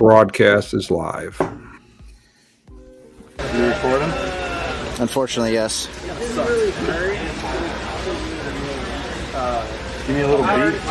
broadcast is live. You recording? Unfortunately, yes. Give me a little beat.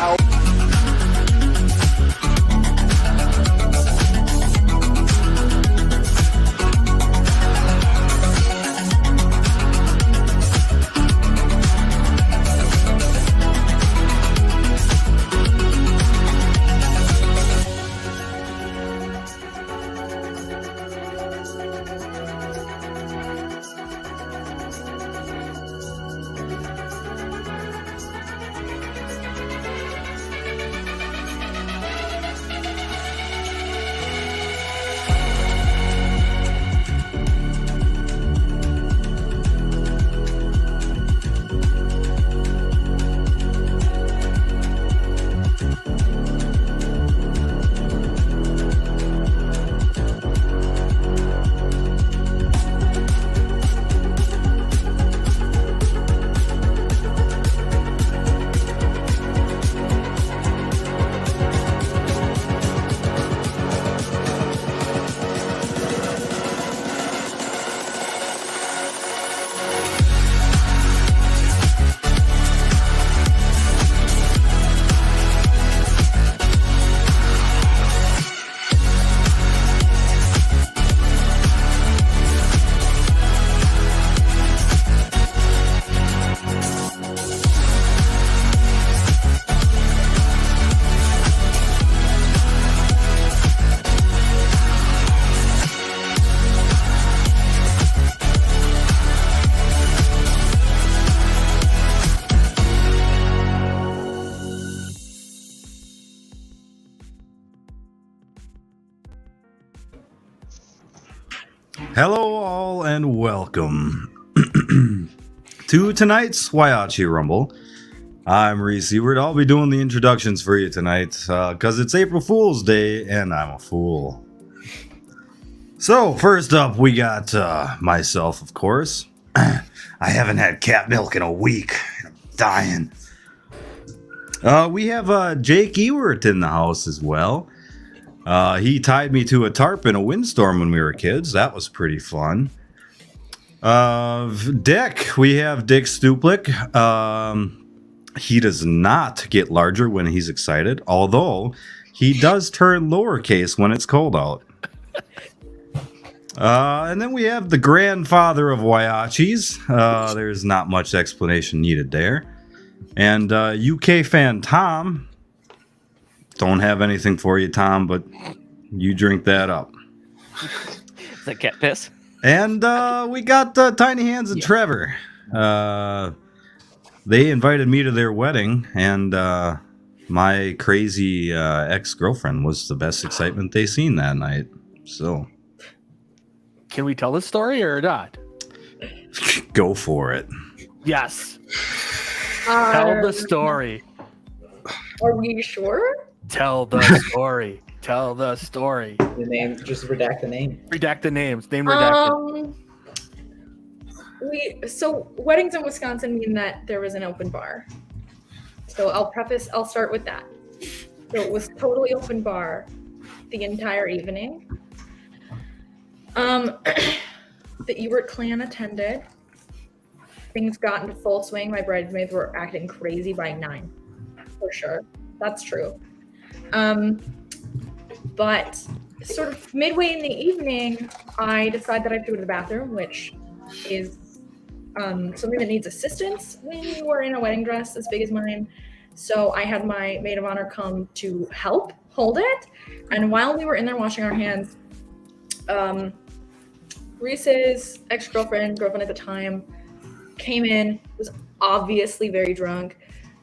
Hello all and welcome to tonight's Whyachi Rumble. I'm Reese Ewert. I'll be doing the introductions for you tonight because it's April Fool's Day and I'm a fool. So first up we got myself, of course. I haven't had cat milk in a week. I'm dying. We have Jake Ewert in the house as well. He tied me to a tarp in a windstorm when we were kids. That was pretty fun. Dick, we have Dick Stuplik. He does not get larger when he's excited, although he does turn lowercase when it's cold out. And then we have the grandfather of Whyachis. There's not much explanation needed there. And UK fan Tom. Don't have anything for you, Tom, but you drink that up. Is that cat piss? And we got Tiny Hands and Trevor. They invited me to their wedding, and my crazy ex-girlfriend was the best excitement they seen that night. So, can we tell the story or not? Go for it. Yes. Tell the story. Are we sure? Tell the story. Tell the story. The name, just redact the name. Redact the names. Name redacted. So weddings in Wisconsin mean that there was an open bar. So I'll start with that. So it was totally open bar the entire evening. The Ewert clan attended. Things got into full swing. My bridesmaids were acting crazy by 9, for sure. That's true. But sort of midway in the evening, I decide that I have to go to the bathroom, which is something that needs assistance when you are in a wedding dress as big as mine. So I had my maid of honor come to help hold it. And while we were in there washing our hands, Reese's girlfriend at the time, came in, was obviously very drunk,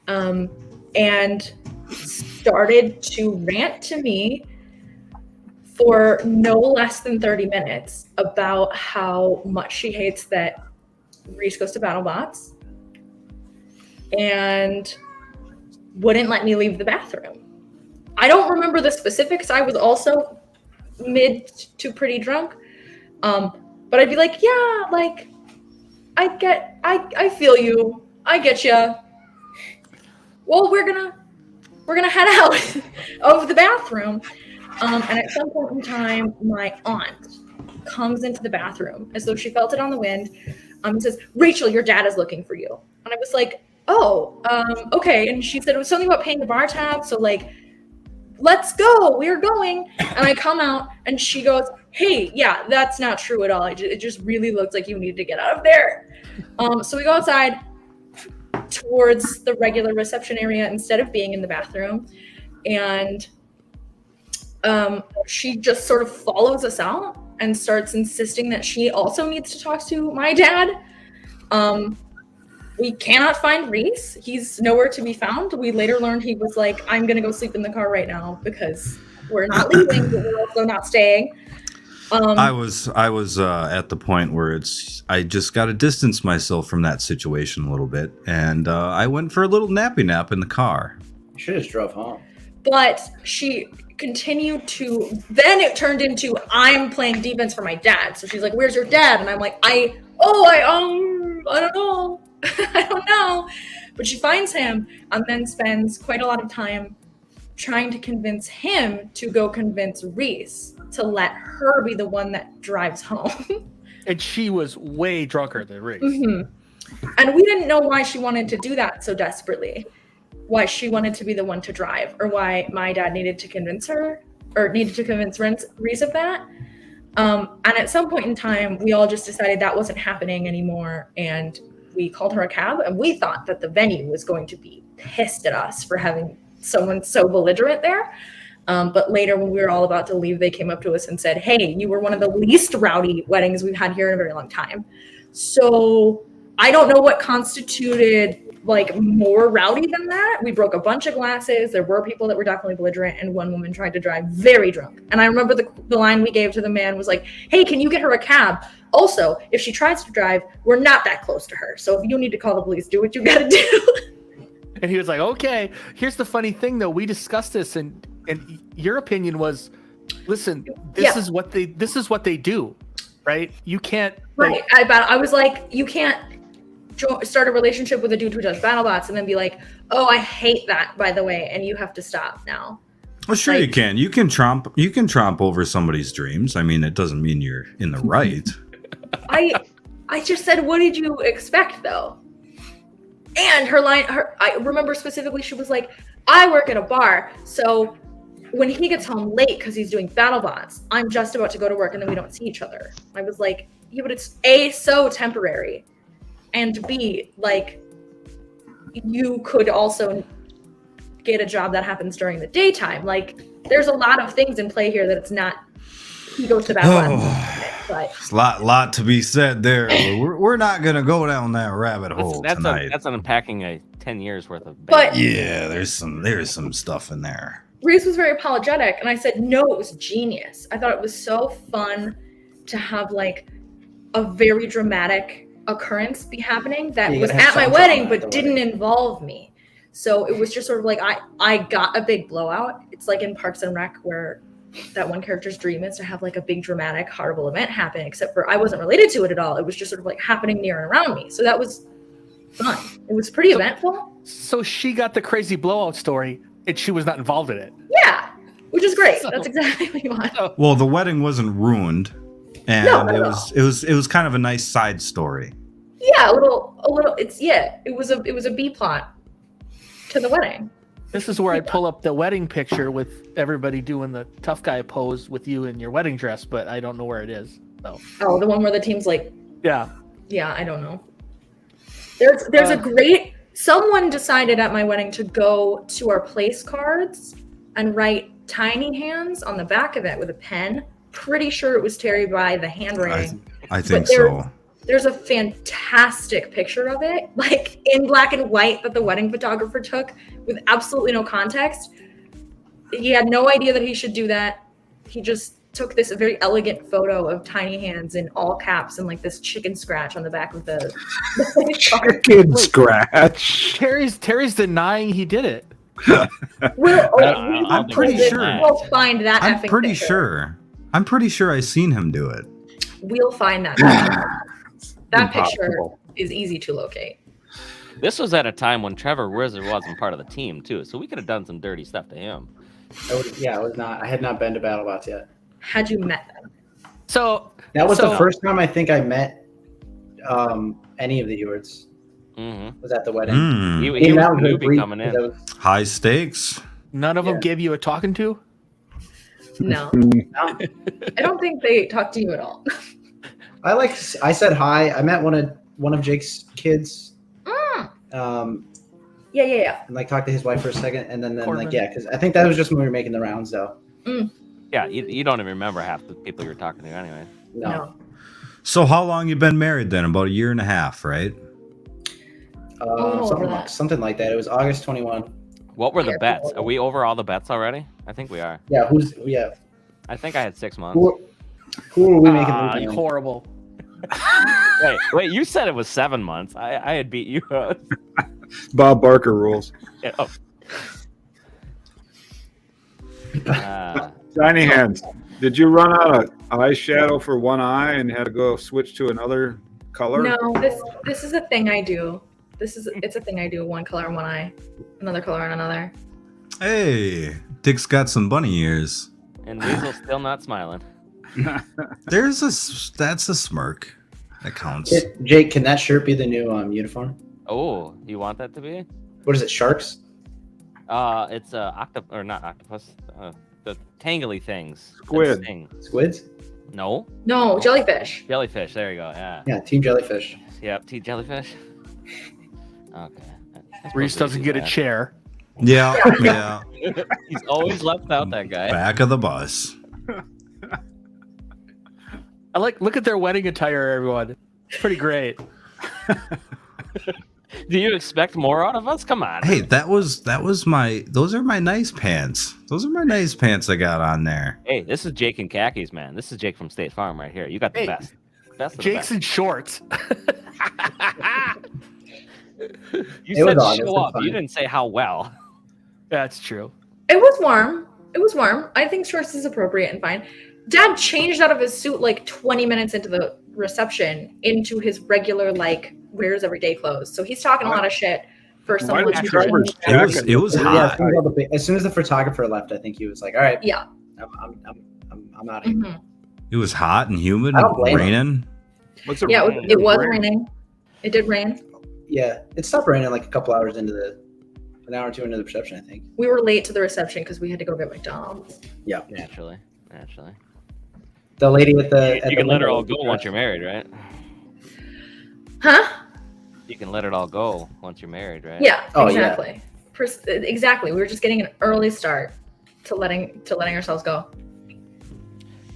and started to rant to me for no less than 30 minutes about how much she hates that Reese goes to BattleBots and wouldn't let me leave the bathroom. I don't remember the specifics. I was also mid to pretty drunk. But I'd be like, yeah, like, I feel you. I get you. Well, we're gonna head out of the bathroom. And at some point in time, my aunt comes into the bathroom as though she felt it on the wind. And says, "Rachel, your dad is looking for you." And I was like, "Oh, okay." And she said it was something about paying the bar tab. So like, let's go. We're going. And I come out and she goes, "Hey, yeah, that's not true at all. It just really looked like you needed to get out of there." So we go outside towards the regular reception area instead of being in the bathroom. And she just sort of follows us out and starts insisting that she also needs to talk to my dad. We cannot find Reese. He's nowhere to be found. We later learned he was like, "I'm going to go sleep in the car right now because we're not leaving, but we're also not staying." I was at the point where I just got to distance myself from that situation a little bit, and I went for a little nappy nap in the car. You should have just drove home. But she continued to, then it turned into, I'm playing defense for my dad. So she's like, "Where's your dad?" And I'm like, I don't know. I don't know. But she finds him and then spends quite a lot of time trying to convince him to go convince Reese to let her be the one that drives home. And she was way drunker than Reese. Mm-hmm. And we didn't know why she wanted to do that so desperately. Why she wanted to be the one to drive, or why my dad needed to convince her, or needed to convince Reese of that. And at some point in time, we all just decided that wasn't happening anymore, and we called her a cab, and we thought that the venue was going to be pissed at us for having someone so belligerent there. But later, when we were all about to leave, they came up to us and said, "Hey, you were one of the least rowdy weddings we've had here in a very long time." So I don't know what constituted like more rowdy than that. We broke a bunch of glasses. There were people that were definitely belligerent, and one woman tried to drive very drunk. And I remember the line we gave to the man was like, "Hey, can you get her a cab? Also, if she tries to drive, we're not that close to her. So if you need to call the police, do what you gotta do." And he was like, "Okay." Here's the funny thing, though. We discussed this, and your opinion was, "Listen, this is what they do, right? You can't." Right. I was like, you can't start a relationship with a dude who does BattleBots and then be like, "Oh, I hate that, by the way, and you have to stop now." Well, sure, like, you can tromp over somebody's dreams. I mean, it doesn't mean you're in the right. I just said, "What did you expect, though?" And her line, I remember specifically, she was like, "I work at a bar, so when he gets home late because he's doing BattleBots, I'm just about to go to work and then we don't see each other." I was like, "Yeah, but it's A, so temporary, and B, like, you could also get a job that happens during the daytime. Like, there's a lot of things in play here that it's not, he goes to BattleBots." But it's a lot to be said there. We're not gonna go down that rabbit hole tonight. That's unpacking a 10 years worth of. But yeah, there's some stuff in there. Reese was very apologetic, and I said, "No, it was genius. I thought it was so fun to have like a very dramatic occurrence be happening that was at my wedding but didn't involve me." So it was just sort of like I got a big blowout. It's like in Parks and Rec where that one character's dream is to have like a big dramatic horrible event happen, except for I wasn't related to it at all. It was just sort of like happening near and around me. So that was fun. It was pretty eventful. So she got the crazy blowout story and she was not involved in it. Yeah, which is great. That's exactly what you want. Well, the wedding wasn't ruined, and it was kind of a nice side story. Yeah, a little. It was a B plot to the wedding. This is where I pull up the wedding picture with everybody doing the tough guy pose with you in your wedding dress, but I don't know where it is. So. Oh, the one where the team's like. Yeah. Yeah, I don't know. There's a great. Someone decided at my wedding to go to our place cards and write tiny hands on the back of it with a pen. Pretty sure it was Terry by the handwriting. I think so. There's a fantastic picture of it, like in black and white, that the wedding photographer took with absolutely no context. He had no idea that he should do that. He just took this very elegant photo of tiny hands in all caps and like this chicken scratch on the back of the chicken scratch. Terry's denying he did it. I'm pretty sure. We'll find that. I'm pretty sure I seen him do it. We'll find that picture. That picture is easy to locate. This was at a time when Trevor Wizard wasn't part of the team too, so we could have done some dirty stuff to him. I was not. I had not been to BattleBots yet. Had you met them? So That was So- the first time I think I met any of the Ewards. Mm-hmm. Was at the wedding. Hmm. He And was that a was very newbie brief, coming in. because that was- High stakes. none of them Yeah. gave you a talking to? No, No. I don't think they talked to you at all. I said hi. I met one of Jake's kids. Mm. Yeah. And like talked to his wife for a second, and then Corbin. like because I think that was just when we were making the rounds though. Yeah, you don't even remember half the people you were talking to anyway. No. So how long you been married then? About a year and a half, right? over Something like that. It was August 21. What were the Yeah. bets? Are we over all the bets already? I think we are. Yeah, yeah. I think I had 6 months. Who are we making? You horrible. Wait, you said it was 7 months. I had beat you out. Bob Barker rules. Yeah, oh. Tiny hands. Did you run out of eyeshadow for one eye and had to go switch to another color? No, this is a thing I do. It's a thing I do. One color in one eye, another color in another. Hey, Dick's got some bunny ears. And Weasel's still not smiling. That's a smirk. That counts. Jake, can that shirt be the new uniform? Oh, you want that to be? What is it? Sharks? It's not octopus. The tangly things. that Squid. sting. Squids? No, No, jellyfish. jellyfish. There you go. Yeah. Yeah, Team Jellyfish. Yep. Jellyfish. Okay. Reese doesn't get a chair. Yeah, yeah. He's always left out, that guy. Back of the bus. Look at their wedding attire, everyone. It's pretty great. Do you expect more out of us? Come on. Hey, those are my nice pants. Those are my nice pants I got on there. Hey, this is Jake in khakis, man. This is Jake from State Farm right here. You got the Hey, best. Best of the Jake's best. in shorts. You It was said on, it show was up. fine. You didn't say how well. That's true. It was warm. It was warm. I think shorts is appropriate and fine. Dad changed out of his suit like 20 minutes into the reception into his regular wears everyday clothes. So he's talking a lot of shit for Why someone did who Trevor's doesn't- It was Yeah, hot. as soon as the photographer left, I think he was like, "All right, Yeah. I'm out of here." Mhm. It was hot and humid I don't and blame him. raining. What's it Yeah, raining? it was raining. It did rain. Yeah, it stopped raining like a couple hours into an hour or two into the reception, I think. We were late to the reception because we had to go get McDonald's. Yeah, Naturally. the lady at the You can let it all go once you're married, right? Huh? You can let it all go once you're married, right? Yeah, Oh, yeah. exactly. Exactly. We were just getting an early start to letting ourselves go.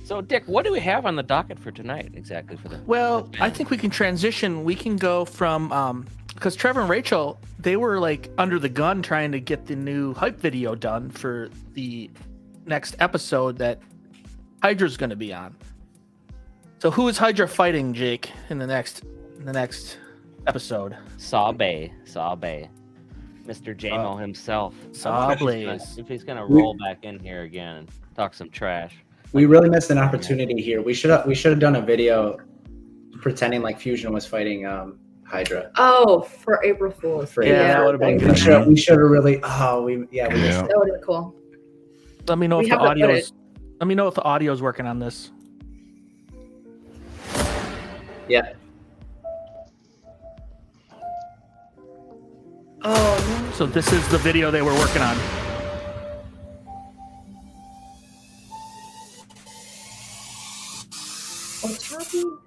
So, Dick, what do we have on the docket for tonight exactly for the? Well, I think we can transition. We can go from because Trevor and Rachel, they were under the gun trying to get the new hype video done for the next episode that Hydra's going to be on. So who is Hydra fighting, Jake, in the next episode? Sawblaze, Mr. JMO himself. Sawblaze. If he's gonna roll back in here again and talk some trash. We really missed an opportunity here. We should have done a video pretending like Fusion was fighting Hydra. Oh, for April Fool's. Yeah, that would've been we good. should have really. Oh, we missed That would have been cool. Let me know We if the have the audio's. Let me know if the audio's working on this. Yeah. Oh, So this is the video they were working on. no. What's happening?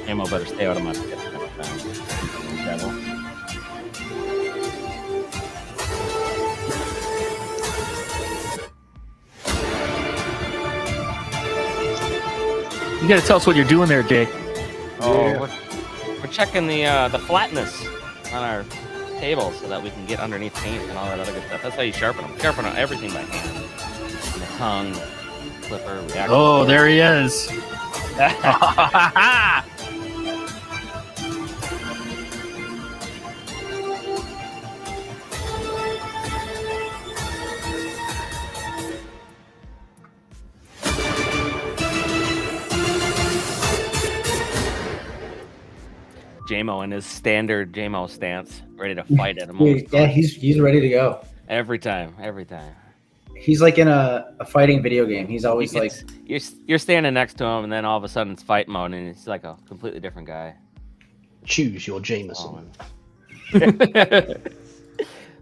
JMO better stay out of my pit. Devil. You got to tell us what you're doing there, Jake. Oh, Yeah. we're checking the flatness on our table so that we can get underneath paint and all that other good stuff. That's how you sharpen them. Sharpen everything by hand. And the tongue, clipper, reactor. Oh, there he is. JMO in his standard JMO stance, ready to fight at a moment. Yeah, he's ready to go. Every time. He's like in a fighting video game. He's always like you're standing next to him, and then all of a sudden it's fight mode, and it's like a completely different guy. Choose your Jameson.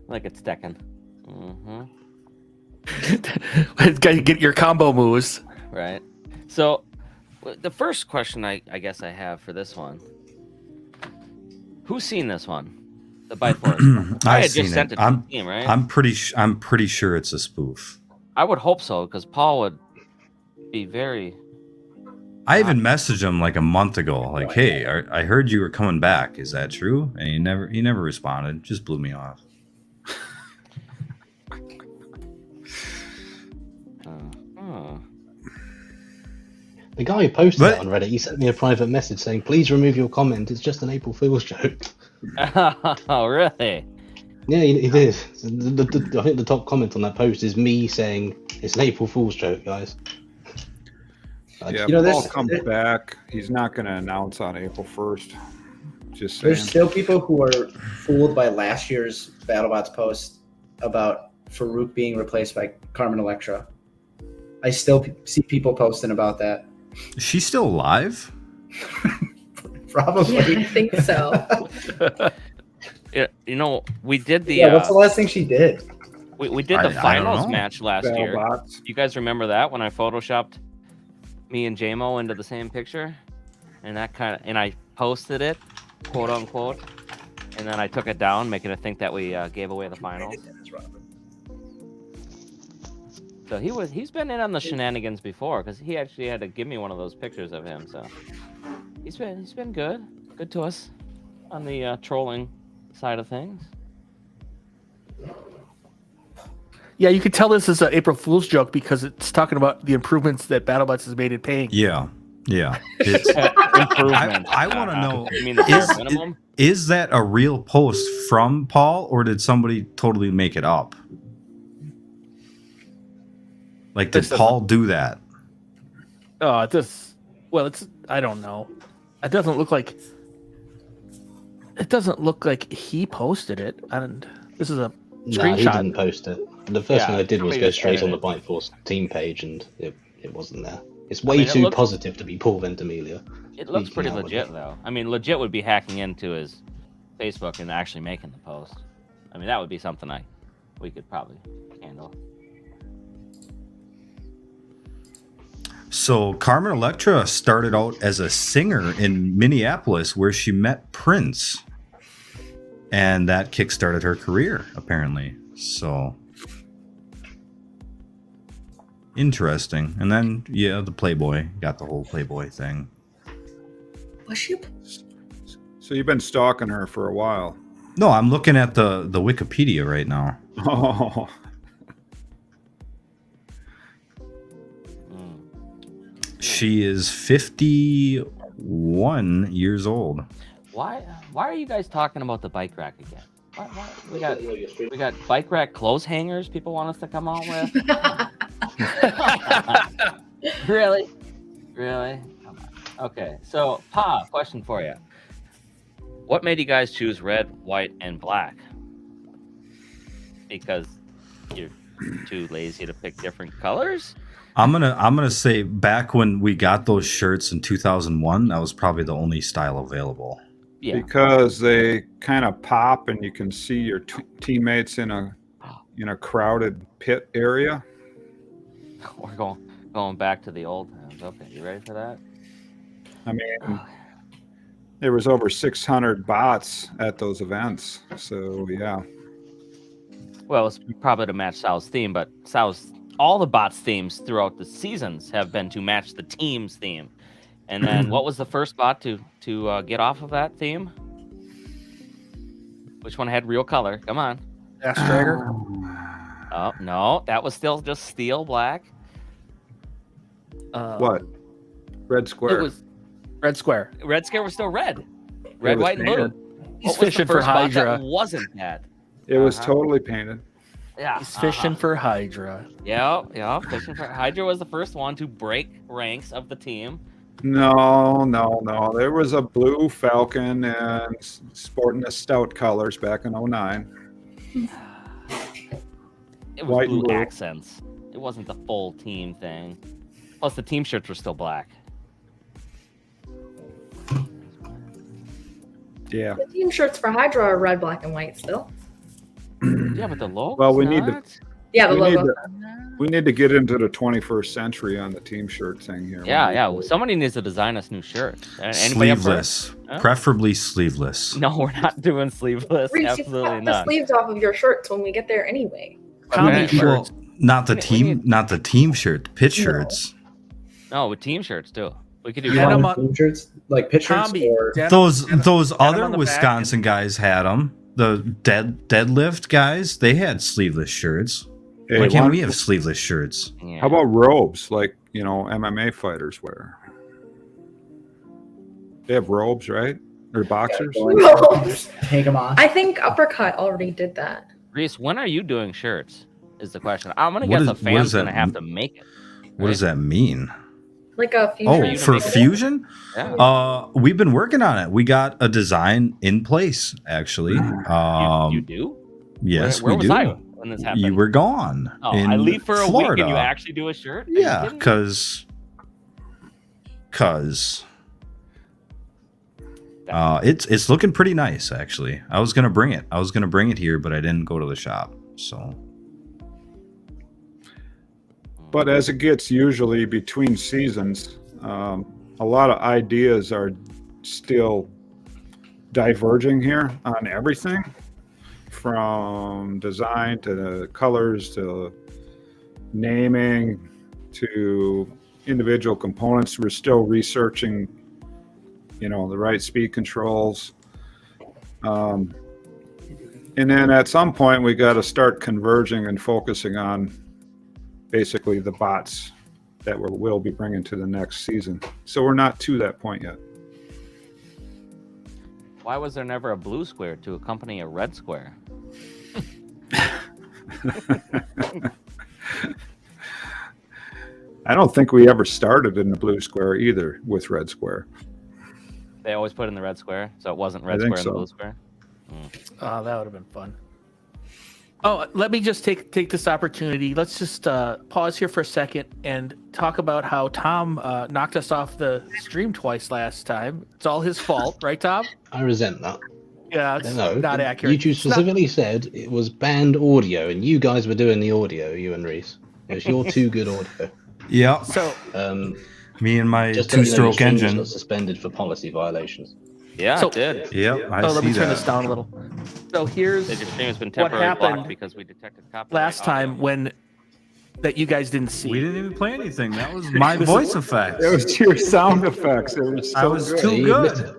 Like it's Tekken. Get your combo moves. Right. So, the first question I guess I have for this one: who's seen this one? The Bite Force. I had just sent it to the team, right? I'm pretty sure it's a spoof. I would hope so, because Paul would be very. I even messaged him like a month ago, like, "Hey, I heard you were coming back. Is that true?" And he never responded. Just blew me off. The guy who posted that on Reddit, he sent me a private message saying, "Please remove your comment. It's just an April Fool's joke." Oh, really? Yeah, he did. I think the top comment on that post is me saying, "It's an April Fool's joke, guys." Yeah, Paul comes back. He's not going to announce on April 1st. Just saying. There's still people who are fooled by last year's BattleBots post about Farouk being replaced by Carmen Electra. I still see people posting about that. Is she still alive? Probably. Yeah, I think so. We did the. Yeah, what's the last thing she did? We did the finals match last year. BattleBots. You guys remember that when I photoshopped me and JMO into the same picture, and I posted it, quote unquote, and then I took it down, making it think that we gave away the finals. So he's been in on the shenanigans before, because he actually had to give me one of those pictures of him. So he's been good to us on the trolling side of things. Yeah, you could tell this is an April Fool's joke because it's talking about the improvements that BattleBots has made in paying. Yeah. It's, Improvement. I want to know, You mean the bare minimum? is that a real post from Paul, or did somebody totally make it up? Like, did Paul do that? Oh, I don't know. It doesn't look like he posted it. This is a No, screenshot. he didn't post it. The first thing I did was somebody go just straight on the edited Bite Force team page, and it wasn't there. It's way too positive to be Paul Ventimiglia. It looks pretty legit, though. I mean, legit would be hacking into his Facebook and actually making the post. I mean, that would be something we could probably handle. So Carmen Electra started out as a singer in Minneapolis, where she met Prince, and that kickstarted her career, apparently. So interesting. And then the Playboy, got the whole Playboy thing. Was she? So you've been stalking her for a while. No, I'm looking at the Wikipedia right now. Oh. She is 51 years old. Why are you guys talking about the bike rack again? Why? We got bike rack clothes hangers people want us to come out with. Really? Come on. Okay, so Pa, question for you. What made you guys choose red, white, and black? Because you're too lazy to pick different colors? I'm gonna say back when we got those shirts in 2001, that was probably the only style available. Yeah. Because they kind of pop and you can see your teammates in a crowded pit area. We're going back to the old times. Okay, you ready for that? I mean, there was over 600 bots at those events. So yeah. Well, it's probably to match Sal's theme, but all the bots' themes throughout the seasons have been to match the team's theme. And then what was the first bot to get off of that theme? Which one had real color? Come on. Ass Dragger. Oh, no. That was still just steel black. What? Red Square. It was Red Square. Red Scare was still red. Red, was white, and painted. blue. He's What was the fishing for first bot Hydra. that wasn't that? It was totally painted. Yeah. He's fishing for Hydra. Yeah. Fishing for Hydra was the first one to break ranks of the team No. There was a blue Falcon and sporting the Stout colors back in 09. It was White and blue blue. accents. It wasn't the full team thing. Plus, the team shirts were still black. Yeah. The team shirts for Hydra are red, black, and white still. Yeah, but the logo. Well, we need to. Yeah, the We need logo. We need to get into the 21st century on the team shirt thing here. Yeah. Somebody needs to design us new shirts. Anybody up for it? Sleeveless, Huh? preferably sleeveless. No, we're not doing sleeveless. Reese, you Absolutely cut the not. sleeves off of your shirts when we get there anyway. Comedy Okay. shirts. Well, not the We team, need- not the team shirt, the pitch No. shirts. No, with team shirts too. We could do You Yeah, that. no, want team shirts, like pitch shirts, Combi. or Those on other the back Wisconsin guys had them. The deadlift guys, they had sleeveless shirts. Hey, Why can't why- we have sleeveless shirts? Yeah. How about robes, like MMA fighters wear? They have robes, right? Or boxers? take them off. I think Uppercut already did that. Reese, when are you doing shirts? Is the question. I'm gonna What guess is- a what fan's does that gonna have m- to make it. What does that mean? Like a fusion. Oh, you for make it. fusion? Yeah. We've been working on it. We got a design in place, actually. You do? Yes, Where we was do. I when this happened? You were gone. Oh, in I leave for a Florida. week and you actually do a shirt? Are you Yeah, kidding me? because it's looking pretty nice, actually. I was gonna bring it. I was gonna bring it here, but I didn't go to the shop. So But as it gets usually between seasons, a lot of ideas are still diverging here on everything, from design to the colors to naming to individual components. We're still researching, the right speed controls. And then at some point, we got to start converging and focusing on basically the bots that we'll be bringing to the next season. So we're not to that point yet. Why was there never a blue square to accompany a red square? I don't think we ever started in the blue square either with red square. They always put in the red square, so it wasn't red I think square and the so. blue square. Oh, that would have been fun. Oh, let me just take this opportunity. Let's just pause here for a second and talk about how Tom knocked us off the stream twice last time. It's all his fault, right, Tom? I resent that. Yeah, it's No, not accurate. YouTube It's not- specifically said it was banned audio, and you guys were doing the audio, you and Reese. It was your too good audio. yeah, So me and my Just to let you know, your two-stroke stream just engine. got suspended for policy violations. Yeah, So- it did. Yep, I let see me turn that. this down a little. So here's The stream has been what temporarily blocked happened because we detected copyright. last time audio. when that you guys didn't see. We didn't even play anything. That was my voice effects. It was your sound effects. It was so I was good. too He good. admitted it.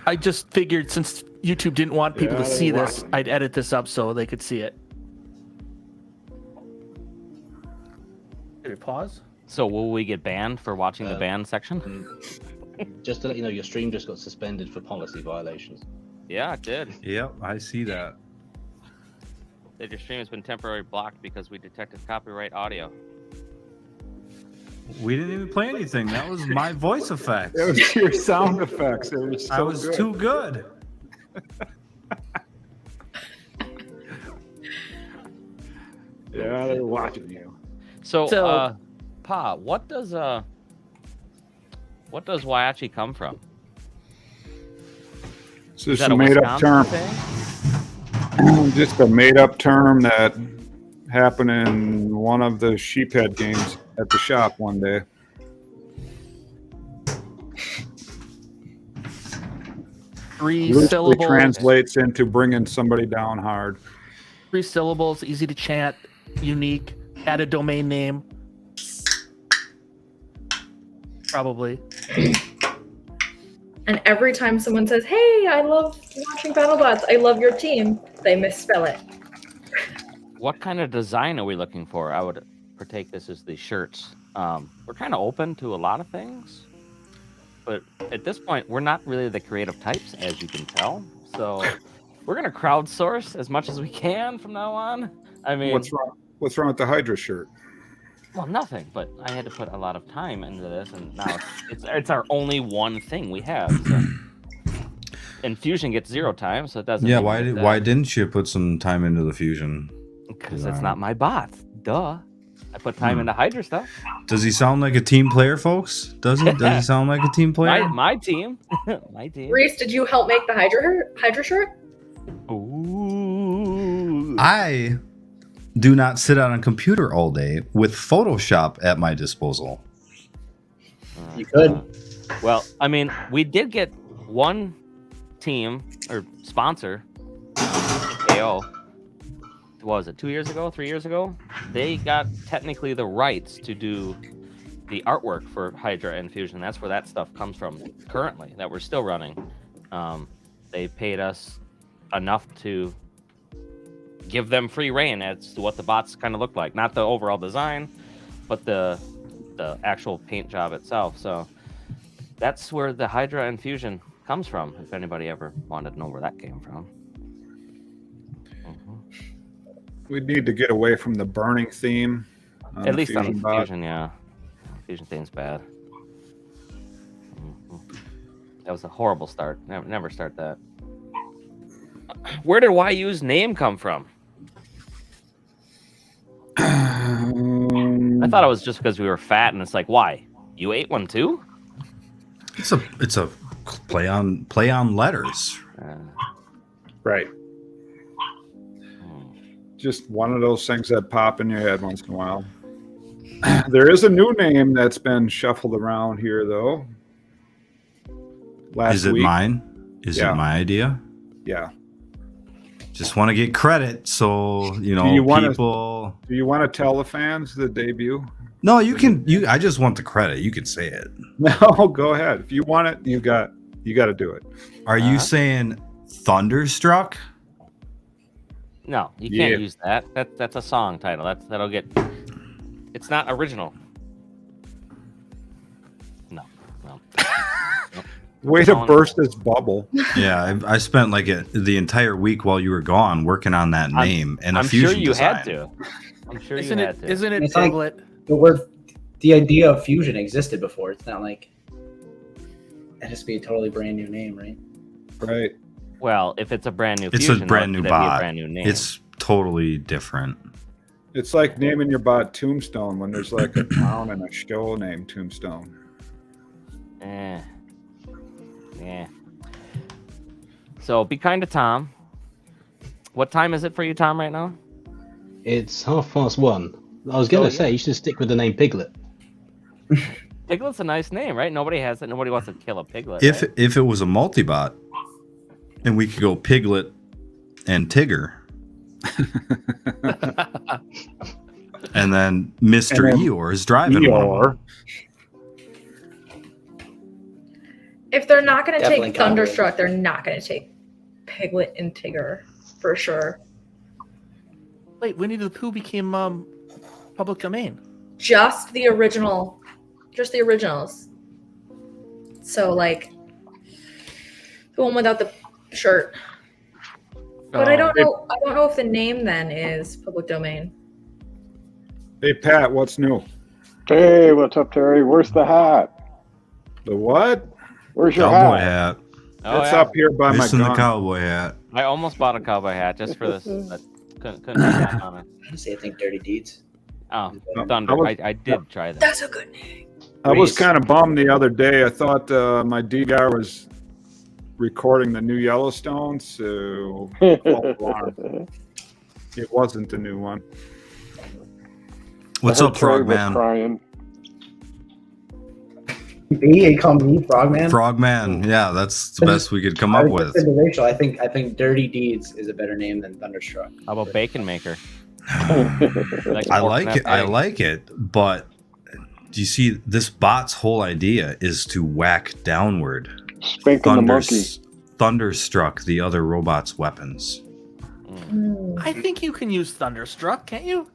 I just figured since YouTube didn't want people Yeah, to they see want this, it. I'd edit this up so they could see it. Did it pause? So will we get banned for watching the Uh, ban section? Just to let you know, your stream just got suspended for policy violations. Yeah, it did. Yep, I see that. Your stream has been temporarily blocked because we detected copyright audio. We didn't even play anything. That was my voice effects. It was your sound effects. It was so I was good. too good. Yeah, they're watching you. So, So- Pa, what does Whyachi come from? It's Is just that a a made-up term. Wisconsin thing? Just a made-up term that happened in one of the sheephead games at the shop one day. Three Loosely syllables. translates into bringing somebody down hard. 3 syllables, easy to chant, unique. Add a domain name. Probably. And every time someone says, "Hey, I love watching BattleBots. I love your team," they misspell it. What kind of design are we looking for? I would partake this as the shirts. We're kind of open to a lot of things, but at this point, we're not really the creative types, as you can tell. So we're gonna crowdsource as much as we can from now on. I mean, What's wrong with the Hydra shirt? Well, nothing, but I had to put a lot of time into this, and now it's our only one thing we have. So. And Fusion gets 0 time, so it doesn't. Yeah, why didn't you put some time into the Fusion? Because it's not my bot. Duh. I put time into Hydra stuff. Does he sound like a team player, folks? Does he? Does he sound like a team player? My team. My team. Reese, did you help make the Hydra shirt? Ooh. I do not sit on a computer all day with Photoshop at my disposal. You could. Well, I mean, we did get one team or sponsor, KO. What was it, 2 years ago, 3 years ago? They got technically the rights to do the artwork for Hydra and Fusion. That's where that stuff comes from currently, that we're still running. They paid us enough to give them free reign as to what the bots kind of look like. Not the overall design, but the actual paint job itself. So that's where the Hydra and Fusion comes from, if anybody ever wanted to know where that came from. We need to get away from the burning theme. At least on the Fusion, yeah. Fusion theme's bad. That was a horrible start. Never start that. Where did Whyu's name come from? I thought it was just because we were fat, and it's like, why? You ate one too? It's a play on letters. Right. Just one of those things that pop in your head once in a while. There is a new name that's been shuffled around here, though. Last Is it week. mine? Is it my idea? Yeah. Just want to get credit, so people. Do you want to tell the fans the debut? No, you can. I just want the credit. You can say it. No, go ahead. If you want it, you got to do it. Are you saying Thunderstruck? No, you can't use that. That's a song title. That'll get. It's not original. No. Way to burst this bubble. Yeah, I spent like the entire week while you were gone working on that name and a Fusion sure you design. had to. I'm sure Isn't you it? had to. Isn't it It's like- Piglet? The idea of Fusion existed before. It's not like it has to be a totally brand new name, right? Right. Well, if it's a brand new It's Fusion, a brand new that'd be a bot. brand new name. It's totally different. It's like naming your bot Tombstone when there's like a town and a show named Tombstone. Yeah. So be kind to Tom. What time is it for you, Tom, right now? It's 1:30. I was going to say, you should stick with the name Piglet. Piglet's a nice name, right? Nobody has it. Nobody wants to kill a piglet. If right? it was a multi-bot, and we could go Piglet and Tigger, and then Mr. Eeyore is driving one. If they're not going to Definitely take Thunderstruck, they're not going to take Piglet and Tigger for sure. Wait, Winnie the Pooh became public domain. Just the originals. So like the one without the shirt. But I don't know. I don't know if the name then is public domain. Hey, Pat, what's new? Hey, what's up, Terry? Where's the hat? The what? Where's your Cowboy hat? hat. Oh, It's yeah. up here by Missing my the gun. cowboy hat. I almost bought a cowboy hat just for this, but couldn't get that on it. Honestly, I think Dirty Deeds. Oh, I Thunder. was- I did try that. That's a good name. I was Reese. kind of bummed the other day. I thought my DVR was recording the new Yellowstone, so it wasn't the new one. What's I up, heard Terry was Frogman? crying. You call me Frogman? Frogman. Yeah, that's the best we could come I up was with. just saying to Rachel, I think Dirty Deeds is a better name than Thunderstruck. How about Bacon Maker? I like it, but do you see this bot's whole idea is to whack downward, Spanking the monkey. thunderstruck the other robot's weapons. I think you can use Thunderstruck, can't you?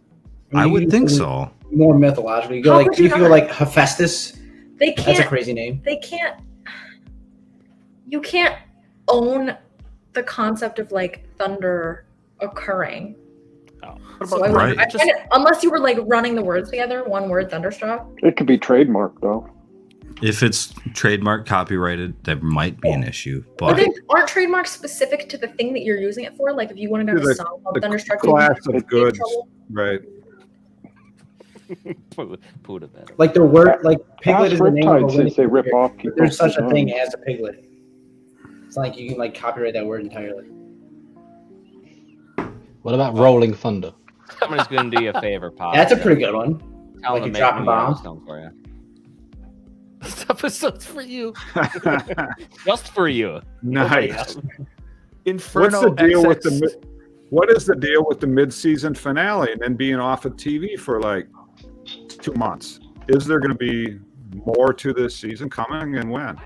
I would think so. More mythological. You go How like could you you go not? like Hephaestus. They That's a can't. crazy name. They can't. You can't own the concept of like thunder occurring. So I Right. find it, unless you were like running the words together, one word thunderstruck. It could be trademarked though. If it's trademark copyrighted, there might be an issue. But But aren't trademarks specific to the thing that you're using it for? Like if you wanted to have a song called The Thunderstruck, class you'd of be in goods, trouble. right? Put it better. Like the word, like Piglet is the name of a Riptide since they rip off people. There's such a thing as a piglet. It's not like you can like copyright that word entirely. What about Rolling Thunder? Somebody's going to do you a favor, Pop. That's a pretty good one. Tell Like them you to make dropping new bombs. Yellowstone for you. This episode's for you. Just for you. Nice. Inferno What's the deal with XX. what is the deal with the mid-season finale and then being off of TV for like 2 months? Is there going to be more to this season coming, and when?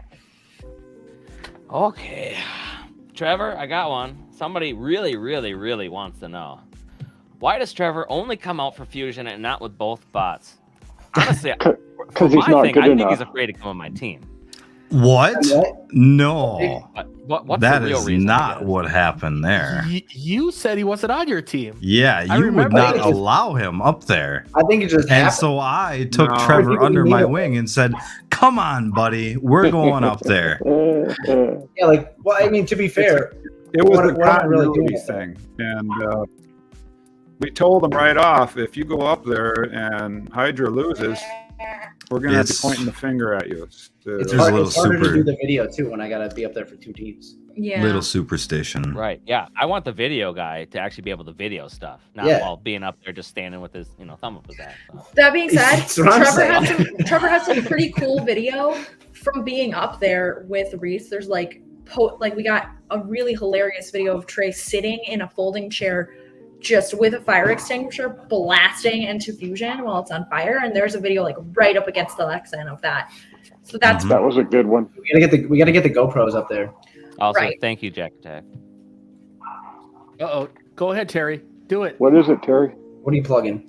Okay. Trevor, I got one. Somebody really, really, really wants to know. Why does Trevor only come out for Fusion and not with both bots? Honestly, for Because he's my not thing, good I think enough. he's afraid to come on my team. what? No. What's That the real is reason? not what happened there. You said he wasn't on your team. Yeah, I you would remember not that. allow him up there. I think it just And happened. so I took No. Trevor People under need my it. wing and said, "Come on, buddy, we're going up there." Yeah, like, well, I mean, to be fair, It was What- a what am I really continuity doing? thing, and we told them right off, if you go up there and Hydra loses, we're going to have to be It's- pointing the finger at you. So- it's, There's a hard, little it's harder to super- do the video too when I gotta be up there for 2 teams. Yeah. Little superstition. Right. Yeah. I want the video guy to actually be able to video stuff, not Yeah. while being up there just standing with his, thumb up his ass. So. That being said, That's what I'm Trevor has some pretty cool video from being up there with Reese. There's like we got a really hilarious video of Trey sitting in a folding chair just with a fire extinguisher blasting into Fusion while it's on fire, and there's a video like right up against the Lexan of that. So that's That was a good one. We gotta get the GoPros up there. Also, Right. thank you, Jack Attack. Uh-oh. Go ahead, Terry. Do it. What is it, Terry? What are you plugging?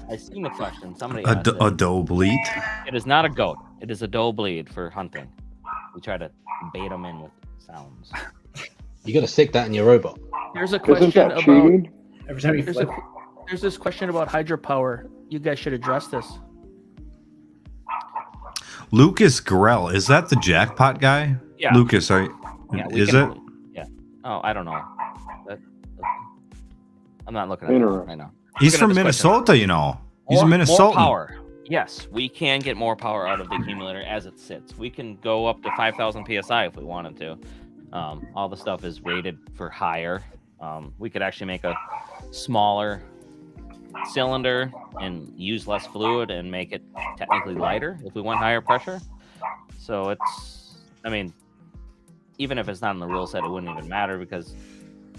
I seen the question. Somebody asked A it. doe bleat. It is not a goat. It is a doe bleed for hunting. We try to bait them in with sounds. You got to stick that in your robot. There's a Isn't question that about. cheating? Every time you There's, flip. there's this question about Hydra power. You guys should address this. Lucas Grell, is that the jackpot guy? Yeah. Lucas, are Yeah, we is can- it? Yeah. Oh, I don't know. I'm not looking at it Interesting. right now. He's Looking at from this question. Minnesota, you know. He's a More Minnesotan. power. Yes, we can get more power out of the accumulator as it sits. We can go up to 5,000 psi if we wanted to. All the stuff is rated for higher. We could actually make a smaller cylinder and use less fluid and make it technically lighter if we want higher pressure. So it's, I mean, even if it's not in the rule set, it wouldn't even matter because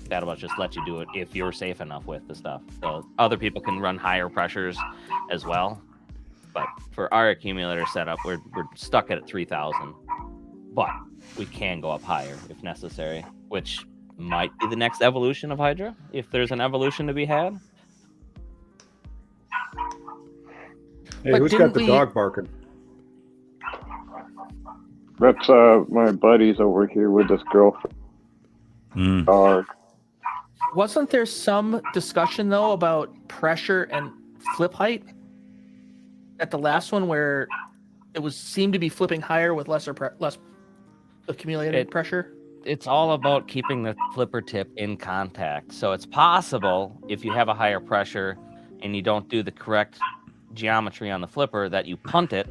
BattleBots just let you do it if you're safe enough with the stuff. So other people can run higher pressures as well. But for our accumulator setup, we're stuck at 3,000. But we can go up higher if necessary, which might be the next evolution of Hydra, if there's an evolution to be had. Hey, But who's got didn't the we- dog barking? That's my buddies over here with this girlfriend dog. Wasn't there some discussion though about pressure and flip height at the last one where it seemed to be flipping higher with less accumulated pressure? It's all about keeping the flipper tip in contact. So it's possible if you have a higher pressure and you don't do the correct geometry on the flipper that you punt it,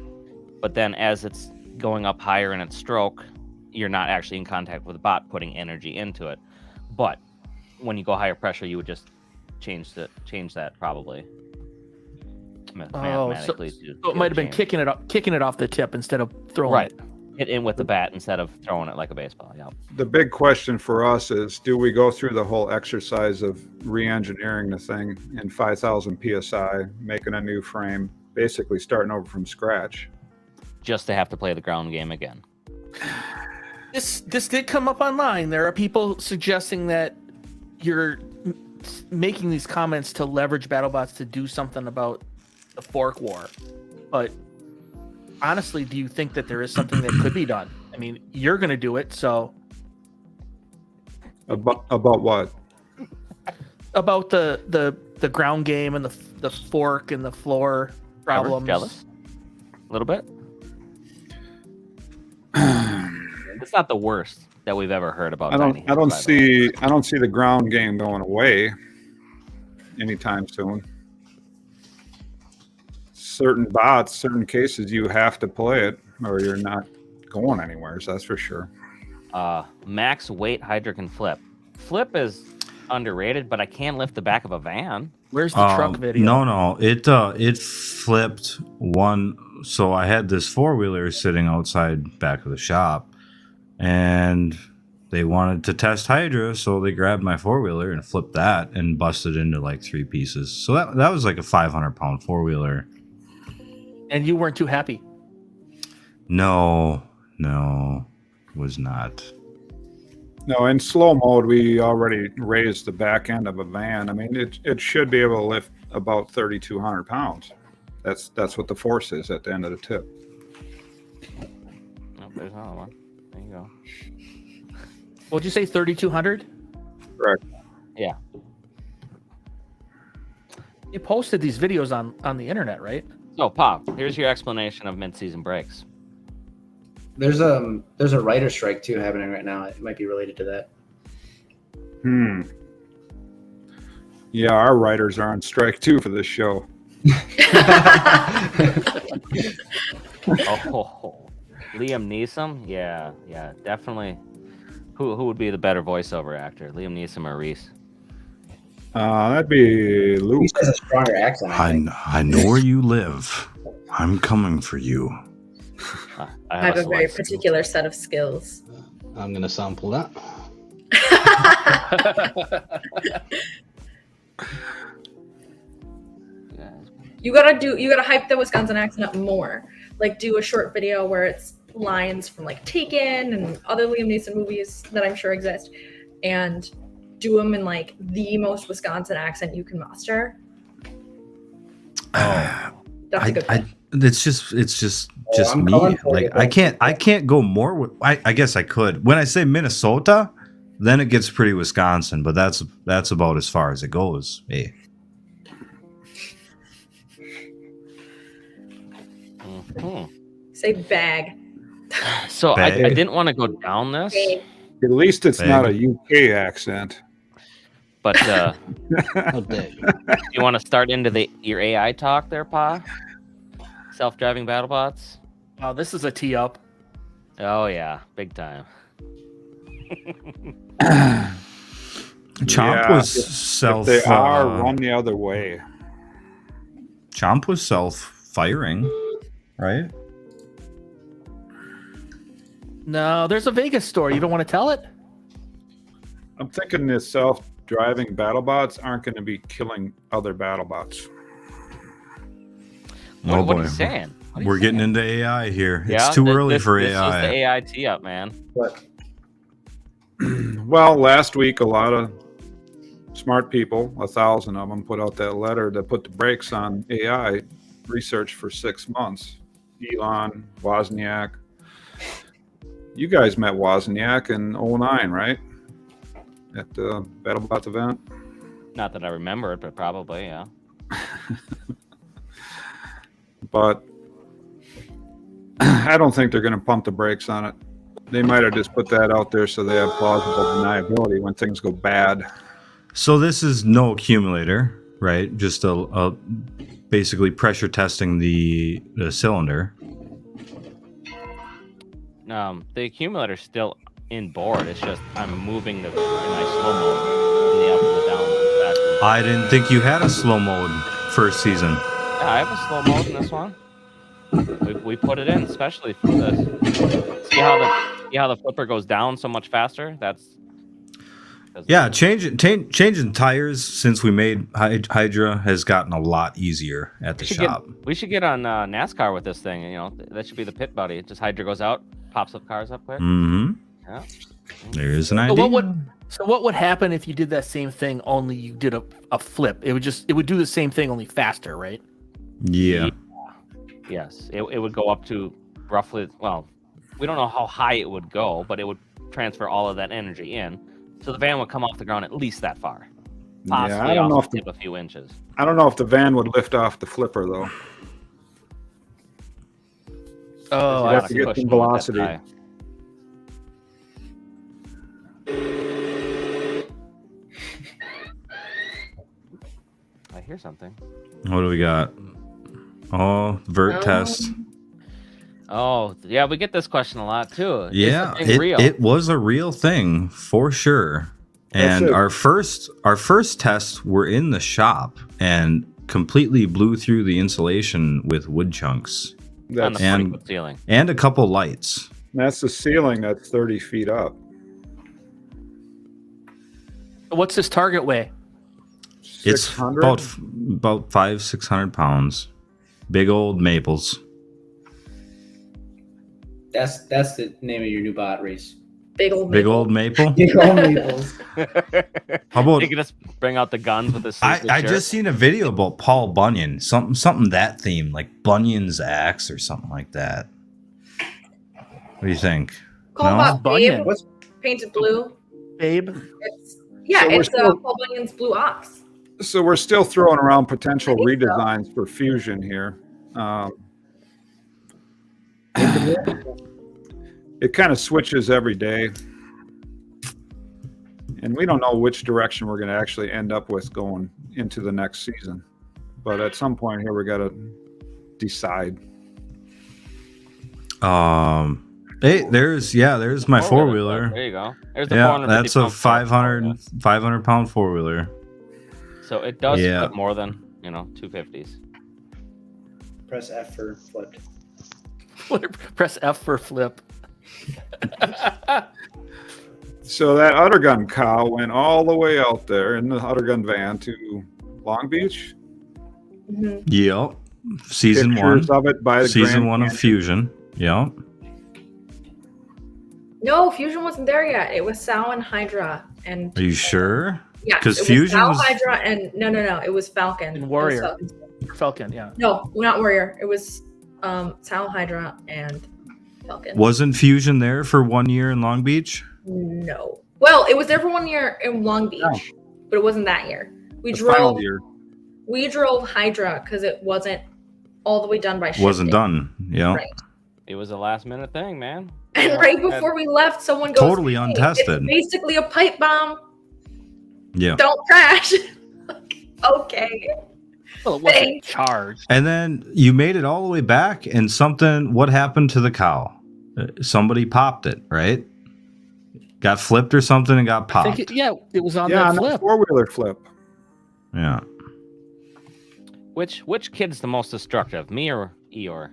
but then as it's going up higher in its stroke, you're not actually in contact with the bot putting energy into it. But when you go higher pressure, you would just change that probably. Mathematically, so it might have been kicking it off the tip instead of throwing right. it. Hit in with the bat instead of throwing it like a baseball. Yeah. The big question for us is, do we go through the whole exercise of re-engineering the thing in 5,000 PSI, making a new frame, basically starting over from scratch? Just to have to play the ground game again. This did come up online. There are people suggesting that you're making these comments to leverage BattleBots to do something about the fork war. But honestly, do you think that there is something that could be done? I mean, you're going to do it, so About what? About the ground game and the fork and the floor problems. Jealous? A little bit. It's not the worst that we've ever heard about. I don't see the ground game going away anytime soon. Certain bots, certain cases, you have to play it or you're not going anywhere. So that's for sure. Max weight Hydra can flip. Flip is underrated, but I can lift the back of a van. Where's the truck video? No, it flipped one. So I had this 4-wheeler sitting outside back of the shop, and they wanted to test Hydra, so they grabbed my 4-wheeler and flipped that and busted into like 3 pieces. So that was like a 500-pound 4-wheeler. And you weren't too happy? No, was not. No, in slow mode, we already raised the back end of a van. I mean, it should be able to lift about 3,200 pounds. That's what the force is at the end of the tip. Oh, there's another one. There you go. What'd you say, 3,200? Correct. Yeah. You posted these videos on the internet, right? So, Pop, here's your explanation of mid-season breaks. There's a writer strike too happening right now. It might be related to that. Yeah, our writers are on strike too for this show. Oh, Liam Neeson? Yeah, definitely. Who would be the better voiceover actor, Liam Neeson or Reese? That'd be Luke. He has a stronger accent. I know where you live. I'm coming for you. I have a very particular set of skills. I'm going to sample that. You gotta hype the Wisconsin accent up more. Like do a short video where it's lines from like Taken and other Liam Neeson movies that I'm sure exist, and do them in like the most Wisconsin accent you can muster. That's a good one. It's just me. Like I can't go more. I guess I could. When I say Minnesota, then it gets pretty Wisconsin, but that's about as far as it goes. Hey. Say bag. So Bag. I didn't want to go down this. Bag. At least it's Bag. not a UK accent. But How dare you? you want to start into your AI talk there, Pa? Self-driving BattleBots? Oh, this is a tee up. Oh yeah, big time. Chomp was self. If they are, run the other way. Chomp was self-firing, right? No, there's a Vegas story. You don't want to tell it? I'm thinking the self-driving BattleBots aren't going to be killing other BattleBots. What are you saying? We're getting into AI here. Yeah, It's too early for This AI. was the AI tee up, man. What? Well, last week, a lot of smart people, 1,000 of them, put out that letter that put the brakes on AI research for 6 months. Elon, Wozniak. You guys met Wozniak in 2009, right? At the BattleBots event? Not that I remember it, but probably, yeah. But I don't think they're going to pump the brakes on it. They might have just put that out there so they have plausible deniability when things go bad. So this is no accumulator, right? Just a basically pressure testing the cylinder. The accumulator's still in board. It's just I'm moving in my slow mode in the up and the down. And I didn't think you had a slow mode first season. yeah, I have a slow mode in this one. We put it in especially for this. See how the flipper goes down so much faster? Yeah, changing tires since we made Hydra has gotten a lot easier at the shop. We should get on NASCAR with this thing. You know, that should be the pit buddy. Just Hydra goes out, pops up cars up quick. Mm-hmm. Yeah. There's an So idea. what would happen if you did that same thing, only you did a flip? It would do the same thing, only faster, right? Yeah. Yes, it would go up to roughly. Well, we don't know how high it would go, but it would transfer all of that energy in. So the van would come off the ground at least that far. Yeah, Possibly I don't know off if the tip a few inches. I don't know if the van would lift off the flipper though. Oh, You'd I have to see. get Pushing some with that velocity. guy. I hear something. What do we got? Oh, vert test. Oh, yeah, we get this question a lot too. Yeah, Is the thing real? it was a real thing for sure. That's And it. our first tests were in the shop and completely blew through the insulation with wood chunks on the and- 40-foot ceiling. and a couple lights. That's the ceiling that's 30 feet up. What's this target weigh? It's 600? about 500-600 pounds. Big old maples. That's the name of your new bot, Reese. Big old Big maple. old maple. Big old maples. How about You can just bring out the guns with the I just seen a video about Paul Bunyan, something that theme, like Bunyan's axe or something like that. What do you think? Call No? Bob Bunyan. Babe, painted blue. Babe? It's, yeah, So we're it's still- Paul Bunyan's blue ox. So we're still throwing around potential I think so. redesigns for Fusion here. It kind of switches every day. And we don't know which direction we're going to actually end up with going into the next season. But at some point here, we got to decide. Hey, there's my four-wheeler. There you go. There's the Yeah, 450 that's a pound 500 pound four-wheeler. So it does Yeah. flip more than 250s. Press F for flipped. Press F for flip. So that Uttergun cow went all the way out there in the Uttergun van to Long Beach. Mhm. Yep. Season Pictures one. of it by the Season Grand one of Canyon. Fusion. Yep. No, Fusion wasn't there yet. It was Sal and Hydra. And Are you sure? yeah, 'Cause it was Fusion Sal, was- Hydra, and no, it was Falcon. And It was Warrior. Falcon. Falcon, yeah. No, not Warrior. It was Sal, Hydra, and Falcon. Wasn't Fusion there for 1 year in Long Beach? No. Well, it was there for 1 year in Long Beach, No. but it wasn't that year. We The final drove. year. We drove Hydra because it wasn't all the way done by shipping. Wasn't done. Yeah. Right. It was a last minute thing, man. And right before we left, someone goes, Totally "Hey, untested." It's basically a pipe bomb. Yeah. Don't crash." Okay. Well, it wasn't Thanks. charged. And then you made it all the way back, and what happened to the cow? Somebody popped it, right? Got flipped or something and got I popped. think it was on Yeah, that on the flip. four-wheeler flip. Yeah. Which kid's the most destructive, me or Eeyore?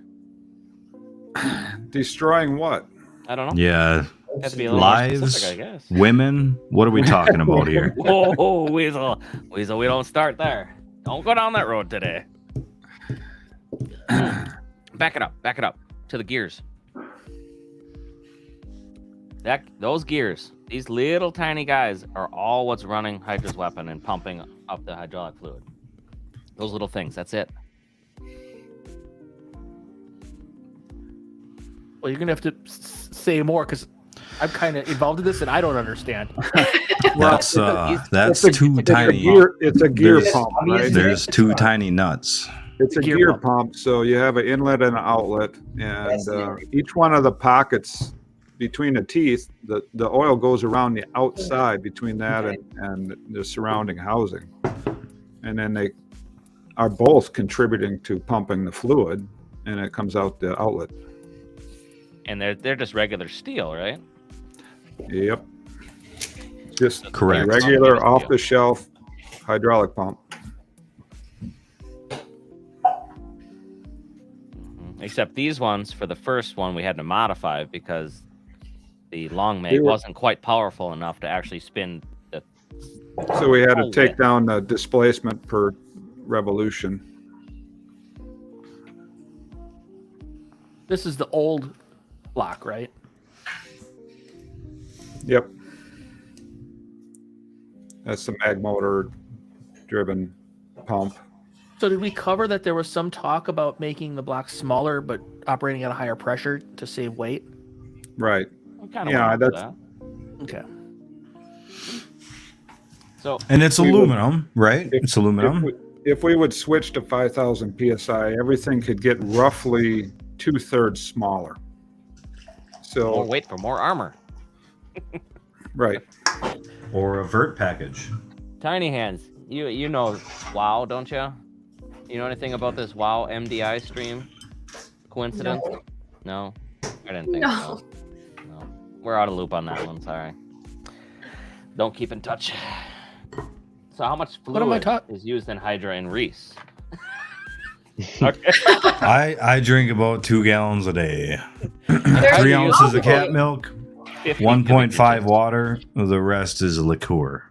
Destroying what? I don't know. Yeah. Has to be a little more Lives, specific, I guess. women. What are we talking about here? Whoa, Weasel. Weasel, we don't start there. Don't go down that road today. Back it up to the gears. Those gears, these little tiny guys are all what's running Hydra's weapon and pumping up the hydraulic fluid. Those little things, that's it. Well, you're going to have to say more because I'm kind of involved in this and I don't understand. That's too tiny. It's a gear There's- pump, I mean, right? There's two tiny nuts. It's a gear gear pump. pump, so you have an inlet and an outlet, and Fascinating. each one of the pockets between the teeth, the oil goes around the outside between that Okay. and the surrounding housing, and then they are both contributing to pumping the fluid, and it comes out the outlet. And they're just regular steel, right? Yep, just Correct. a regular off-the-shelf hydraulic pump. Except these ones, for the first one, we had to modify because the long They mag were- wasn't quite powerful enough to actually spin the. So we had to Oh, take yeah. down the displacement per revolution. This is the old block, right? Yep. That's the mag motor driven pump. So did we cover that there was some talk about making the block smaller but operating at a higher pressure to save weight? Right. We kinda Yeah, went over that's- that. Okay. So And it's We would- aluminum, right? It's aluminum. If we would switch to 5,000 psi, everything could get roughly 2/3 smaller. So more weight for more armor. right. Or a vert package. Tiny Hands, you know WoW, don't you? You know anything about this WoW MDI stream? Coincidence? No? I didn't think so. No. We're out of loop on that one, sorry. Don't keep in touch. So how much What am I fluid is used in Hydra and Reese? Okay. I drink about 2 gallons a day. There's 3 ounces of no cat way. milk, 50 1.5 cubic water. The rest is liqueur.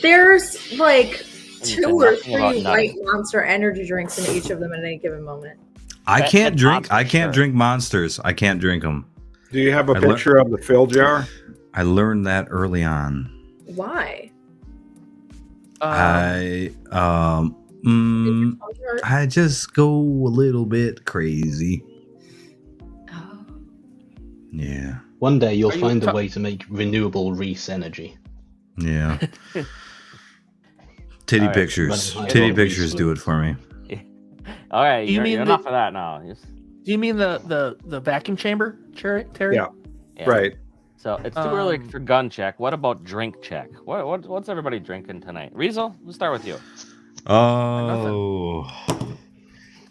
There's like said 2 or nothing about 3 nothing. white Monster energy drinks in each of them at any given moment. I That- can't that's drink. monster I can't sure. drink monsters. I can't drink them. Do you have a I lear- picture of the fill jar? I learned that early on. Why? I I just go a little bit crazy. Oh. Yeah. One day you'll Are you find a ta- way to make renewable Reese energy. Yeah. Titty All right. pictures. Running high Titty on pictures Reese. do it for me. All right, You you're mean enough of that now. Do you mean the vacuum chamber, Terry? Yeah. Yeah. Right. So it's too early Um, for gun check. What about drink check? What's everybody drinking tonight? Riesel, we'll start with you. Oh.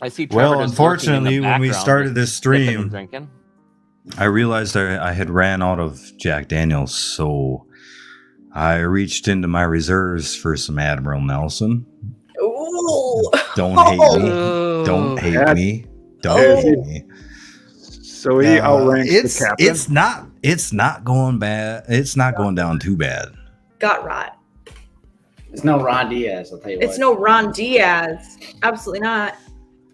I see. Trevor Well, just lurking in unfortunately, the when we background, started this just sipping and stream, drinking. I realized I had ran out of Jack Daniels, so I reached into my reserves for some Admiral Nelson. Ooh. Don't hate me. Oh. Don't hate That- me. Don't Oh. hate me. So he outranks it's the captain. it's not going bad. It's not going down too bad. Gut rot. It's no Ron Diaz, I'll tell you what. It's no Ron Diaz. Absolutely not.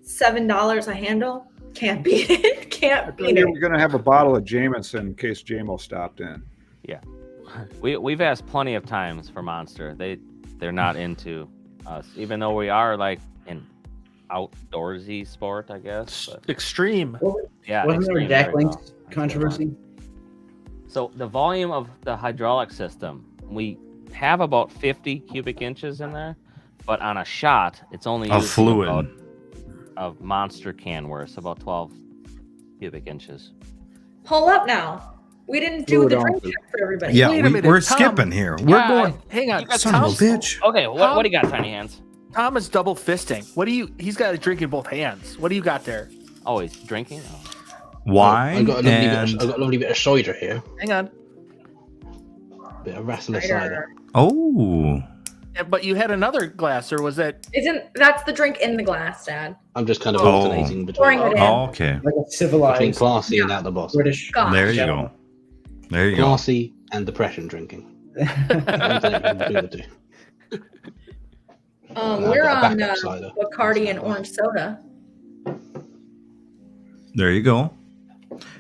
$7 a handle. Can't beat it. Can't beat We it. were going to have a bottle of Jameson in case JMO stopped in. We've asked plenty of times for Monster. They're not into us, even though we are like an outdoorsy sport, I guess. But Extreme. yeah, Wasn't there a extreme, Jack very Link's well. controversy? So the volume of the hydraulic system, we have about 50 cubic inches in there, but on a shot, it's only Of using fluid. about of Monster can worth about 12 cubic inches. Pull up now. We didn't do Fluid the drink ounces. check for everybody. Yeah, Wait a minute, we're Tom. skipping here. We're Yeah, going. Hang on. You got Son of a Tom's- bitch. Okay, what do you got, Tiny Hands? Tom is double fisting. What do you? He's got a drink in both hands. What do you got there? Oh, he's drinking? Oh. Wine I've got a lovely, and I've got a lovely bit of cider here. Hang on. Bit of Rassler cider. oh, Yeah, but you had another glass, or was that? That's the drink in the glass, Dad. I'm just kind of Oh. alternating Pouring it between, in. oh, okay. Like a between civilized classy and out the boss. British. God. There you gentleman. go. There you go. Classy and depression drinking. Alternating between the two. We're got a on backup cider. Bacardi and orange soda. There you go.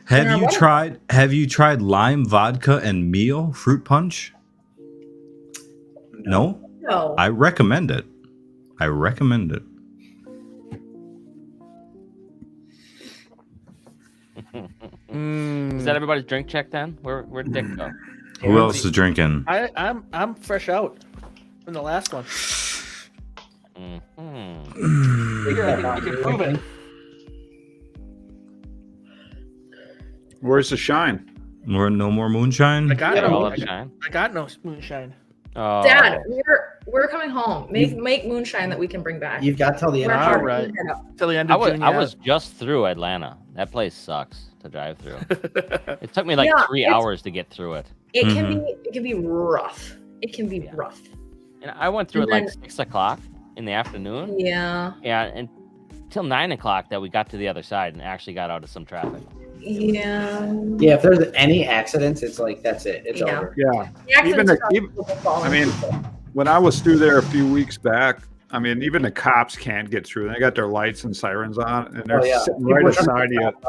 And our Have you tried lime vodka and Mio fruit punch? No? No. I recommend it. I recommend it. Mm, Is that everybody's drink check then? Where'd Dick go? Who else is drinking? I'm fresh out from the last one. Mhm. You can prove it. Where's the shine? No more moonshine? I got Yeah, no. all that shine. I got no moonshine. Oh. Dad, we're coming home. Make moonshine that we can bring back. You've got till the end We're of All hard. right. Head up. Till the end I of was June. I was just through Atlanta. That place sucks to drive through. It took me like Yeah, 3 it's- hours to get through it. It can be rough. It can be rough. And I went through And it like then- 6 o'clock in the afternoon. Yeah. Yeah, and till 9 o'clock that we got to the other side and actually got out of some traffic. Yeah. Yeah, if there's any accidents, it's like that's it. It's Yeah. over. Yeah. The accidents are even- people falling. I mean, when I was through there a few weeks back, I mean, even the cops can't get through. They got their lights and sirens on, and they're Oh, yeah. sitting People right are trying to aside of you. stop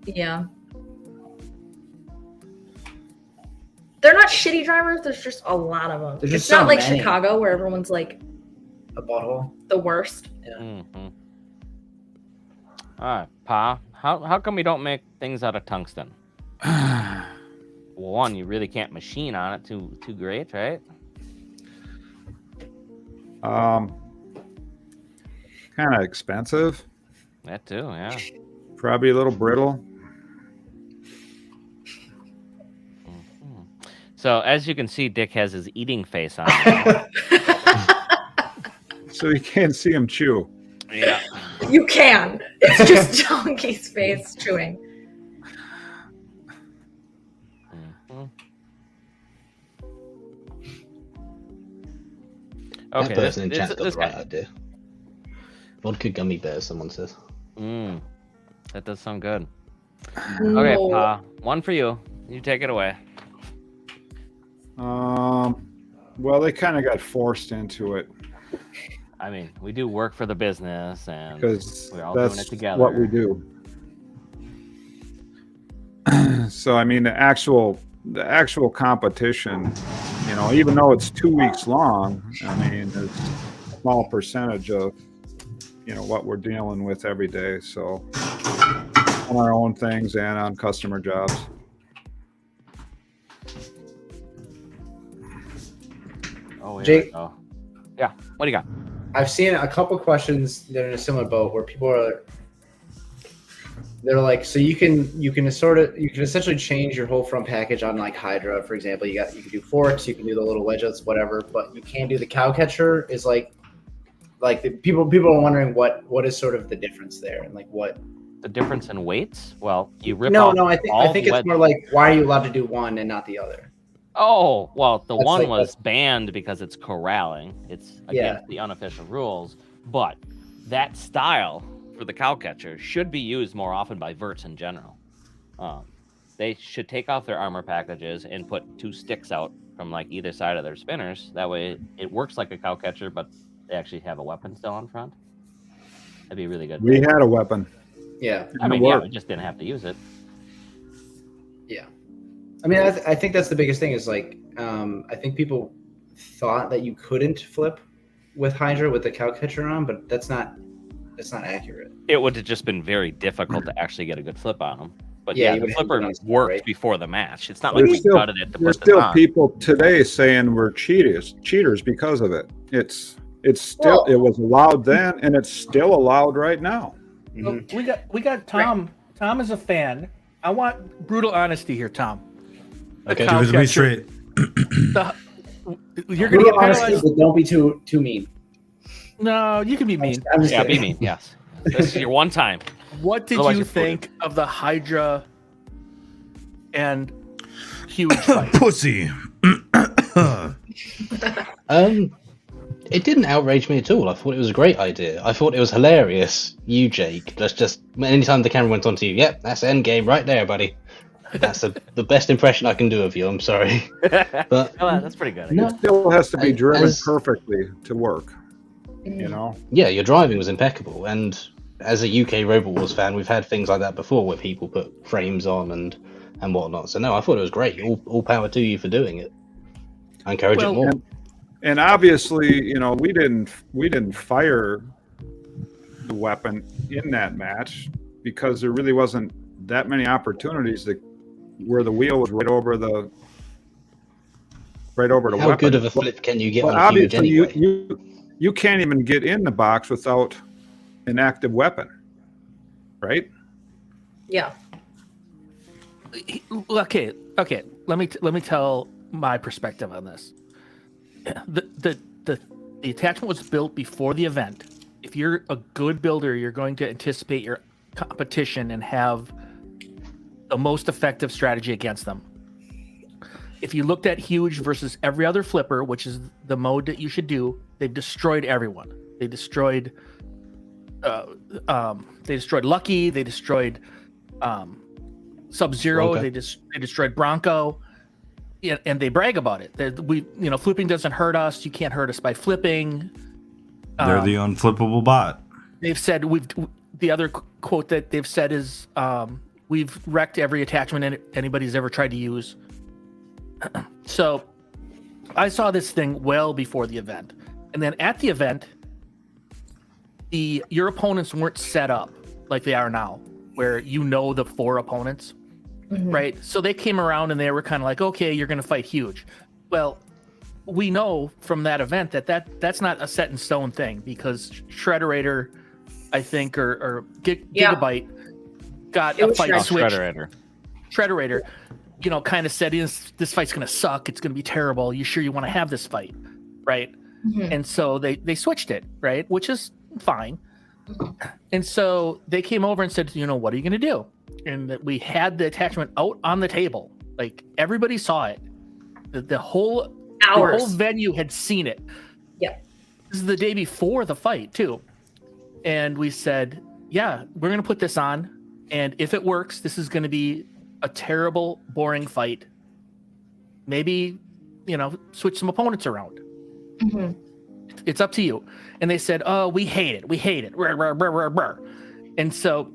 that. yeah. They're not shitty drivers. There's just a lot of them. There's It's just not so like many. Chicago where everyone's like A butthole. the worst. Mm-hmm. All right, Pa. How come we don't make things out of tungsten? well, one, you really can't machine on it too great, right? Kind of expensive. That too, yeah. Probably a little brittle. So as you can see, Dick has his eating face on. So you can't see him chew. Yeah. You can. It's just Donkey's face chewing. That Okay, person in chat's got this the right guy. idea. Vodka gummy bears, someone says. That does sound good. No. Okay, one for you. You take it away. Well, they kind of got forced into it I mean, we do work for the business, and because we're all doing it that's together. what we do. So, I mean, the actual competition, you know, even though it's 2 weeks long, I mean, it's a small percentage of, you know, what we're dealing with every day. So, on our own things and on customer jobs. Oh, Jake? Oh, yeah. What do you got? I've seen a couple questions that are in a similar boat where people are, they're like, so you can essentially change your whole front package on like Hydra, for example. You can do forks, you can do the little wedges, whatever, but you can't do the cow catcher. Is like the people are wondering what is sort of the difference there, and like what The difference in weights? Well, you rip no off I all think the it's more like, why are you allowed to do one and not the other? Oh, well, the That's one like- was banned because it's corralling. It's against the unofficial rules. But that style for the cow catcher should be used more often by verts in general. They should take off their armor packages and put 2 sticks out from like either side of their spinners. That way it works like a cow catcher, but they actually have a weapon still on front. That'd be really good. We had a weapon. Yeah. I mean, it yeah, worked. we just didn't have to use it. Yeah. I mean, I think that's the biggest thing is like, I think people thought that you couldn't flip with Hydra with the cow catcher on, but that's not accurate. It would have just been very difficult to actually get a good flip on them. But Yeah, yeah, you the would have to flipper do it, worked right? before the match. It's not like There's we still- gutted it to There's put this still on. people today saying we're cheaters because of it. It's still, Well- it was allowed then, and it's still allowed right now. So we got Tom. Tom is a fan. I want brutal honesty here, Tom. The Okay. cow Give it to me catcher- straight. You're gonna get Honestly, penalized. but don't be too mean. No, you can be mean. I'm just Yeah, kidding. be mean. Yes, this is your one time. What did Otherwise you you're booted. think of the Hydra and huge fight? Pussy. It didn't outrage me at all. I thought it was a great idea. I thought it was hilarious. You, Jake, just anytime the camera went on to you, yep, that's endgame right there, buddy. That's the best impression I can do of you. I'm sorry, but Oh, that's pretty good. no, It still has to be driven As- perfectly to work. You know, yeah, your driving was impeccable. And as a UK Robot Wars fan, we've had things like that before where people put frames on and whatnot. So no, I thought it was great. All power to you for doing it. I encourage Well, it more. and obviously, you know, we didn't fire the weapon in that match because there really wasn't that many opportunities where the wheel was right over the How weapon. good of a flip can you get Well, on huge obviously, anyway? you can't even get in the box without an active weapon, right? Yeah. Okay. Let me tell my perspective on this. The attachment was built before the event. If you're a good builder, you're going to anticipate your competition and have the most effective strategy against them. If you looked at huge versus every other flipper, which is the mode that you should do, they've destroyed everyone. They destroyed Lucky. They destroyed Sub-Zero. Bronco. They destroyed Bronco. Yeah, and they brag about it. Flipping doesn't hurt us. You can't hurt us by flipping. They're the unflippable bot. They've said the other quote that they've said is we've wrecked every attachment anybody's ever tried to use. So I saw this thing well before the event. And then at the event, your opponents weren't set up like they are now, where you know the 4 opponents. right? So they came around and they were kind of like, okay, you're going to fight Huge. Well, we know from that event that's not a set in stone thing, because Shredderator, I think, or Gigabyte got a fight switch. Shredderator, kind of said, this fight's going to suck. It's going to be terrible. You sure you want to have this fight? Right. And so they switched it, right? Which is fine. And so they came over and said, what are you going to do? And that we had the attachment out on the table. Like, everybody saw it. The whole venue had seen it. Yep. This is the day before the fight too. And we said, yeah, we're going to put this on. And if it works, this is going to be a terrible, boring fight. Maybe, switch some opponents around. It's up to you. And they said, oh, we hate it. We hate it. And so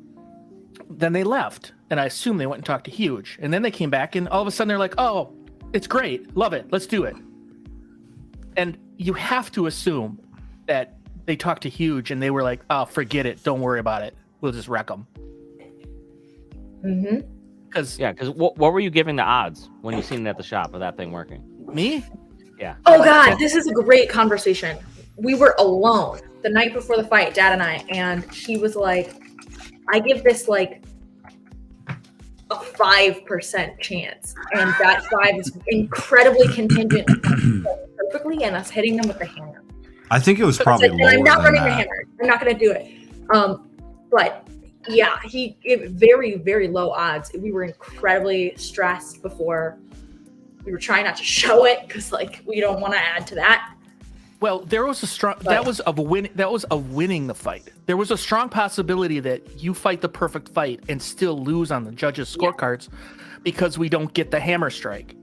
then they left. And I assume they went and talked to Huge. And then they came back and all of a sudden they're like, oh, it's great. Love it. Let's do it. And you have to assume that they talked to Huge and they were like, oh, forget it. Don't worry about it. We'll just wreck them. Because what were you giving the odds when you seen it at the shop of that thing working? Me? Yeah. Oh God, this is a great conversation. We were alone the night before the fight, Dad and I, and he was like, I give this like a 5% chance, and that 5 is incredibly contingent perfectly and us hitting them with the hammer. I think it was probably lower I'm not than running the hammer. I'm not going to do it. But yeah, he gave very, very low odds. We were incredibly stressed before. We were trying not to show it because, like, we don't want to add to that. Well, there was a strong that was of winning the fight. There was a strong possibility that you fight the perfect fight and still lose on the judges' scorecards because we don't get the hammer strike.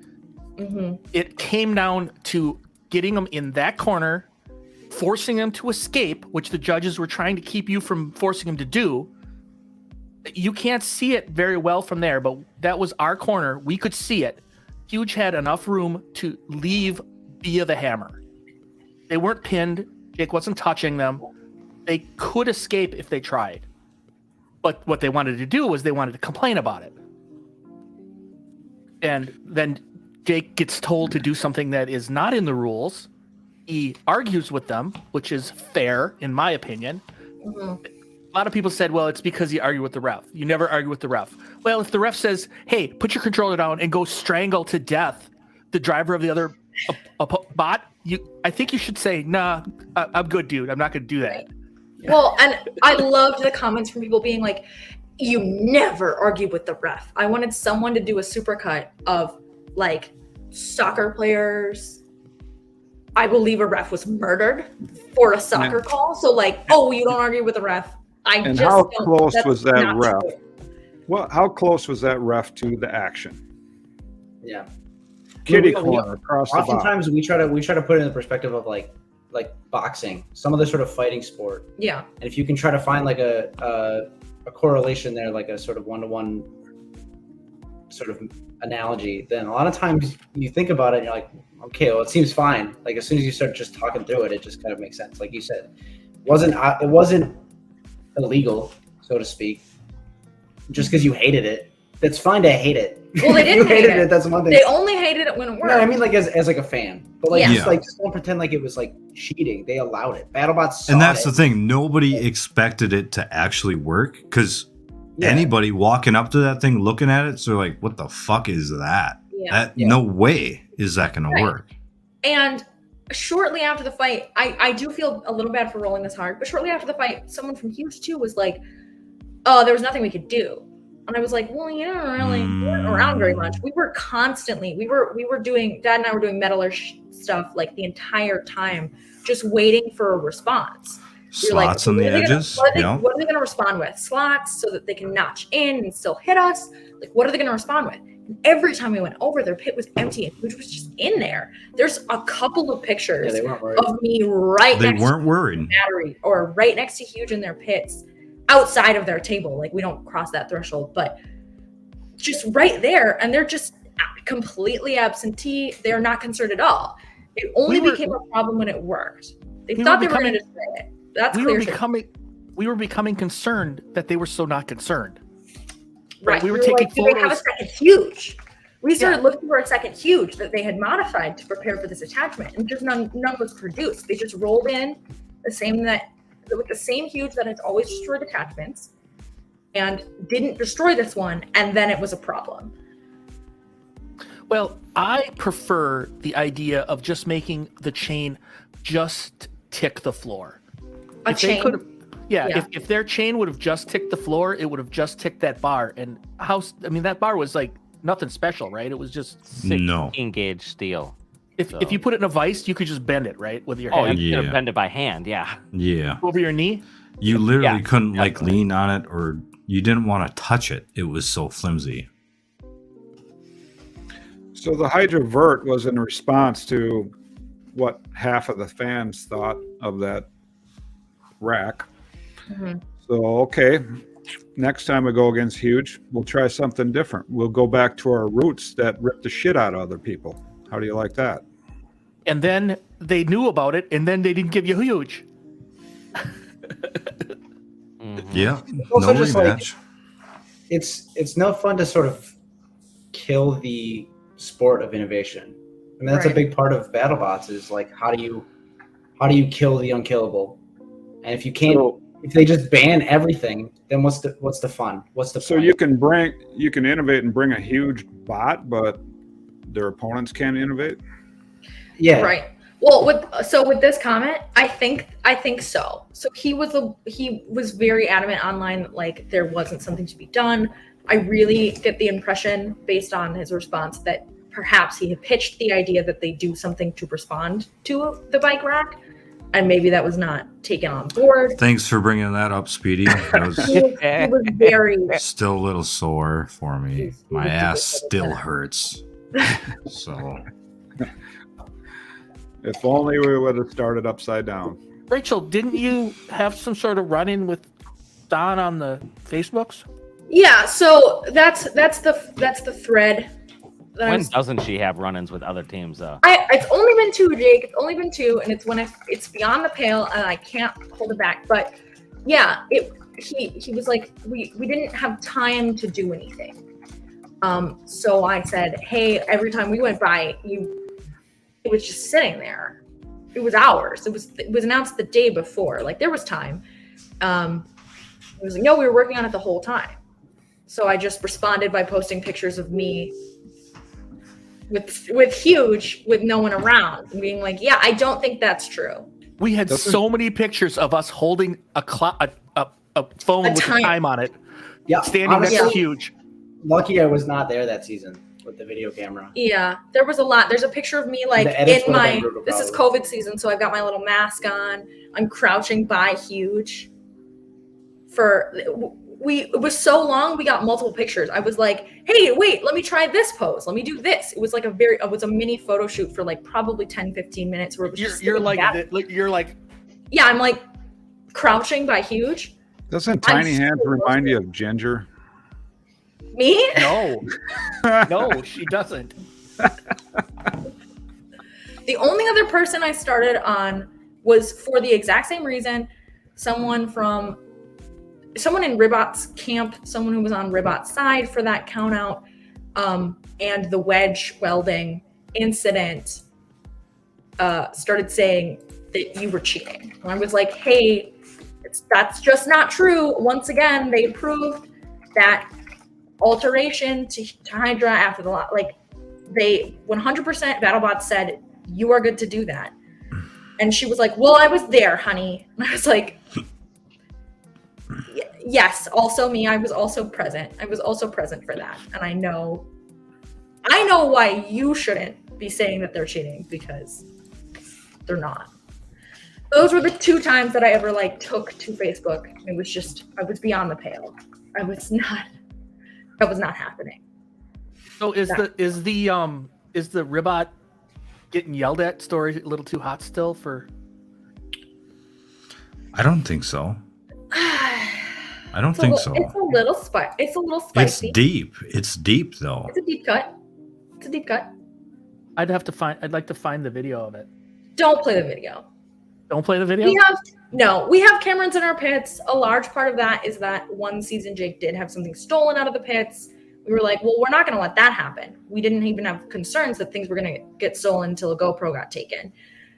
It came down to getting them in that corner, forcing them to escape, which the judges were trying to keep you from forcing them to do. You can't see it very well from there, but that was our corner. We could see it. Huge had enough room to leave via the hammer. They weren't pinned. Jake wasn't touching them. They could escape if they tried. But what they wanted to do was they wanted to complain about it. And then Jake gets told to do something that is not in the rules. He argues with them, which is fair, in my opinion. A lot of people said, well, it's because you argue with the ref. You never argue with the ref. Well, if the ref says, hey, put your controller down and go strangle to death the driver of the other bot, I think you should say, nah, I'm good, dude. I'm not going to do that. Well, and I loved the comments from people being like, you never argue with the ref. I wanted someone to do a supercut of, like, soccer players. I believe a ref was murdered for a soccer call. So, like, oh, you don't argue with the ref. How close was that ref? How close was that ref to the action? Yeah. Kitty corner across the box. Oftentimes we try to put it in the perspective of like boxing, some other sort of fighting sport. Yeah. And if you can try to find like a correlation there, like a sort of one-to-one sort of analogy, then a lot of times you think about it and you're like, okay, well, it seems fine. Like as soon as you start just talking through it, it just kind of makes sense. Like you said, it wasn't illegal, so to speak, just because you hated it. That's fine to hate it. Well, they didn't hate it. That's one thing. They only hated it when it worked. No, I mean like as like a fan, but like just don't pretend like it was like cheating. They allowed it. BattleBots saw and that's it. the thing. Nobody expected it to actually work because anybody walking up to that thing, looking at it, so like, what the fuck is that? No way is that going to work. And shortly after the fight, I do feel a little bad for rolling this hard, but shortly after the fight, someone from Huge 2 was like, oh, there was nothing we could do. And I was like, well, you don't really weren't around very much. We were constantly, we were doing, Dad and I were doing metaler stuff like the entire time, just waiting for a response. Slots on the edges. What are they going to respond with? Slots so that they can notch in and still hit us. Like, what are they going to respond with? And every time we went over, their pit was empty and Huge was just in there. There's a couple of pictures of me right next to the battery or right next to Huge in their pits outside of their table. Like, we don't cross that threshold, but just right there. And they're just completely absentee. They're not concerned at all. It only became a problem when it worked. They thought they were going to destroy it. That's clear. We were becoming concerned that they were so not concerned. Right. We were were taking like, do they have a photos. second huge? We started Yeah. looking for a second huge that they had modified to prepare for this attachment, and just none was produced. They just rolled in with the same huge that has always destroyed attachments, and didn't destroy this one, and then it was a problem. Well, I prefer the idea of just making the chain just tick the floor. A chain? Yeah. If their chain would have just ticked the floor, it would have just ticked that bar. And that bar was like nothing special, right? It was just No. 16 gauge steel. if you put it in a vise, you could just bend it, right, with your Oh, hand you could Yeah. have bent it by hand, yeah. Yeah. over your knee. You literally Yeah, couldn't like definitely. lean on it, or you didn't want to touch it. It was so flimsy. So the Hydra vert was in response to what half of the fans thought of that rack. Mhm. So, okay, next time we go against Huge, we'll try something different. We'll go back to our roots that rip the shit out of other people. How do you like that? And then they knew about it, and then they didn't give you huge. Mhm. Yeah. also No just like- rematch. It's no fun to sort of kill the sport of innovation. I mean, that's a Right. big part of BattleBots is like how do you kill the unkillable? And if you can't, So, if they just ban everything, then what's the fun? What's the So point? you can innovate and bring a huge bot, but their opponents can't innovate. Yeah, Right. Well, with this comment, I think so. So he was very adamant online that like there wasn't something to be done. I really get the impression based on his response that perhaps he had pitched the idea that they do something to respond to the bike rack, and maybe that was not taken on board. Thanks for bringing that up, Speedy. That was He was very still a little sore for me. He's- My he's ass super still upset. hurts. So If only we would have started upside down. Rachel, didn't you have some sort of run-in with Don on the Facebooks? Yeah, so that's the thread. That I When was, doesn't she have run-ins with other teams, though? it's only been two, Jake. It's only been two, and it's when it's beyond the pale, and I can't hold it back. But yeah, he was like, we didn't have time to do anything. So I said, hey, every time we went by, it was just sitting there. It was hours. It was announced the day before. Like there was time. It was like, no, we were working on it the whole time. So I just responded by posting pictures of me with huge, with no one around, and being like, yeah, I don't think that's true. We had Doesn't- so many pictures of us holding a phone with time. the time on it, yeah. standing Honestly, next to huge. lucky I was not there that season with the video camera. Yeah, there was a lot. There's a picture of me like The edits in would have my. been brutal, This is probably. COVID season, so I've got my little mask on. I'm crouching by huge. It was so long. We got multiple pictures. I was like, hey, wait, let me try this pose. Let me do this. It was like it was a mini photo shoot for like probably 10-15 minutes. Where it was just You're sitting like you're like yeah, I'm like crouching by huge. Doesn't I'm Tiny Hands so remind you of Ginger? Me? no, no, she doesn't. The only other person I started on was for the exact same reason. Someone in Ribot's camp, someone who was on Ribot's side for that count out, and the wedge welding incident started saying that you were cheating. And I was like, hey, that's just not true. Once again, they proved that alteration to Hydra after the lot. Like, they 100% BattleBots said, you are good to do that. And she was like, well, I was there, honey. And I was like, yes, also me. I was also present. I was also present for that. And I know why you shouldn't be saying that they're cheating, because they're not. Those were the two times that I ever like took to Facebook. It was just, I was beyond the pale. That was not happening. So is the Ribot getting yelled at story a little too hot still for? I don't think so. I don't think so. It's a little It's spicy. deep. It's deep though. It's a deep cut. It's a deep cut. I'd like to find the video of it. Don't play the video. Don't play the video? We have cameras in our pits. A large part of that is that one season Jake did have something stolen out of the pits. We were like, well, we're not going to let that happen. We didn't even have concerns that things were going to get stolen until a GoPro got taken.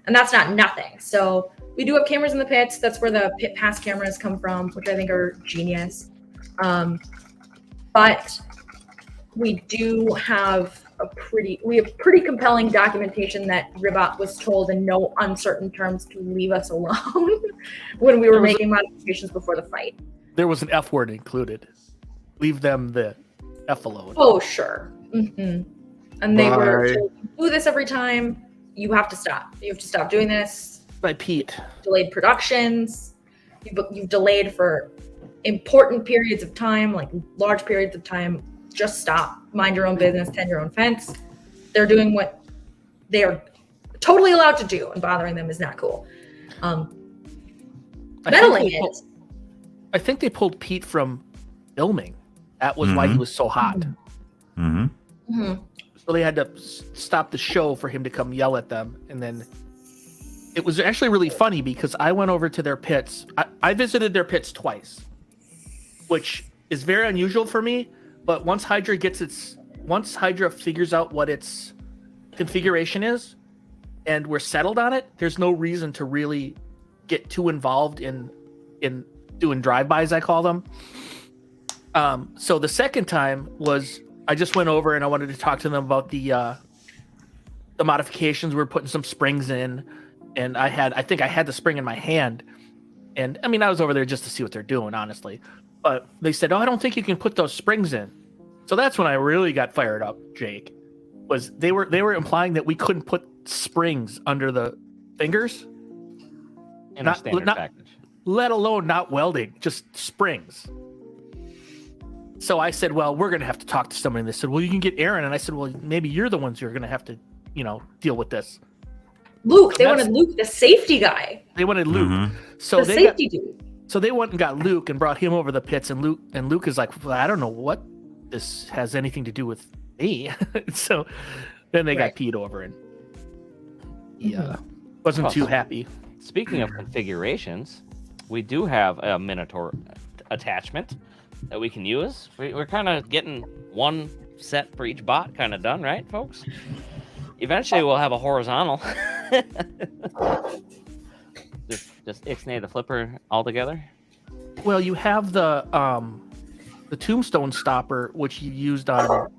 And that's not nothing. So we do have cameras in the pits. That's where the pit pass cameras come from, which I think are genius. But we do have pretty compelling documentation that Ribot was told in no uncertain terms to leave us alone when we were making modifications before the fight. There was an F word included. Leave them the F alone. Oh, sure. Mm-hmm. And they were told, do this every time. You have to stop. You have to stop doing this. By Pete. Delayed productions. You've delayed for important periods of time, like large periods of time. Just stop. Mind your own business. Tend your own fence. They're doing what they are totally allowed to do, and bothering them is not cool. Meddling it. I think they pulled Pete from filming. That was why he was so hot. Mm-hmm. Mm-hmm. So they had to stop the show for him to come yell at them. And then it was actually really funny because I went over to their pits. I visited their pits twice, which is very unusual for me. But once Hydra figures out what its configuration is and we're settled on it, there's no reason to really get too involved in doing drive-bys, I call them. So the second time was I just went over and I wanted to talk to them about the modifications. We're putting some springs in, and I think I had the spring in my hand, and I mean I was over there just to see what they're doing, honestly. But they said, "Oh, I don't think you can put those springs in." So that's when I really got fired up. Jake was they were implying that we couldn't put springs under the fingers, In a standard package. let alone not welding, just springs. So I said, well, we're going to have to talk to somebody. And they said, well, you can get Aaron. And I said, well, maybe you're the ones who are going to have to, deal with this. Luke, they wanted Luke, the safety guy. They wanted Luke. Mm-hmm. So the safety dude. So they went and got Luke and brought him over the pits. And Luke is like, well, I don't know what this has anything to do with me. So then they got Pete over and wasn't too happy. Speaking of configurations, we do have a Minotaur attachment that we can use. We're kind of getting one set for each bot kind of done, right, folks? Eventually, we'll have a horizontal. just ixnay the flipper altogether. Well, you have the tombstone stopper, which you used on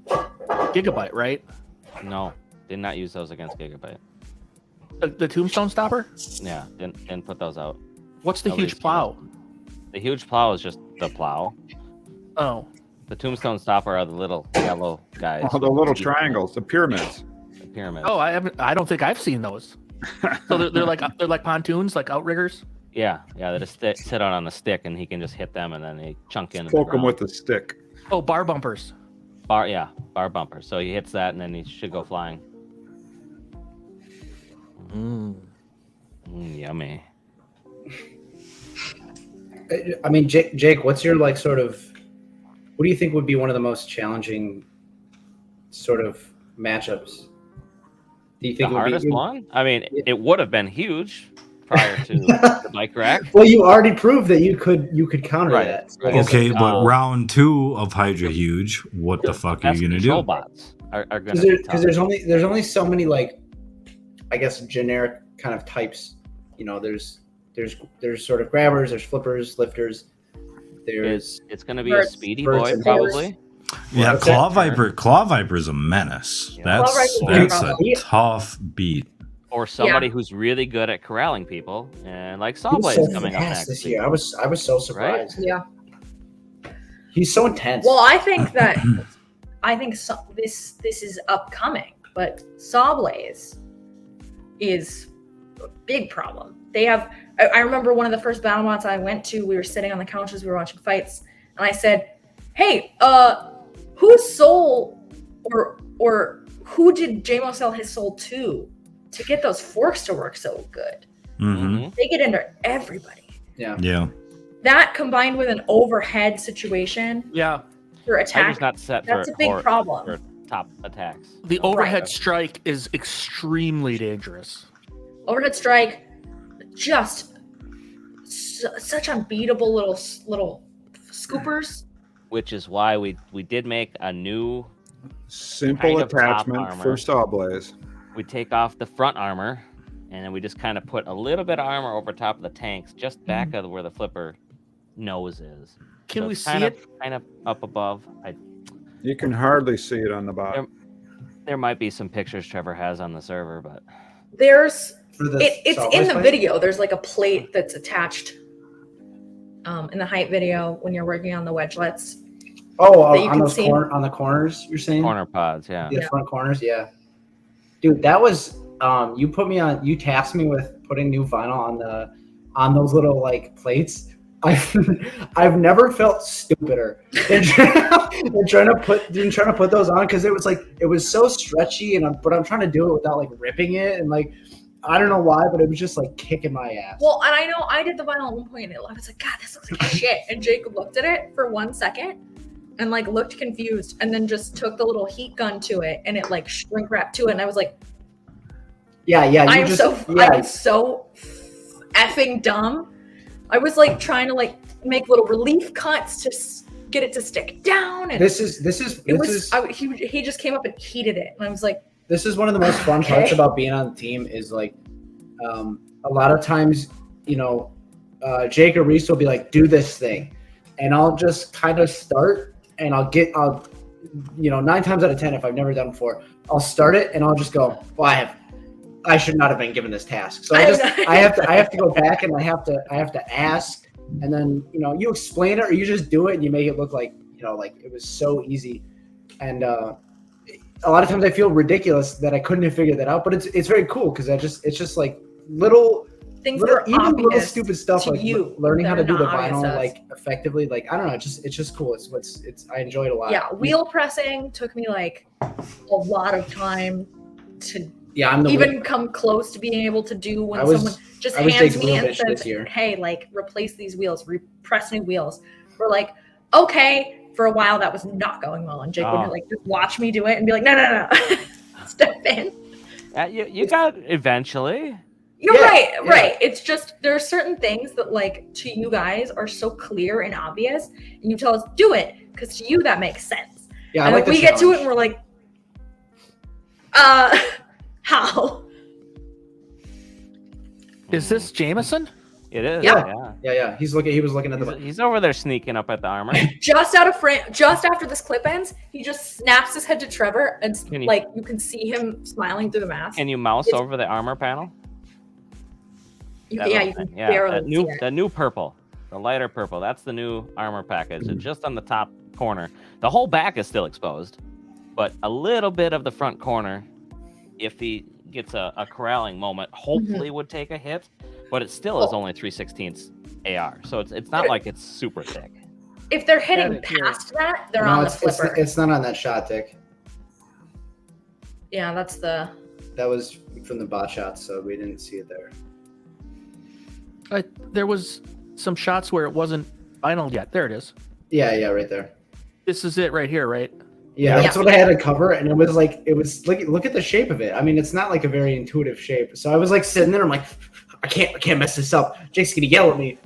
Gigabyte, right? No, did not use those against Gigabyte. The tombstone stopper? Yeah, didn't put those out. What's the huge plow? The huge plow is just the plow. Oh. The tombstone stopper are the little yellow guys. Oh, the little triangles, the pyramids. The pyramids. Oh, I don't think I've seen those. So they're like pontoons, like outriggers. Yeah, they just sit on the stick, and he can just hit them, and then they chunk in. Poke them with the stick. Oh, bar bumpers. Bar bumper. So he hits that, and then he should go flying. Yummy. I mean, Jake, what's your what do you think would be one of the most challenging sort of matchups? Do you think the hardest one? I mean, it would have been huge prior to the bike rack. Well, you already proved that you could counter that. So Okay, but round 2 of Hydra Huge, what the fuck are you gonna do? Bots are gonna because there's only so many I guess generic kind of types. There's sort of grabbers, there's flippers, lifters. It's gonna be a speedy boy probably. Yeah, Claw Viper's a menace. Yeah. That's a tough beat. Or somebody who's really good at corralling people, and like Sawblaze so coming up next this year. I was so surprised. Yeah. He's so intense. Well, I think this is upcoming, but Sawblaze is a big problem. They have. I remember one of the first BattleBots I went to. We were sitting on the couches, we were watching fights, and I said, "Hey, whose soul, or who did JMO sell his soul to get those forks to work so good?" Mm-hmm. They get into everybody. Yeah. That combined with an overhead situation. Yeah. For attack. Hydra's not set That's a big problem. for top attacks. The overhead strike is extremely dangerous. Overhead strike, just such unbeatable little scoopers. Which is why we did make a new Simple kind of top attachment armor. for Sawblaze. We take off the front armor, and then we just kind of put a little bit of armor over top of the tanks, just back of where the flipper nose is. Can So we it's see kind it? of, kind of up above. You can hardly see it on the bottom. There might be some pictures Trevor has on the server, but There's For the it's Sawblaze in the fight? video. There's like a plate that's attached in the hype video when you're working on the wedgelets. Oh, that you on can those see. on the corners, you're saying? corner pods, yeah. The front corners, yeah. Dude, that was you tasked me with putting new vinyl on those little like plates. I've never felt stupider than trying to put those on, because it was so stretchy, but I'm trying to do it without like ripping it, and like I don't know why, but it was just like kicking my ass. Well, and I know I did the vinyl at one point, and I was like, God, this looks like shit. And Jacob looked at it for 1 second and like looked confused, and then just took the little heat gun to it, and it like shrink wrapped to it, and I was like, yeah. I'm so effing dumb. I was like trying to like make little relief cuts to get it to stick down, and he just came up and heated it, and I was like, this is one of the most fun parts about being on the team is like a lot of times, Jake or Reese will be like, do this thing, and I'll just kind of start, and I'll 9 times out of 10, if I've never done it before, I'll start it and I'll just go, well, I should not have been given this task. So I have to go back, and I have to ask, and then you explain it, or you just do it and you make it look like like it was so easy. And a lot of times I feel ridiculous that I couldn't have figured that out, but it's very cool because it's just like little things that are even little obvious stupid stuff to like you learning how that to are do the not obvious vinyl to us. like effectively. Like I don't know, it's just cool. It's I enjoy it a lot. Yeah, wheel pressing took me like a lot of time to I'm even come close to being able to do when someone just I was hands Jake's me wheel and bitch says, this year. hey, like replace these wheels, press new wheels. We're like, okay. For a while that was not going well, and Jake would like just watch me do it and be like, no. Step in. You got it eventually. You're right. It's just there are certain things that like to you guys are so clear and obvious, and you tell us do it because to you that makes sense. Yeah, and I like then we get to it and we're like, how? Is this Jameson? It is. Yeah. He was looking at the. He's over there sneaking up at the armor. Just out of frame, just after this clip ends, he just snaps his head to Trevor, and you can see him smiling through the mask. Can you mouse over the armor panel? You can barely see it. The new purple, the lighter purple. That's the new armor package. It's just on the top corner. The whole back is still exposed, but a little bit of the front corner, if he gets a corralling moment, hopefully would take a hit. But it still is only 3/16 AR, so it's not like it's super thick. If they're hitting past that, they're on the flipper. It's not on that shot, Dick. Yeah, that was from the bot shots, so we didn't see it there. There was some shots where it wasn't vinyl yet. There it is. Yeah, right there. This is it right here, right? Yeah, that's what I had to cover, and it was like look at the shape of it. I mean, it's not like a very intuitive shape. So I was like sitting there, I'm like, I can't mess this up. Jake's gonna yell at me.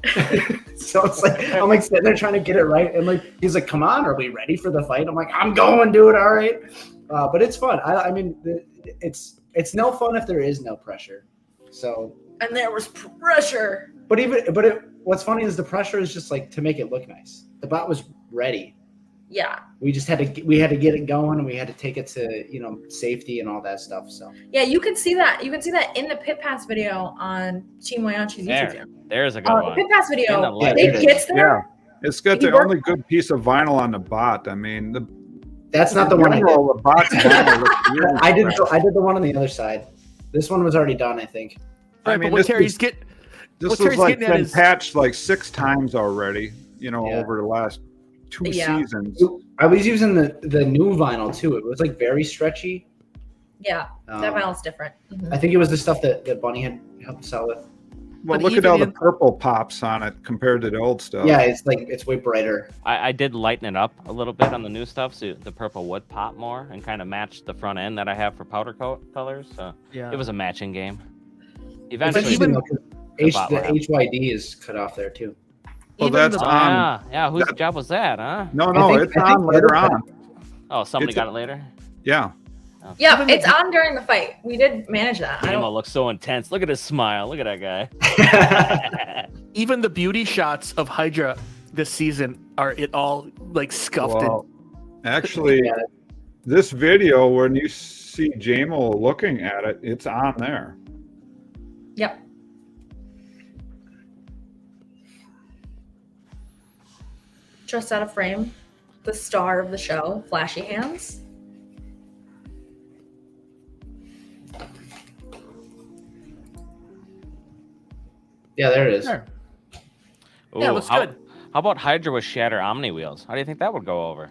So it's like I'm like sitting there trying to get it right, and like he's like, "Come on, are we ready for the fight?" I'm like, "I'm going, dude. All right." But it's fun. I mean, it's no fun if there is no pressure. So. And there was pressure. What's funny is the pressure is just like to make it look nice. The bot was ready. Yeah. We just had to get it going, and we had to take it to safety and all that stuff. So yeah, you can see that. You can see that in the pit pass video on Team Whyachi's YouTube channel. There's a good one. The pit pass video. It gets there. Yeah, it's got the only good piece of vinyl on the bot. I mean, that's not the one I did. The bot's vinyl looks really I did the one on the other side. This one was already done, I think. I mean, what Terry's getting. This was like been patched like 6 times already. Over the last 2 seasons. I was using the new vinyl too. It was like very stretchy. Yeah, that vinyl's different. I think it was the stuff that Bunny had helped us out with. Well, look at all the purple pops on it compared to the old stuff. Yeah, it's way brighter. I did lighten it up a little bit on the new stuff, so the purple would pop more and kind of match the front end that I have for powder coat colors. So it was a matching game. Eventually, The bot will have. HYD is cut off there too. Well, Even that's the- on. Yeah. Whose that- job was that, huh? No, I think- it's I think on later Twitter- on. Oh, somebody It's got it later. Yeah. Yeah, Even the- it's on during the fight. We did manage that. I Damo don't. looks so intense. Look at his smile. Look at that guy. Even the beauty shots of Hydra this season are it all like scuffed. Well, actually, this video, when you see Jamo looking at it, it's on there. Yep. Just out of frame, the star of the show, flashy hands. Yeah, there it is. Sure. Ooh, Yeah, it looks how, good. How about Hydra with Shatter Omni wheels? How do you think that would go over?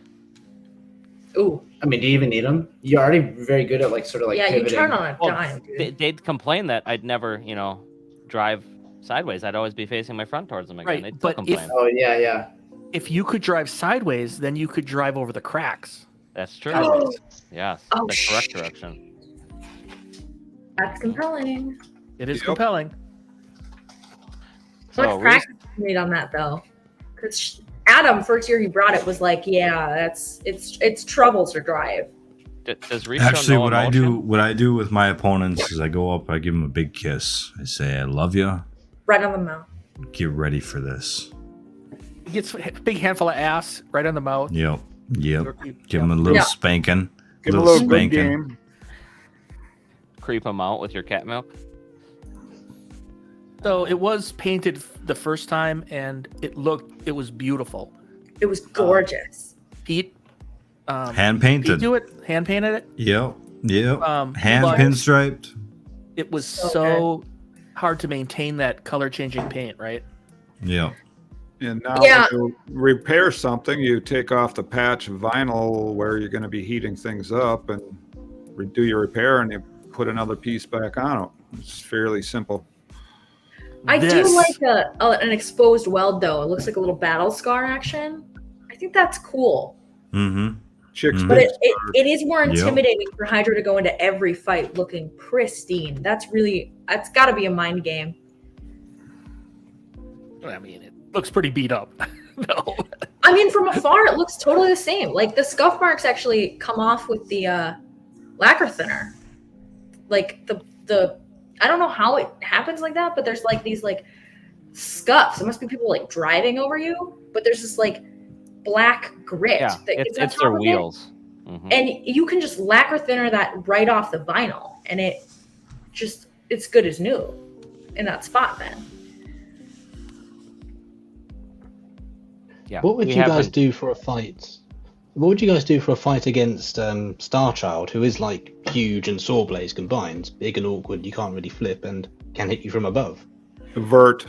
Ooh, I mean, do you even need them? You're already very good at like sort of like yeah, you pivoting. turn on a Well, dime, dude. They'd complain that I'd never, drive sideways. I'd always be facing my front towards them again. Right, They'd still but if- complain. Oh yeah. If you could drive sideways, then you could drive over the cracks. That's true. Oh. Yes, Oh, the correct direction. That's compelling. It is Yep. compelling. So So, much practice you made on that though, because Adam, first year he brought it, was like, yeah, it's trouble to drive. Does Reach Actually, know what I emotion? do with my opponents is I go up, I give them a big kiss. I say, "I love you. Right on the mouth. Get ready for this." It gets a big handful of ass right on the mouth. Yep. Give Yeah. them a little Yeah. spanking. Give him a little good game. Creep them out with your cat milk? So it was painted the first time, and it was beautiful. It was gorgeous. Pete, Hand Pete painted. do it, hand painted it. Yep. Hand but pinstriped. It was So so hard to maintain that color changing paint, right? Yep. And now Yeah. when you repair something, you take off the patch of vinyl where you're going to be heating things up and redo your repair, and you put another piece back on it. It's fairly simple. I do This- like an exposed weld though. It looks like a little battle scar action. I think that's cool. Mm-hmm. Chicks, Mhm. But big it is more Yep. intimidating for Hydra to go into every fight looking pristine. That's got to be a mind game. I mean, it looks pretty beat up. No. I mean, from afar, it looks totally the same. Like the scuff marks actually come off with the lacquer thinner. Like the I don't know how it happens like that, but there's like these like scuffs. It must be people like driving over you, but there's this like black grit. Yeah, that gets on it's top their of it. wheels. Mhm. And you can just lacquer thinner that right off the vinyl, and it's good as new in that spot then. Yeah. What would we you have guys been- do for a fight? What would you guys do for a fight against Starchild, who is like huge and Sawblaze combined, big and awkward, you can't really flip, and can hit you from above? vert.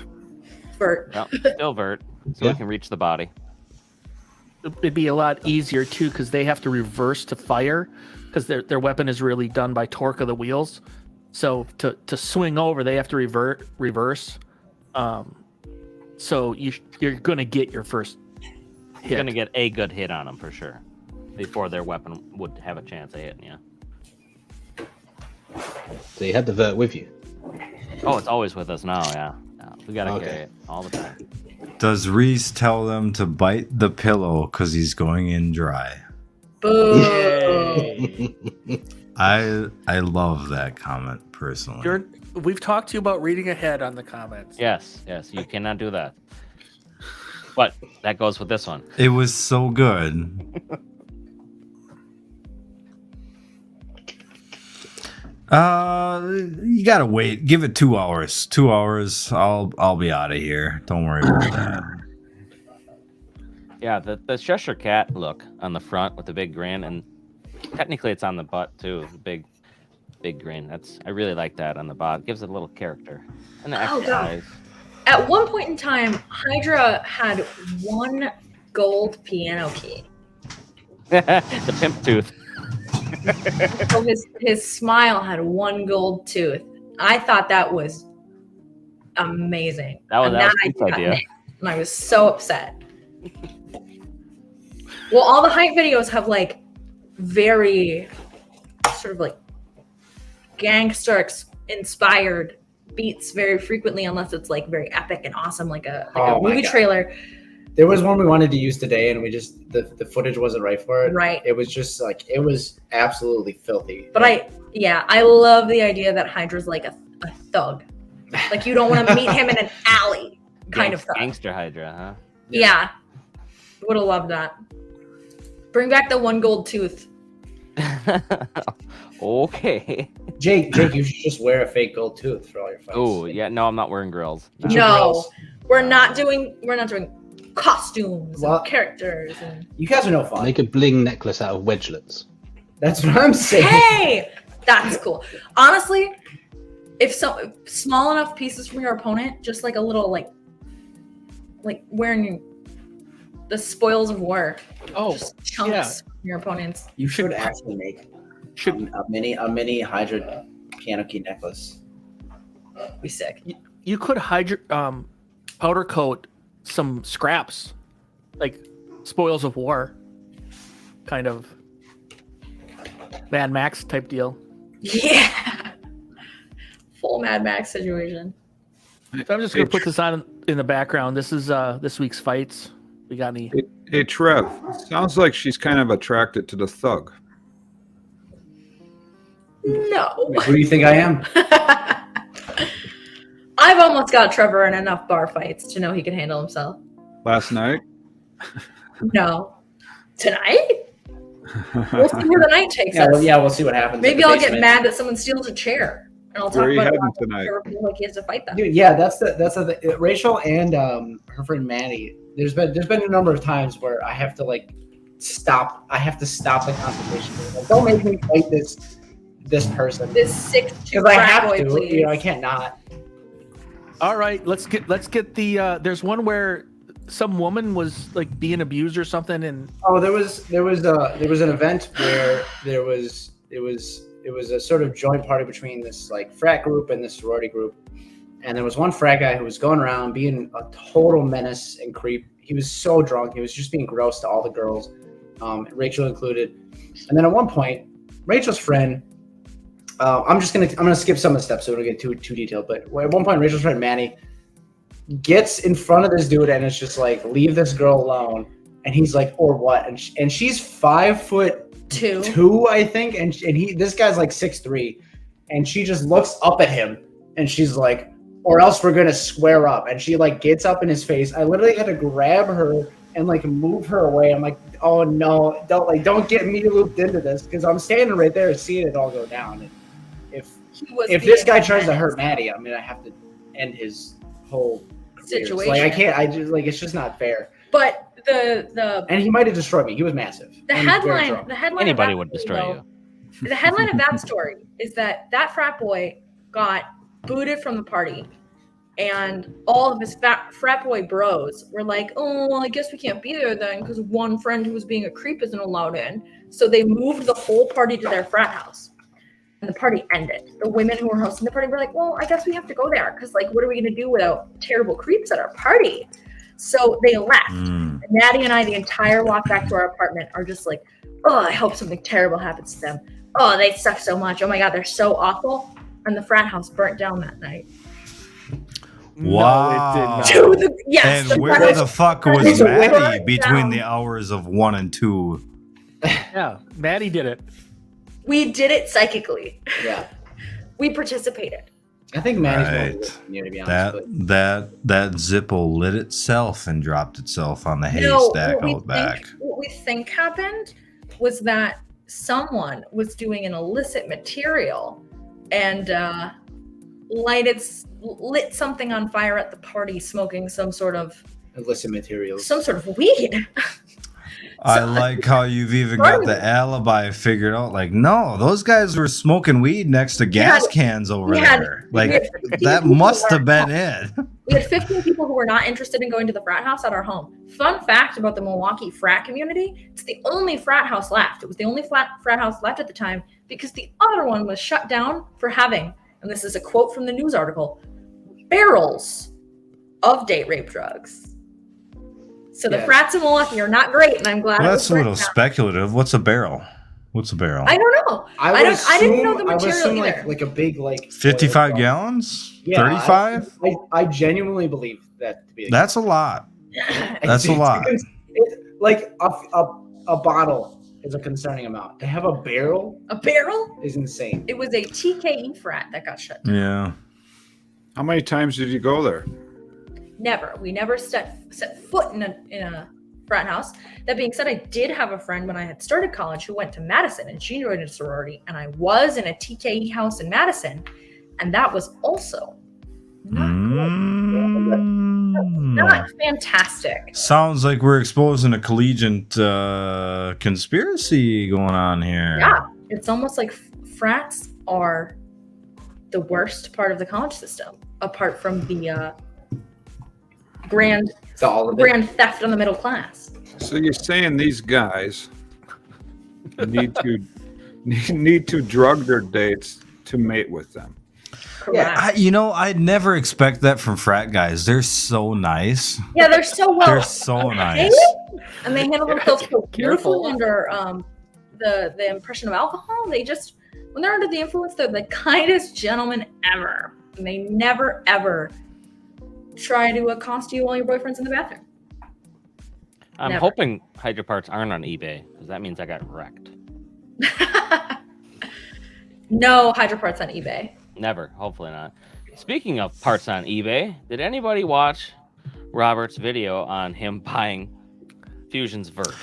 For No, still vert, so Yeah. we can reach the body. It'd be a lot easier too because they have to reverse to fire because their weapon is really done by torque of the wheels. So to swing over, they have to reverse. So you're gonna get your first hit. You're gonna get a good hit on them for sure before their weapon would have a chance of hitting you. So you had the vert with you. Oh, it's always with us now. Yeah, we gotta Okay. carry it all the time. Does Reese tell them to bite the pillow because he's going in dry? boo. I love that comment personally. We've talked to you about reading ahead on the comments. Yes, you cannot do that. But that goes with this one. It was so good. You gotta wait. Give it 2 hours. 2 hours. I'll be out of here. Don't worry about that. Yeah, the Cheshire Cat look on the front with the big grin, and technically it's on the butt too. The big grin. I really like that on the butt. It gives it a little character. And the Oh, extra God. eyes. At one point in time, Hydra had one gold piano key. The pimp tooth. So his smile had one gold tooth. I thought that was amazing. That was And Pete's got idea. nicked, and I was so upset. Well, all the hype videos have like very sort of like gangster inspired beats very frequently unless it's like very epic and awesome, like a Oh my movie God. trailer. There was one we wanted to use today, and we just the footage wasn't right for it. Right. It was just like it was absolutely filthy. But I love the idea that Hydra's like a thug. Like you don't want to meet him in an alley kind of thug. Gangster Hydra, huh? Yeah. Would have loved that. Bring back the one gold tooth. Okay. Jake, you should just wear a fake gold tooth for all your fights. Oh yeah, no, I'm not wearing grills. Get your No, grills. we're not doing costumes Well- and characters. And... You guys are no fun. Make a bling necklace out of wedgelets. That's what I'm saying. Hey, that's cool. Honestly, if small enough pieces from your opponent, just like a little like wearing the spoils of war, Oh, just chunks yeah. from your opponents. You should actually make a mini Hydra piano key necklace. Be sick. You could powder coat some scraps, like spoils of war, kind of Mad Max type deal. Yeah. Full Mad Max situation. So I'm just gonna put this on in the background. This is this week's fights. We got any? Hey, Trev, sounds like she's kind of attracted to the thug. No. Who do you think I am? I've almost got Trevor in enough bar fights to know he can handle himself. Last night? No. Tonight? We'll see where the night takes us. We'll see what happens. Maybe in the I'll get basement. mad that someone steals a chair, and I'll talk Where are you about heading it tonight? like he has to fight them. Dude, yeah, that's the Rachel and her friend Maddie. There's been a number of times where I have to stop. I have to stop the conversation. Like, don't make me fight this person. This 6'2" Because I have boy, to. please. You know, I can't not. All right, let's get the. There's one where some woman was like being abused or something, and Oh, there was an event where it was a sort of joint party between this like frat group and this sorority group, and there was one frat guy who was going around being a total menace and creep. He was so drunk, he was just being gross to all the girls, Rachel included. And then at one point, Rachel's friend, I'm gonna skip some of the steps so we don't get too detailed. But at one point, Rachel's friend Manny gets in front of this dude and it's just like, leave this girl alone. And he's like, or what? And she's 5'2", I think, and this guy's like 6'3", and she just looks up at him and she's like, or else we're gonna square up. And she like gets up in his face. I literally had to grab her and like move her away. I'm like, oh no, don't get me looped into this, because I'm standing right there seeing it all go down. And if this guy tries to hurt Maddie, I'm gonna have to end his whole career. So, situation. like I can't. I just like it's just not fair. But the And he might have destroyed me. He was massive. the And very headline drunk. the headline Anybody of that would story, destroy though, you. The headline of that story is that frat boy got booted from the party, and all of his frat boy bros were like, oh, well, I guess we can't be there then because one friend who was being a creep isn't allowed in. So they moved the whole party to their frat house, and the party ended. The women who were hosting the party were like, well, I guess we have to go there because, like, what are we going to do without terrible creeps at our party? So they left. And Maddie and I, the entire walk back to our apartment, are just like, oh, I hope something terrible happens to them. Oh, they suck so much. Oh my God, they're so awful. And the frat house burnt down that night. Wow. To the, yes. And where the fuck was So Maddie burnt between down. the hours of 1 and 2? yeah, Maddie did it. We did it psychically. Yeah. We participated. I think Maddie's Right. more than you, to be honest. That Zippo lit itself and dropped itself on the No, haystack out back. what we think happened was that someone was doing an illicit material and lit something on fire at the party, smoking some sort of Illicit materials. weed. I like how you've even got the alibi figured out. Like, no, those guys were smoking weed next to gas cans over there. Like, that must have been it. We had 15 people who were not interested in going to the frat house at our home. Fun fact about the Milwaukee frat community, it's the only frat house left. It was the only frat house left at the time because the other one was shut down for having, and this is a quote from the news article, barrels of date rape drugs. So the Yes. frats in Milwaukee are not great, and I'm glad. Well, it that's was a little burnt down. speculative. What's a barrel? What's a barrel? I don't know. I didn't know the I would material assume either. like a big 55 gallons? Yeah, 35? I genuinely believe that to be the That's a lot. That's a lot. It's like a bottle is a concerning amount. To have a barrel is insane. It was a TKE frat that got shut down. Yeah. How many times did you go there? Never. We never set foot in a frat house. That being said, I did have a friend when I had started college who went to Madison, and she joined a sorority, and I was in a TKE house in Madison, and that was also not fantastic. Sounds like we're exposing a collegiate conspiracy going on here. Yeah, it's almost like frats are the worst part of the college system, apart from the grand theft on the middle class. So you're saying these guys need to drug their dates to mate with them? Correct. I'd never expect that from frat guys. They're so nice. Yeah, they're so well. They're so nice. And they handle themselves so beautiful under the impression of alcohol. They just, when they're under the influence, they're the kindest gentlemen ever. And they never ever try to accost you while your boyfriend's in the bathroom. I'm hoping Hydra parts aren't on eBay, because that means I got wrecked. No Hydra parts on eBay. Never. Hopefully not. Speaking of parts on eBay, did anybody watch Robert's video on him buying Fusion's vert?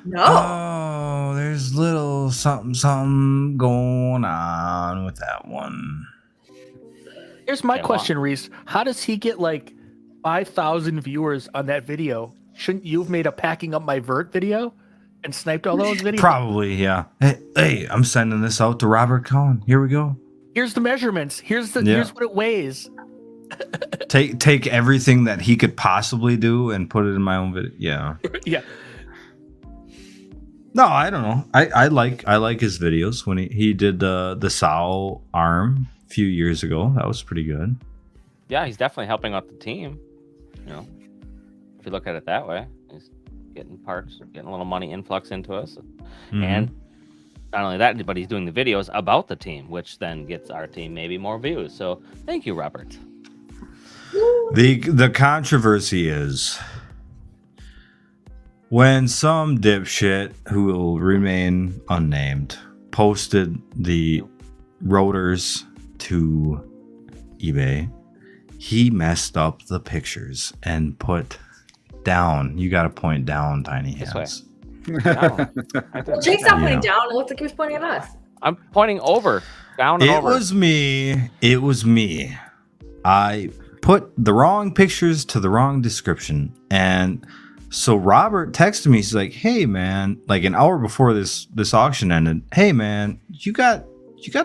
No. Oh, there's little something going on with that one. Here's my question, Reese. How does he get like 5,000 viewers on that video? Shouldn't you have made a packing up my vert video and sniped all those videos? Probably, yeah. Hey, I'm sending this out to Robert Cohen. Here we go. Here's the measurements. Here's what it weighs. Take everything that he could possibly do and put it in my own video. Yeah. Yeah. No, I don't know. I like his videos when he did the Saw arm a few years ago. That was pretty good. Yeah, he's definitely helping out the team. If you look at it that way, he's getting parts, getting a little money influx into us, and not only that, but he's doing the videos about the team, which then gets our team maybe more views. So thank you, Robert. The controversy is when some dipshit who will remain unnamed posted the rotors to eBay, he messed up the pictures and put down. You got to point down, Tiny Hands. Well, Jake's not pointing down. It looked like he was pointing at us. I'm pointing over, down and over. It was me. I put the wrong pictures to the wrong description, and so Robert texted me. He's like, "Hey man," like an hour before this auction ended. "Hey man, you got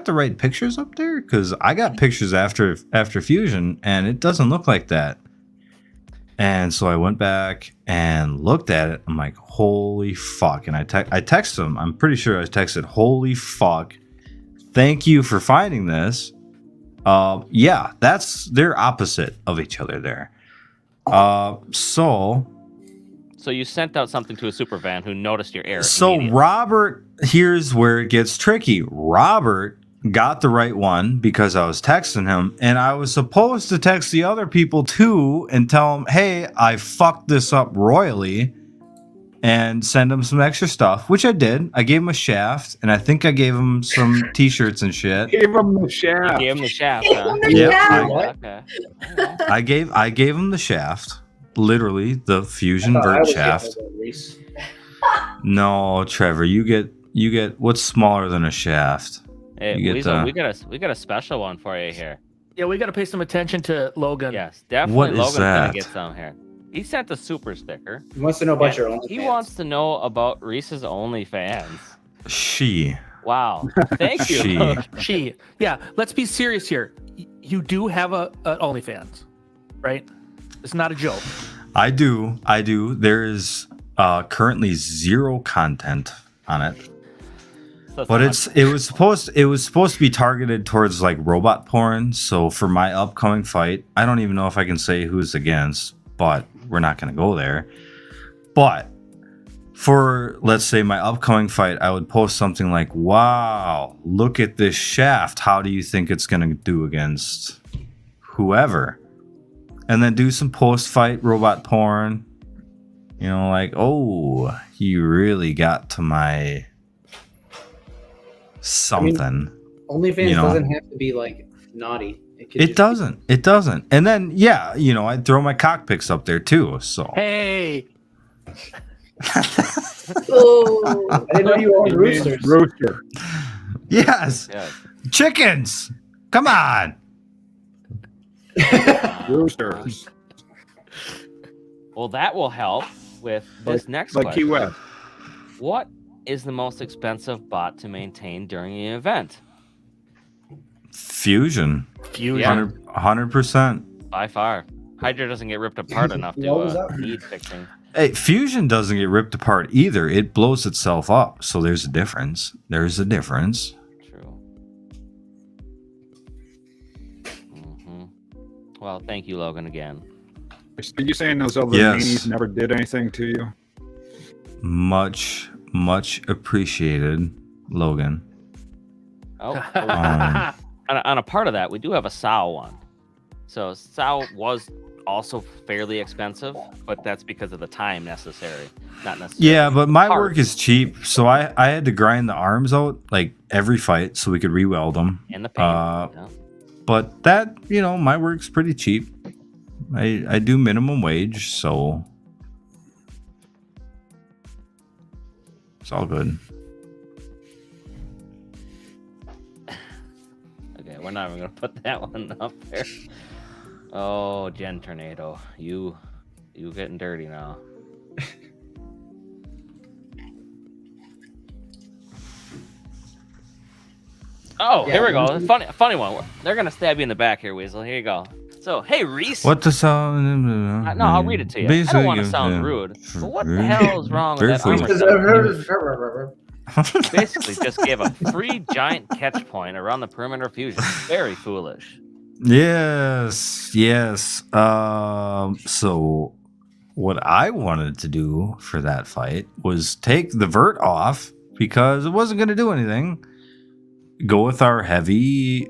the right pictures up there? Because I got pictures after Fusion, and it doesn't look like that." And so I went back and looked at it. I'm like, holy fuck. And I texted him. I'm pretty sure I texted, holy fuck. Thank you for finding this. Yeah, they're opposite of each other there. So you sent out something to a super fan who noticed your error. So Robert, here's where it gets tricky. Robert got the right one because I was texting him, and I was supposed to text the other people too and tell them, hey, I fucked this up royally, and send them some extra stuff, which I did. I gave him a shaft, and I think I gave him some t-shirts and shit. Gave him the shaft. You gave him the shaft, huh? Yeah, I gave him the shaft, literally the Fusion vert shaft. No, Trevor, you get what's smaller than a shaft. Hey, Weasel, we got a special one for you here. Yeah, we got to pay some attention to Logan. Yes, definitely. What is Logan's that? gonna get some here. He sent a super sticker. He wants to know about your OnlyFans. He wants to know about Reese's OnlyFans. Wow. Thank you. Yeah, let's be serious here. You do have a OnlyFans, right? It's not a joke. I do. There is currently 0 content on it. But it was supposed to be targeted towards like robot porn. So for my upcoming fight, I don't even know if I can say who's against, but we're not going to go there. But for, let's say, my upcoming fight, I would post something like, wow, look at this shaft. How do you think it's going to do against whoever? And then do some post-fight robot porn. You know, like, oh, he really got to my something. OnlyFans you know? doesn't have to be like naughty. It doesn't. It doesn't. And then, yeah, you know, I'd throw my cockpicks up there too. So. Hey. Oh, I didn't know you owned roosters. Rooster. Yes. Yeah. Chickens. Come on. Roosters. Well, that will help with this next Like Key question. West. What is the most expensive bot to maintain during an event? Fusion. Fusion. 100%. By far. Hydra doesn't get ripped apart enough What was to that? need fixing. Hey, Fusion doesn't get ripped apart either. It blows itself up. So there's a difference. There's a difference. True. Well, thank you, Logan, again. Are you saying those other Yes. meanies never did anything to you? Much appreciated, Logan. Oh, Um, on a part of that, we do have a Sow one. So Sow was also fairly expensive, but that's because of the time necessary, not necessarily. Yeah, but my parts. work is cheap, so I had to grind the arms out like every fight so we could re-weld them. And the paint. Yeah. But that, you know, my work's pretty cheap. I do minimum wage, so it's all good. Okay, we're not even gonna put that one up there. Oh, Gen Tornado, you getting dirty now. Oh, Yeah, here we go. Funny one. They're gonna stab you in the back here, Weasel. Here you go. So, hey, Reese. What the sound? No, I'll read it to you. I don't want to sound rude, but what the hell is wrong with that armor? Basically, just gave a free giant catch point around the perimeter of fusion. Very foolish. Yes. So what I wanted to do for that fight was take the vert off because it wasn't going to do anything. Go with our heavy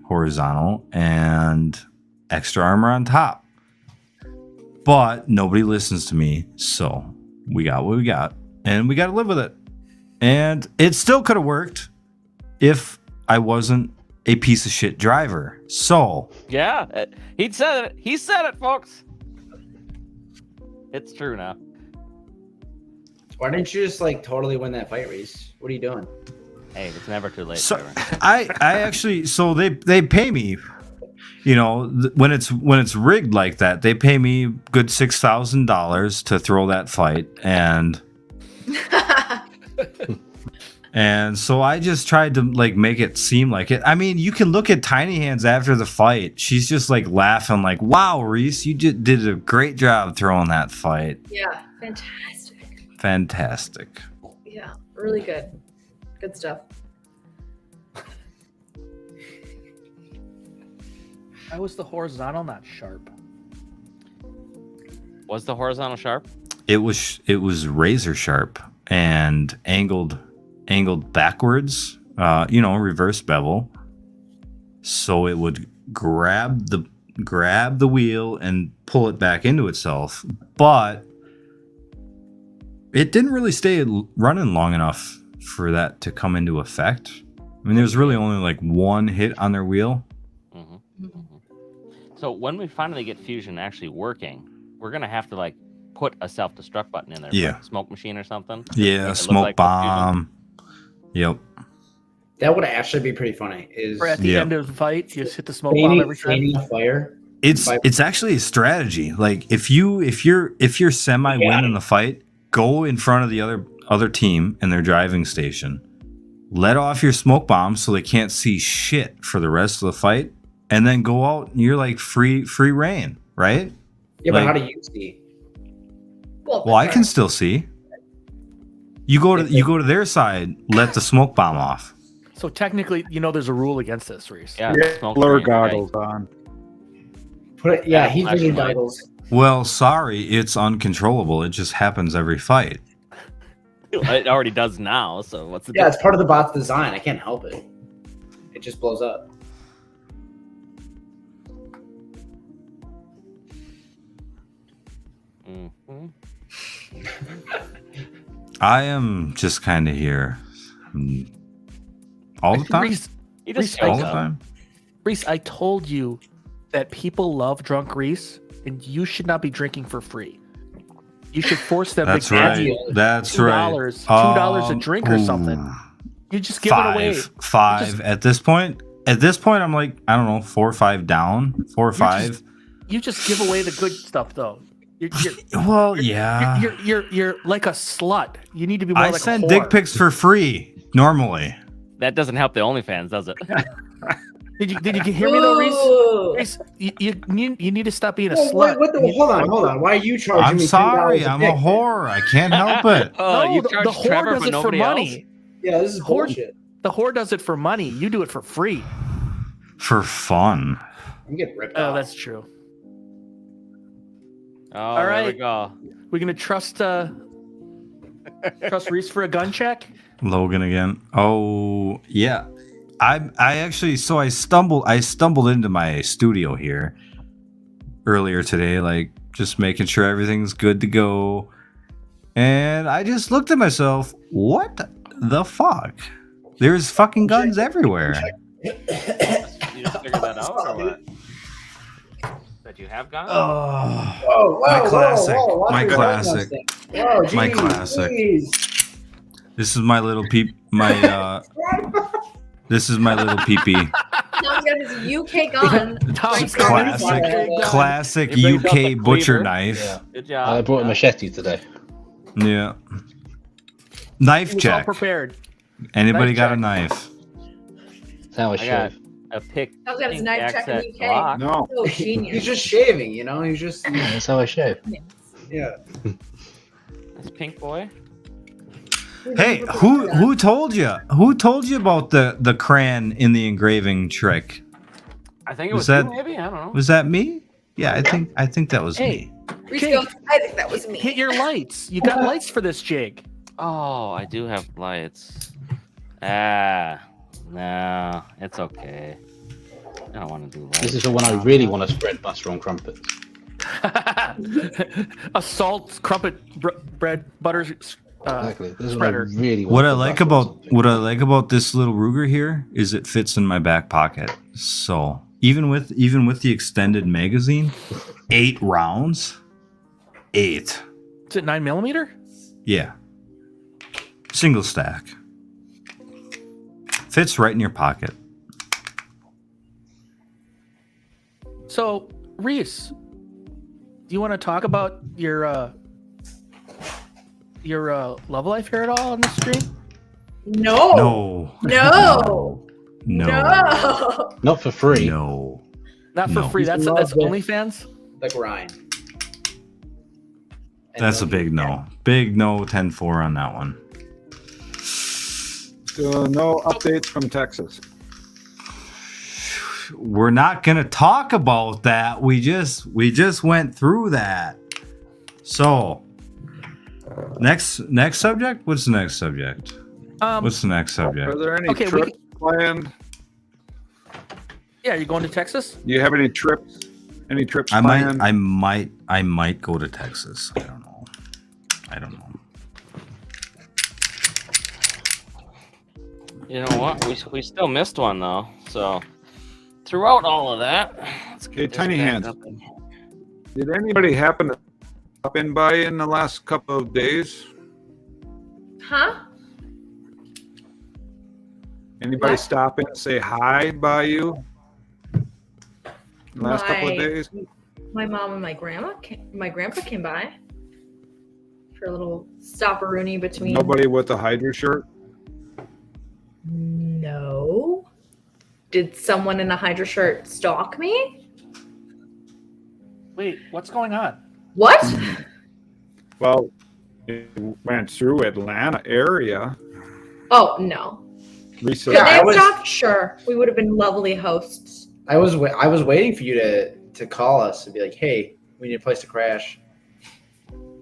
horizontal and extra armor on top. But nobody listens to me, so we got what we got, and we got to live with it. And it still could have worked if I wasn't a piece of shit driver. So Yeah, he said it. He said it, folks. It's true now. Why didn't you just like totally win that fight, Reese? What are you doing? Hey, it's never too late. So Trevor. I actually, so they pay me, you know, when it's rigged like that, they pay me good $6,000 to throw that fight, and so I just tried to like make it seem like it. I mean, you can look at Tiny Hands after the fight. She's just like laughing, like, "Wow, Reese, you did a great job throwing that fight. yeah, fantastic. Fantastic." Yeah, really good. Good stuff. How was the horizontal not sharp? Was the horizontal sharp? It was razor sharp and angled backwards, reverse bevel, so it would grab the wheel and pull it back into itself, but it didn't really stay running long enough for that to come into effect. I mean, there was really only like one hit on their wheel. So when we finally get Fusion actually working, we're gonna have to like put a self-destruct button in there. Yeah. For a smoke machine or something. Yeah, Make it look smoke like bomb. Yep. That would actually be pretty funny. Is Or at the Yeah. end of the fight, you just hit the smoke bomb every time. feigning a fire? It's actually a strategy. Like if you're semi winning the fight, go in front of the other team in their driving station. Let off your smoke bomb so they can't see shit for the rest of the fight, and then go out and you're like free reign, right? Yeah, but Like- how do you see? Well, I can still see. You go to their side, let the smoke bomb off. So technically, there's a rule against this, Reese. Yeah, Yeah, smoke blur machine, right? goggles on. Put it. Yeah, Yeah, he's bringing flashlight. goggles. Well, sorry, it's uncontrollable. It just happens every fight. It already does now. So what's the Yeah, it's part of the bot's design. I can't help it. It just blows up. Mhm. I am just kind of here all the time. Reese, He just All shows the up. time. Reese, I told you that people love drunk Reese, and you should not be drinking for free. You should force them That's to give right. you That's right. $2 a drink or something. You just give it away. Five. At this point, I'm like, I don't know, 4 or 5 down, 4 or 5. You just give away the good stuff, though. Well, yeah. You're like a slut. You need to be more I like send a whore. dick pics for free normally. That doesn't help the OnlyFans, does it? Did you hear me though, Reese? Ooh. Reese, you need to stop being a Whoa, slut. hold on. Why are you charging I'm me? sorry. $10 I'm a dick? whore. I can't help it. Oh, No, you the charge whore Trevor does but it for nobody money. Yeah, this is bullshit. The whore does it for money. You do it for free. For fun. I'm getting ripped Oh, off. that's true. Oh, All there we right. go. We're gonna trust Reese for a gun check. Logan again. Oh yeah. I actually I stumbled into my studio here earlier today, like just making sure everything's good to go. And I just looked at myself, what the fuck? There's fucking guns everywhere. You just figured that out or what? That you have guns? Oh, my classic. My classic. My classic. This is my little peep. This is my little peepee. Tom's got his UK gun. Tom's Classic He brings out the UK butcher cleaver. knife. Yeah. Good job. I brought a machete today. Yeah. Knife He was all check. prepared. Anybody Knife got a check. knife? That's how I I got shave. a pick. Tom's got his pink knife check in accent UK. Glock. No. Oh, He's genius. just shaving, you know? He's just, That's how I shave. yeah. That's pink boy. Hey, who told you? Who told you about the crayon in the engraving trick? I think it Was was that- you, maybe. I don't know. Was that me? Yeah, I think that was Hey, me. Reese Jake, goes, I think that was me. hit your lights. You got lights for this jig. Oh, I do have lights. Ah, no, it's okay. I don't want to do lights. This is for when I really want to spread butter on crumpets. A salt crumpet bread butter. Exactly. This is spreader. what I really want. What to I put like butter on about something. this little Ruger here is it fits in my back pocket. So even with the extended magazine, 8 rounds, 8. Is it 9mm? Yeah, single stack. Fits right in your pocket. So, Reese, do you want to talk about your love life here at all on the stream? No. No. No. No. No. Not for free. No. Not for No. free. That's Love it. OnlyFans. The grind. And That's a then- big no. Big no, 10-4 on that one. So no updates from Texas. We're not going to talk about that. We just went through that. So, next subject? What's the next subject? What's the next subject? Are there any Okay, we trips planned? Yeah, you going to Texas? Do you have any trips? Any trips I planned? might go to Texas. I don't know. You know what? We still missed one though. So throughout all of that, let's Hey, get this Tiny back Hands. up in- Did anybody happen to stop in by in the last couple of days? Huh? Anybody What? stop in and say hi by you? The last couple of My- days? My mom and my grandpa came by for a little stopperoonie between. Nobody with a Hydra shirt? No. Did someone in a Hydra shirt stalk me? Wait, what's going on? What? Well, it went through Atlanta area. Oh no. Research. Could they I have was- stopped? Sure. We would have been lovely hosts. I was waiting for you to call us and be like, hey, We need a place to crash.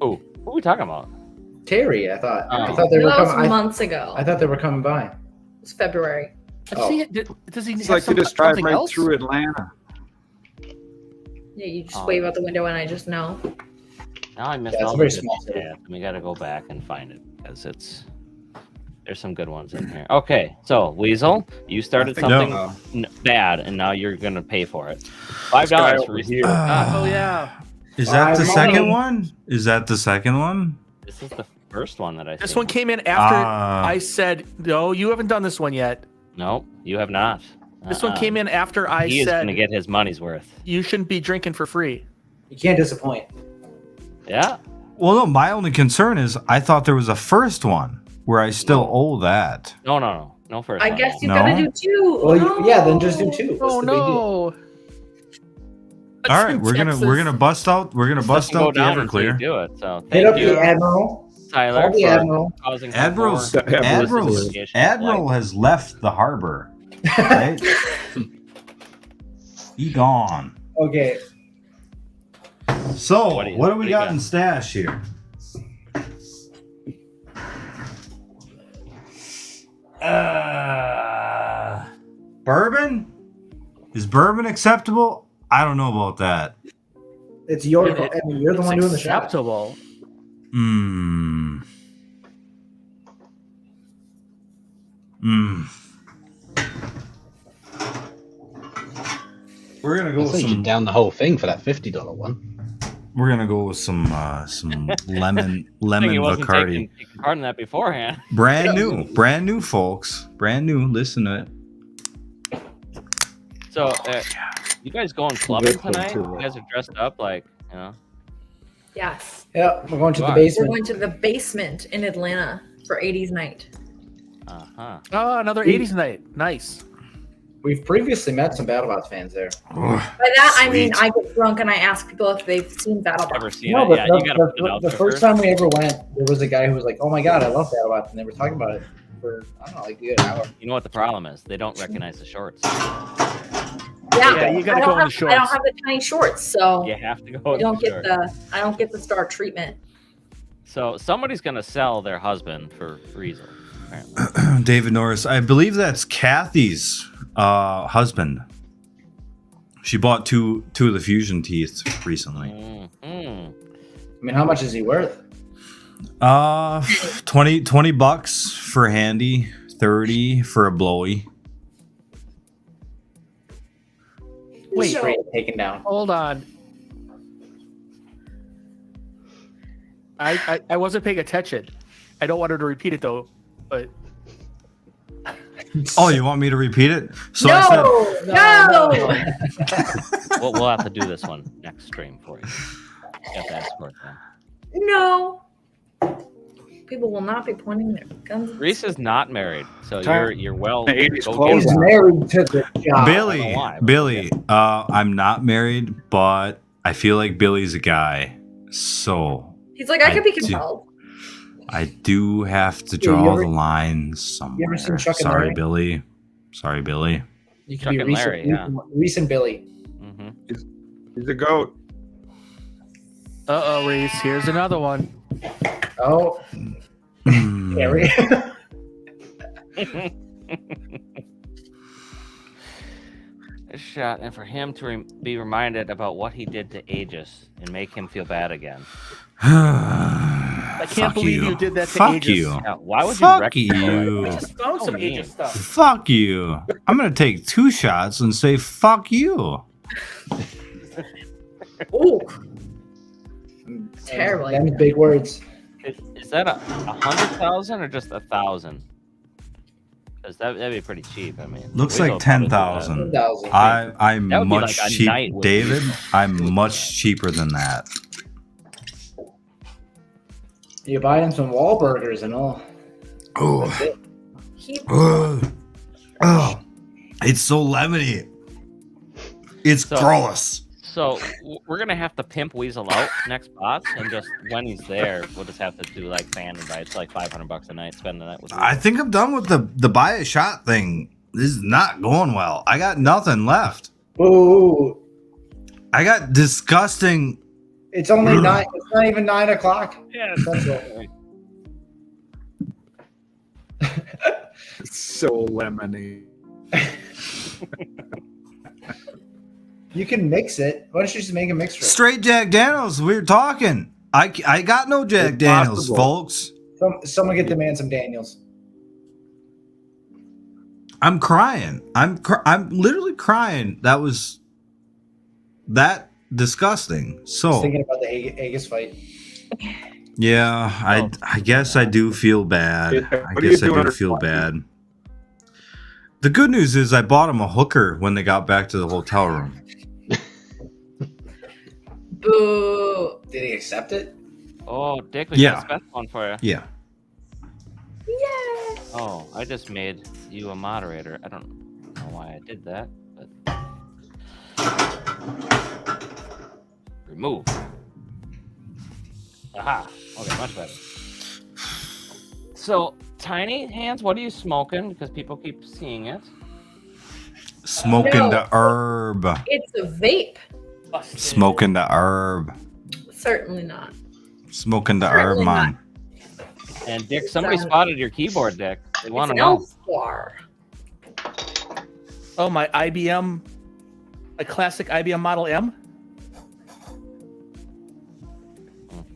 Oh, what are we talking about? Terry, I thought. Oh. I thought they That were was coming. months ago. I thought they were coming by. It was February. Oh. Does he It's have like you just drive something right else? through Atlanta. Yeah, you just Oh. wave out the window and I just know. Now I missed Yeah, it's all a very the good small city. stuff. We got to go back and find it because there's some good ones in here. Okay, so Weasel, you started I think- something bad, and now you're gonna pay for it. $5 guy for over receipt. here. Oh yeah. Is that the Five second money. one? Is that the second one? This is the first one that I. This seen. one came in after Ah. I said, no, you haven't done this one yet. Nope, you have not. This one came in after I He is said gonna get his money's worth. you shouldn't be drinking for free. You can't disappoint. Yeah. Well, no, my only concern is I thought there was a first one where I still owe that. No first. I one, guess you No? gotta do two. Well, yeah, then just do two. What's Oh the big deal? no. All right, we're gonna bust out Doesn't go the down until you Everclear. do it. So Hit up thank you, the Admiral. Tyler, Call the for Admiral. causing Admiral's more Admiral's Admiral has left the harbor. Right? He gone. Okay. So What do you- what do what we do you got got? in stash here? Bourbon? Is bourbon acceptable? I don't know about that. It's your call. I mean, you're the one doing the shot. acceptable. Hmm. Hmm. We're gonna go I with think you some. should down the whole thing for that $50 one. We're gonna go with some lemon He wasn't Bacardi. taking part in that beforehand. Brand new, folks. Brand new. Listen to it. So, you guys going clubbing Good one, tonight? too. You guys are dressed up like, you know. Yes. Yeah, we're going to the Wow. We're basement. going to the basement in Atlanta for 80s night. Uh huh. Oh, another 80s night. Nice. We've previously met some BattleBots fans there. By that, I mean, Sweet. I get drunk and I ask people if they've seen Never BattleBots. seen No, it. but Yeah, you gotta put it out the there first time we ever went, there was a guy who was like, "Oh my god, I love BattleBots," and they were talking about it for I don't know, like a good hour. You know what the problem is? They don't recognize the shorts. Yeah, you gotta I go don't in the have- I don't shorts. have the tiny shorts, so You have to go. I with don't the get shorts. the star treatment. So somebody's gonna sell their husband for Weasel. Apparently. David Norris. I believe that's Kathy's husband. She bought two of the fusion teeth recently. Mm-hmm. I mean, how much is he worth? 20 bucks for a handy, 30 for a blowy. Wait, Straight taken down. hold on. I wasn't paying attention. I don't want her to repeat it though, but Oh, you want me to repeat it? So no, I said no, We'll have to do this one next stream for you. You have to ask for it then. no. People will not be pointing their guns. at Reese is not married, so Time. you're well. The 80s go clothes get He's it. married to the job. Billy, why, but Billy, I'm not married, but I feel like Billy's a guy. So He's like, I could be do- compelled. I do have to Yeah, you draw ever- the line You somewhere. ever seen Chuck and Sorry, Larry? Billy. Sorry, Billy. You Chuck can be and Larry, yeah. Reese and Billy. Mm-hmm. He's a goat. uh-oh, Reese, here's another one. Oh, Harry. A shot, and for him to be reminded about what he did to Aegis and make him feel bad again. I can't believe you did that to Fuck Aegis. you. Yeah, why would Fuck you? you. I just found Oh, some man. Aegis stuff. Fuck you. I'm gonna take 2 shots and say fuck you. Ooh, terrible. Them big words. Is that 100,000 or just 1,000? Because that'd be pretty cheap. I mean, Looks Weasel like would probably do 10,000. 10,000. I'm That would be much like a cheap, night with David. you. I'm much cheaper than that. You buy him some Wahlburgers and all. Oh, That's it. He, oh, it's so lemony. It's So- gross. So we're gonna have to pimp Weasel out next bots, and just when he's there, we'll just have to do like fan invites, like $500 a night, spend the night with. I think I'm done with the buy a shot thing. This is not going well. I got nothing left. Ooh. I got disgusting It's only 9. It's not even 9 o'clock. Yeah. Central. It's so lemony. You can mix it. Why don't you just make a mixture? Straight Jack Daniels. We were talking. I got no Jack It's Daniels, possible. folks. Someone get the man some Daniels. I'm crying. I'm literally crying. That was that disgusting. Just So thinking about the Aegis fight. yeah, I guess I do feel bad. Yeah, I what are you guess I doing do at feel 20? bad. The good news is I bought him a hooker when they got back to the hotel room. Boo. Did he accept it? Oh, Dick, we Yeah. got a special one for you. Yeah. Yeah. Oh, I just made you a moderator. I don't know why I did that, but remove. Aha. Okay, much better. So, Tiny Hands, what are you smoking? Because people keep seeing it. Smoking No. the herb. It's a vape. Smoking the herb. Certainly not. Smoking the herb, Certainly man. And Dick, somebody spotted your keyboard, Dick. They want It's to an know. Elsewhere. Oh, my IBM, a classic IBM Model M.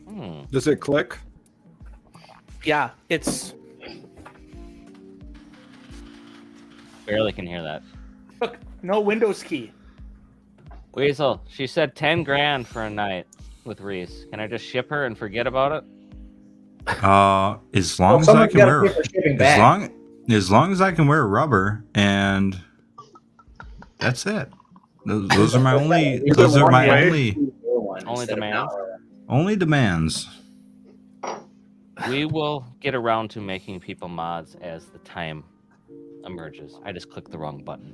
Hmm. Does it click? Yeah, it's Barely can hear that. look, no Windows key. Weasel, she said 10 grand for a night with Reese. Can I just ship her and forget about it? As long as I someone's can gotta wear pay for shipping back. as long as I can wear rubber, and that's it. Those are my only Is those it are one my way? Only demands. only demands. We will get around to making people mods as the time emerges. I just clicked the wrong button.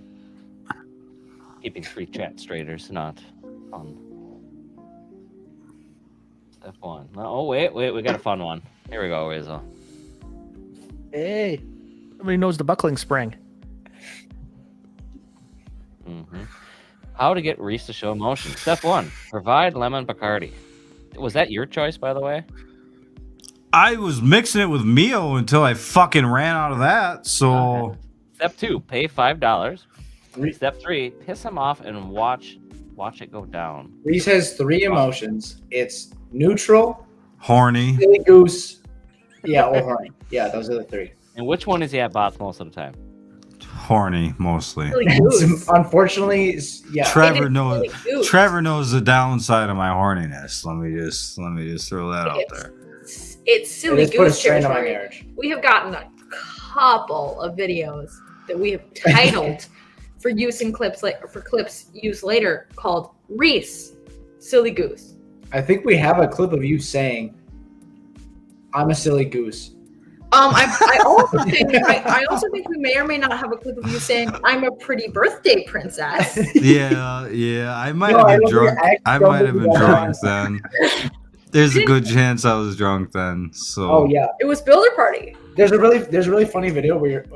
Keeping free chat straighters, not fun. Step one. Oh, wait, we got a fun one. Here we go, Weasel. Hey, everybody knows the buckling spring. How to get Reese to show motion. Step one, provide lemon Bacardi. Was that your choice, by the way? I was mixing it with Mio until I fucking ran out of that. So Step two, pay $5. Step three, piss him off and watch it go down. Reese has 3 emotions. It's neutral, horny. silly goose, or horny. Yeah, those are the 3. And which one is he at bots most of the time? Horny mostly. Silly goose. Unfortunately, yeah. Trevor It is knows. silly goose. Trevor knows the downside of my horniness. Let me just throw that out there. It's silly It has put a goose strain on my territory. marriage. We have gotten a couple of videos that we have titled for use in clips for clips used later called Reese Silly Goose. I think we have a clip of you saying, "I'm a silly goose." I also think we may or may not have a clip of you saying, "I'm a pretty birthday princess." Yeah. I might No, have I been don't drunk. think I I might have been actually drunk then. There's a good chance I was drunk then. So. Oh yeah, It was Builder Party. there's a really funny video where it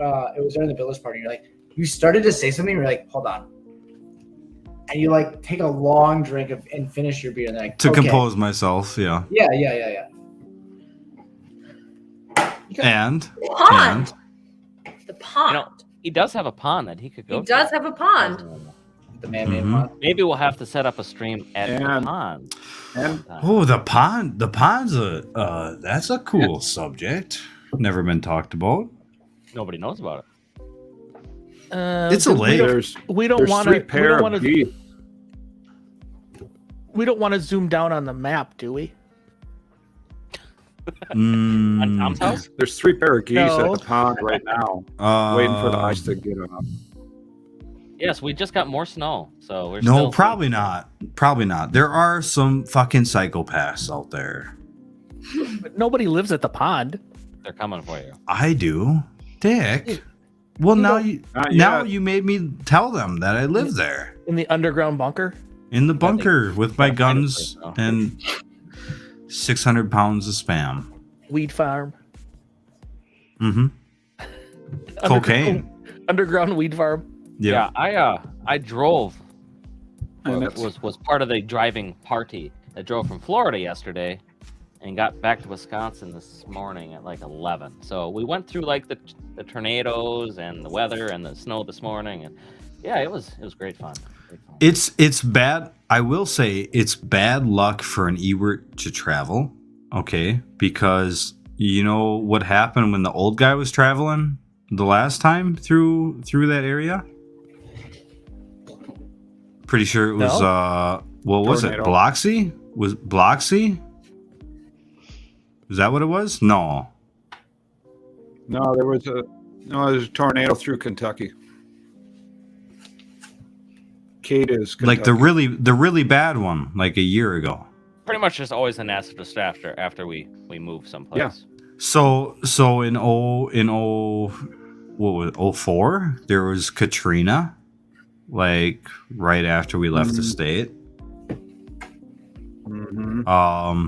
was during the Builders party. You're like, you started to say something. You're like, hold on, and you like take a long drink and finish your beer. And then like, To okay. compose myself, yeah. Yeah. And Pond. The pond. You know, he does have a pond that he could go He does have a pond. The man-made Mhm. pond. Maybe we'll have to set up a stream at the And- pond. And oh, the pond. The pond's that's a cool subject. Never been talked about. Nobody knows about it. It's a lake. We don't there's want 3 to. pair of geese. We don't want to zoom down on the map, do we? On Tom's house? There's 3 pair of geese No. at the pond right now, waiting for the ice to get up. Yes, we just got more snow, so we're No, still probably not. Probably not. There are some fucking psychopaths out there. But nobody lives at the pond. They're coming for you. I do, Dick. Well, now Not now yet. you made me tell them that I live there In the underground bunker. in the bunker with my gotta find a guns place now. and 600 pounds of spam. Weed farm. Mm-hmm. Cocaine. Underground weed farm. Yeah. Yeah, I drove. And Or it's- was part of the driving party, that drove from Florida yesterday and got back to Wisconsin this morning at like 11. So we went through like the tornadoes and the weather and the snow this morning, and yeah, it was great fun. Great fun. It's bad. I will say it's bad luck for an Ewert to travel. Okay, because you know what happened when the old guy was traveling the last time through that area. Pretty sure it was what was it? Biloxi? Was Biloxi? Is that what it was? No. No, there was a tornado through Kentucky. Kate is Kentucky. Like the really bad one, like a year ago. Pretty much just always an acid disaster after we move someplace. Yeah. So in 04, there was Katrina, like right after we left the state. Mm-hmm.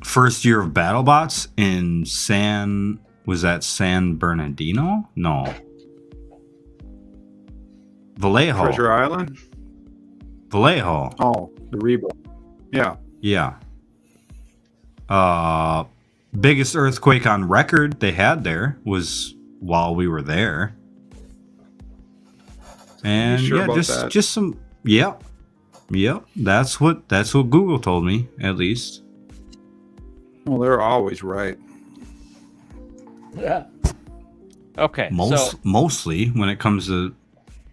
First year of BattleBots in San Bernardino? No. Vallejo. Treasure Island? Vallejo. Oh, the Reba. Yeah. Yeah. Biggest earthquake on record they had there was while we were there. And sure yeah, about that? just some Yep. That's what Google told me, at least. Well, they're always right. Yeah. Okay. Mostly when it comes to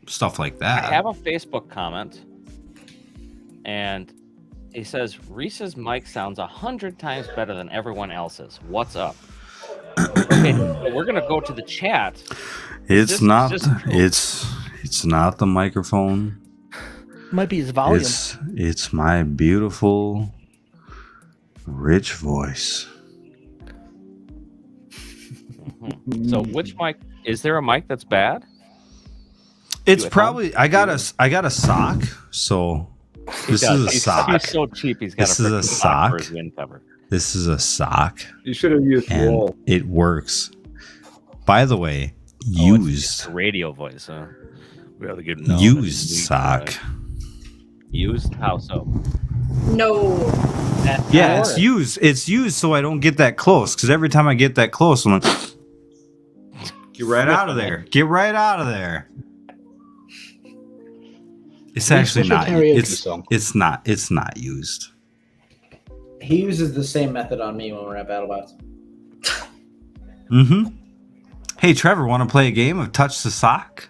stuff like that. I have a Facebook comment, and he says Reese's mic sounds 100 times better than everyone else's. What's up? Okay, so we're gonna go to the chat. It's not the microphone. Might be his volume. It's my beautiful, rich voice. So which mic? Is there a mic that's bad? It's probably I got a sock, so this is a sock. He's so cheap. He's got This is a sock. for his wind cover. This is a sock, You should have used and wool. it works. By the way, Oh, it's used a radio voice. Huh? We have to get used sock. Used how so? No. Yeah, it's used. It's used so I don't get that close. Because every time I get that close, I'm like, get right out of there. Get right out of there. It's actually not. It's not used. He uses the same method on me when we're at BattleBots. Mm-hmm. Hey, Trevor, want to play a game of Touch the Sock?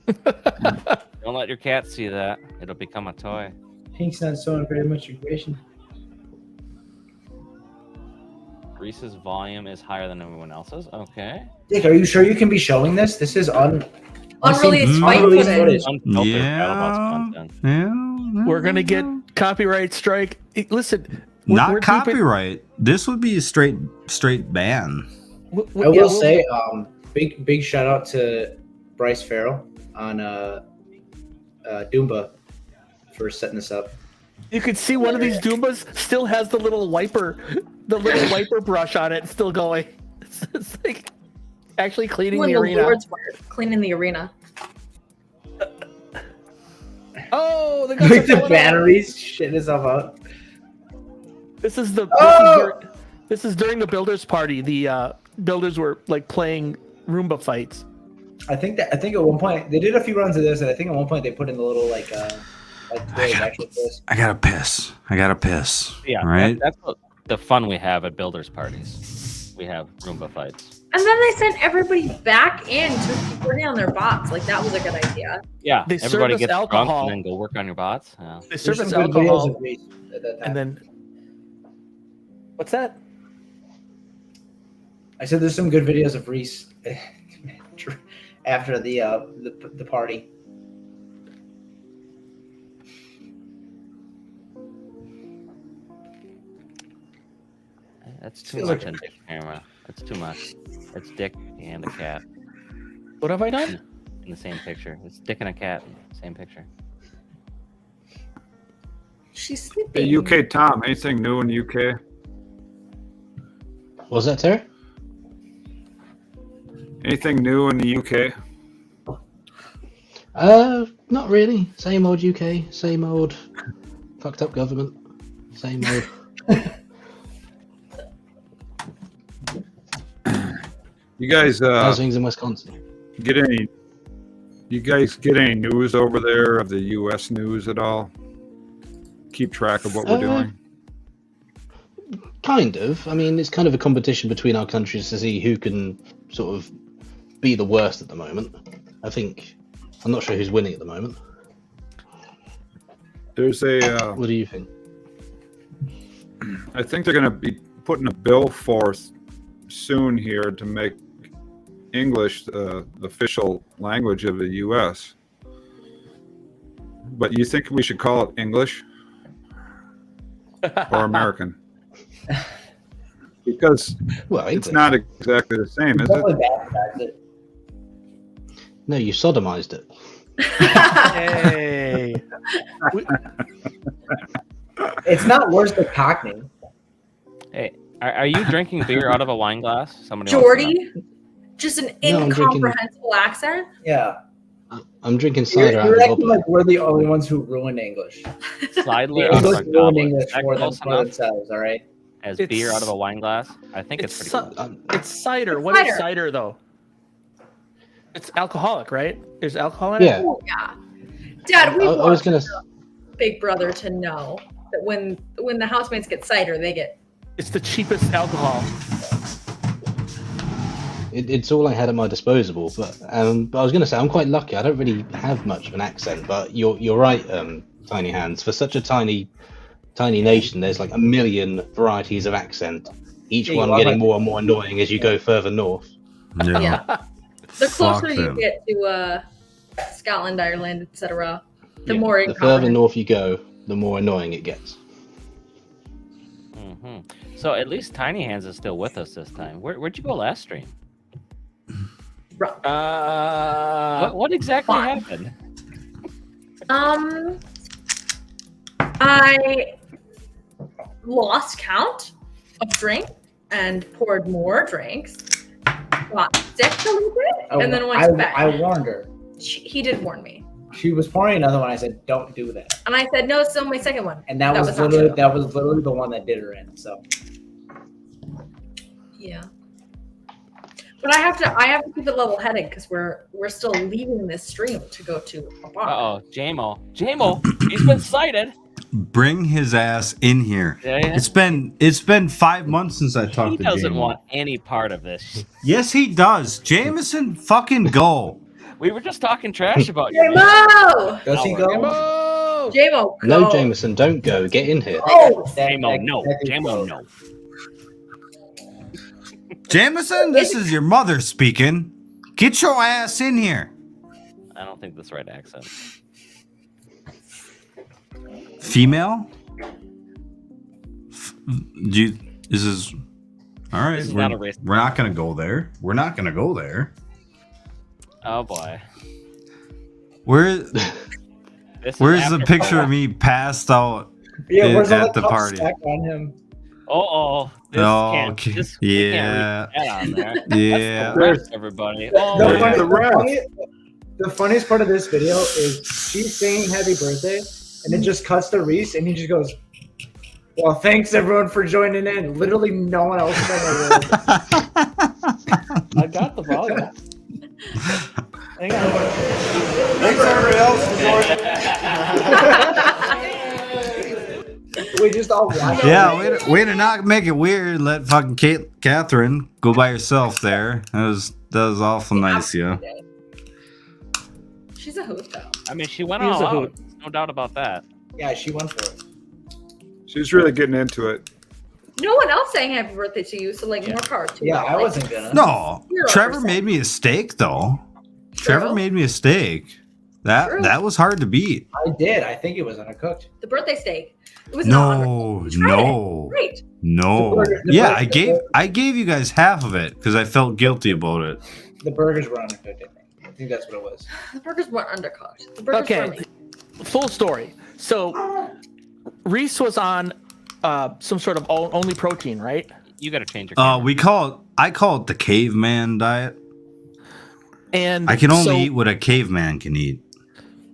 Don't let your cat see that. It'll become a toy. Pink's not showing very much aggression. Reese's volume is higher than everyone else's. Okay. Dick, are you sure you can be showing this? This is Unreleased fight unreleased footage. Unfiltered Yeah. BattleBots content. Yeah. We're gonna get copyright strike. Listen, Not we're deep in- copyright. This would be a straight ban. I will say, big shout out to Bryce Farrell on Doomba for setting this up. You could see one of these Doombas still has the little wiper brush on it, still going. It's like actually cleaning When the the arena. Lord's work, cleaning the arena. Oh, the guys Like are the filling batteries, shit itself out. up. This is during the builders party. The builders were like playing Roomba fights. I think at one point they did a few runs of this, and I think at one point they put in the little actual twist. I gotta piss. Yeah, Right? that's what the fun we have at builders parties. We have Roomba fights. And then they sent everybody back in to working on their bots. Like that was a good idea. Yeah, They everybody serve us gets drunk alcohol. and then go work on your bots. Yeah. They There's serve some us good videos alcohol, of Reese at that time. and then what's that? I said there's some good videos of Reese after the party. That's too much on Dick camera. That's too much. It's Dick and a cat What have I done? in the same picture. It's Dick and a cat in the same picture. She's sleeping. Hey, UK Tom, anything new in the UK? Was that Terry? Anything new in the UK? Not really. Same old UK, same old Fucked up government. Same old. You guys How's things in Wisconsin? get any? You guys get any news over there of the U.S. news at all? Keep track of what we're doing. Kind of. I mean, it's kind of a competition between our countries to see who can sort of be the worst at the moment. I'm not sure who's winning at the moment. There's a. What do you think? I think they're going to be putting a bill forth soon here to make English the official language of the U.S. But you think we should call it English or American? Because it's not exactly the same, is it? No, you sodomized it. Hey. It's not worse than Cockney. Hey, are you drinking beer out of a wine glass? Somebody Jordy, just an No, I'm drinking- incomprehensible accent. Yeah. I'm drinking cider out You're of a acting goblet. like we're the only ones who ruined English. slightly The out of English a ruined goblet. English Is that more than close for enough themselves, all right? as It's- beer out of a wine glass? I think it's pretty close. It's cider. What is Cider. cider though? It's alcoholic, right? There's alcohol in it. Yeah. Oh yeah, Dad, we I was gonna. Big Brother to know that when the housemates get cider, they get. It's the cheapest alcohol. It's all I had at my disposal, but I was going to say I'm quite lucky. I don't really have much of an accent, but you're right, Tiny Hands. For such a tiny nation, there's like a million varieties of accent. Each Yeah, one you are getting right. more and more annoying as you go further north. Yeah. The Fuck closer you them. get to Scotland, Ireland, etc., the Yeah, more the further incompetent. north you go, the more annoying it gets. Hmm. So at least Tiny Hands is still with us this time. Where'd you go last stream? What exactly fun. happened? I lost count of drink and poured more drinks. Got sick a little bit, and then went to bed. I warned her. He did warn me, She was pouring another one. I said, "Don't do that." and I said, "No, it's still my second one." And that was not literally true. the one that did her in. So Yeah. But I have to keep it level-headed because we're still leaving this stream to go to a bar. Uh-oh, Jamo, he's been cited. Bring his ass in here. Yeah. It's been 5 months since I talked He to doesn't Jamie. want any part of this. Yes, he does. Jameson, fucking go. We were just talking trash about you. Jamo! does he go? Jamo! Jamo, No, go. Jameson, don't go. Get in here. Oh, Jamo, no. Jamo, no. Jameson, this is your mother speaking. Get your ass in here. I don't think that's the right accent. Female? This is all right. This is We're not a race. we're not gonna go there. We're not gonna go there. Oh boy. Where's This is the after- picture of me passed out Yeah, where's all at the the cups party? stacked on him? Oh, this Oh, can't. okay. This, we Yeah. can't read that on there. Yeah. That's the rest, everybody. Oh, The, yeah. funny- The rest. the funniest part of this video is she's saying happy birthday, and it just cuts to Reese, and he just goes, "Well, thanks everyone for joining in." Literally, no one else said a word. I got the volume. Hang on. Thanks everybody else for joining. We just all watched. Yeah, way to not make it weird. Let fucking Catherine go by herself there. That was awful nice, yeah. she's a hoot though. I mean, she went He was all a out. hoot. No doubt about that. Yeah, she went for it. She's really getting into it. No one else saying happy birthday to you, so like more power to you. Yeah, I Like, wasn't gonna. No, 0%. Trevor made me a steak though. Trevor True. made me a steak. True. That was hard to beat. I did. I think it was undercooked. the birthday steak. It was not No, You tried no, great. no. The burger- the Yeah, burger- I gave you guys half of it because I felt guilty about it. The burgers were undercooked. I think. I think that's what it was. The burgers weren't undercooked. The burgers were Okay, made. full story. So Reese was on some sort of only protein, right? You got to change your. camera. I call it the caveman diet. And I can only so, eat what a caveman can eat.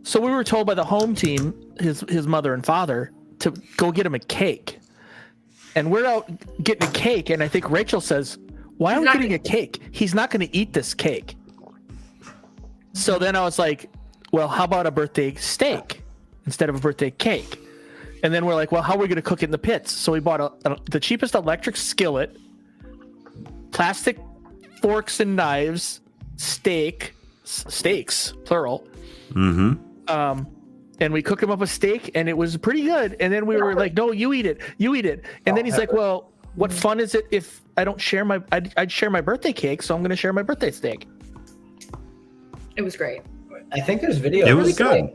So we were told by the home team, his mother and father, to go get him a cake. And we're out getting a cake, and I think Rachel says, "Why are we getting a cake? He's not going to eat this cake." So then I was like, "Well, how about a birthday steak instead of a birthday cake?" And then we're like, "Well, how are we going to cook it in the pits?" So we bought the cheapest electric skillet, plastic forks and knives, steaks, plural. Mm-hmm. And we cooked him up a steak, and it was pretty good. And then we were like, "No, you eat it. And then he's like, "Well, what fun is it if I don't share I'd share my birthday cake, so I'm going to share my birthday steak." It was great. I think there's video. It was good.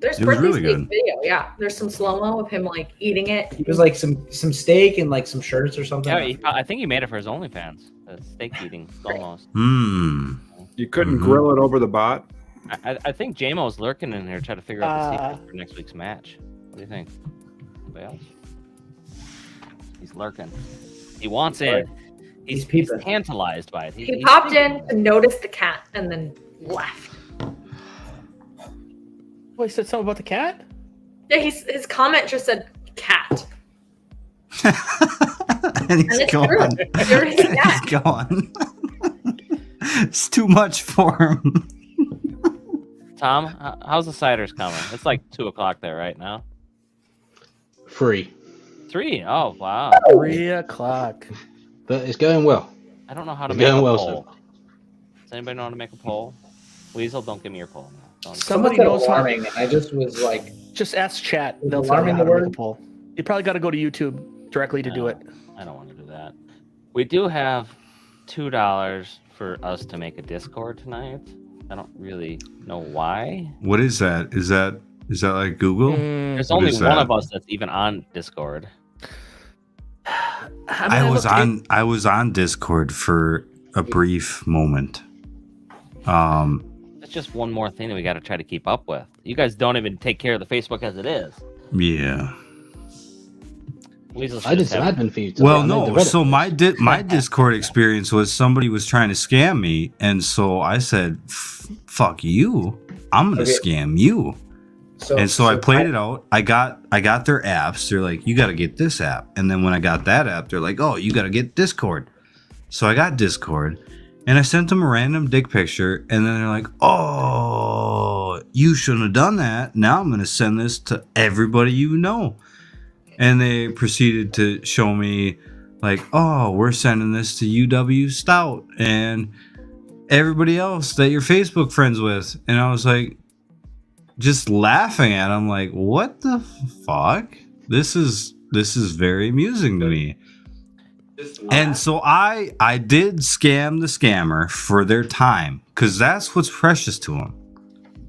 There's It was birthday really steak good. video. Yeah, there's some slow mo of him like eating it. It was like some steak and like some shirts or something. Yeah, I think he made it for his OnlyFans. Steak eating almost. You couldn't grill it over the bot? I think Jamo's lurking in here trying to figure out the secret for next week's match. What do you think? Anybody else? He's lurking. He wants in. He's tantalized by it. He popped in to notice the cat and then left. Oh, he said something about the cat? Yeah, his comment just said cat. And he's it's gone. true. There is a cat. He's gone. It's too much for him. Tom, how's the ciders coming? It's like 2:00 there right now. 3. 3? Oh, wow. 3:00. But it's going well. I don't know how to It's make a going well, poll. Does anybody know how to make a poll? Weasel, don't give me your poll. Somebody said knows how. alarming. I just was like, Just ask chat. Is They'll tell you alarming how the to make a word? poll. You probably got to go to YouTube directly to do it. I don't want to do that. We do have $2 for us to make a Discord tonight. I don't really know why. What is that? Is that like Google? There's What only is one that? of us that's even on Discord. I was on Discord for a brief moment. That's just one more thing that we got to try to keep up with. You guys don't even take care of the Facebook as it is. Yeah. Weasel's I did just some having- admin for you today. Well, I made the no. Reddit So my page. my Discord experience was somebody was trying to scam me, and so I said, "Fuck you! I'm gonna Okay. scam you." And so I played it out. I got their apps. They're like, "You got to get this app," and then when I got that app, they're like, "Oh, you got to get Discord." So I got Discord, and I sent them a random dick picture, and then they're like, "Oh, you shouldn't have done that. Now I'm gonna send this to everybody you know." And they proceeded to show me, like, "Oh, we're sending this to UW Stout and everybody else that you're Facebook friends with." And I was like, just laughing at them, like, "What the fuck? This is very amusing to me." And so I did scam the scammer for their time, because that's what's precious to them.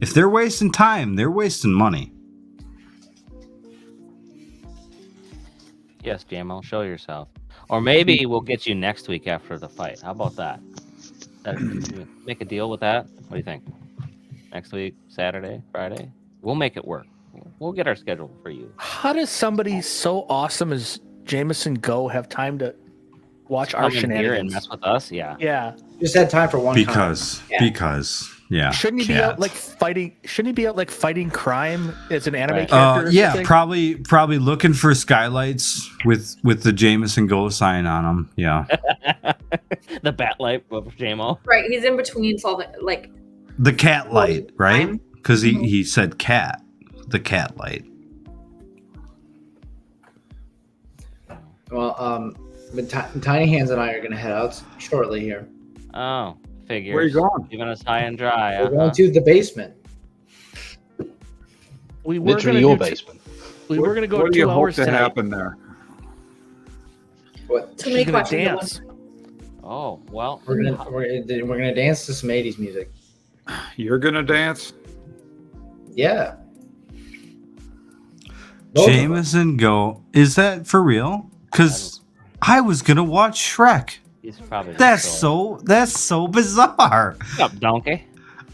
If they're wasting time, they're wasting money. Yes, Jamo, show yourself. Or maybe we'll get you next week after the fight. How about that? Make a deal with that? What do you think? Next week, Saturday, Friday? We'll make it work. We'll get our schedule for you. How does somebody so awesome as Jameson Go have time to watch our Come in here and shenanigans? mess with us? Yeah. Yeah. just had time for one. Because yeah. Shouldn't he be cat. out like fighting? Shouldn't he be out like fighting crime as an anime character? Or Yeah, something? probably looking for skylights with the Jameson Go sign on them. Yeah, The bat light of Jamo. Right, he's in between solving like the cat light, right? Time. Because he said cat, the cat light. Well, but Tiny Hands and I are gonna head out shortly here. Oh, figures. Where are you going? Leaving us high and dry. We're going to the basement. We were Literally gonna your do basement. We were gonna go What do 2 you hope hours to tonight. happen there? What? too She's many gonna questions. at dance. Oh, well. We're gonna dance to some 80s music. You're gonna dance? Yeah. Both of us. Jameson Go, is that for real? Because I was gonna watch Shrek. He's probably That's so bizarre. What's up, donkey?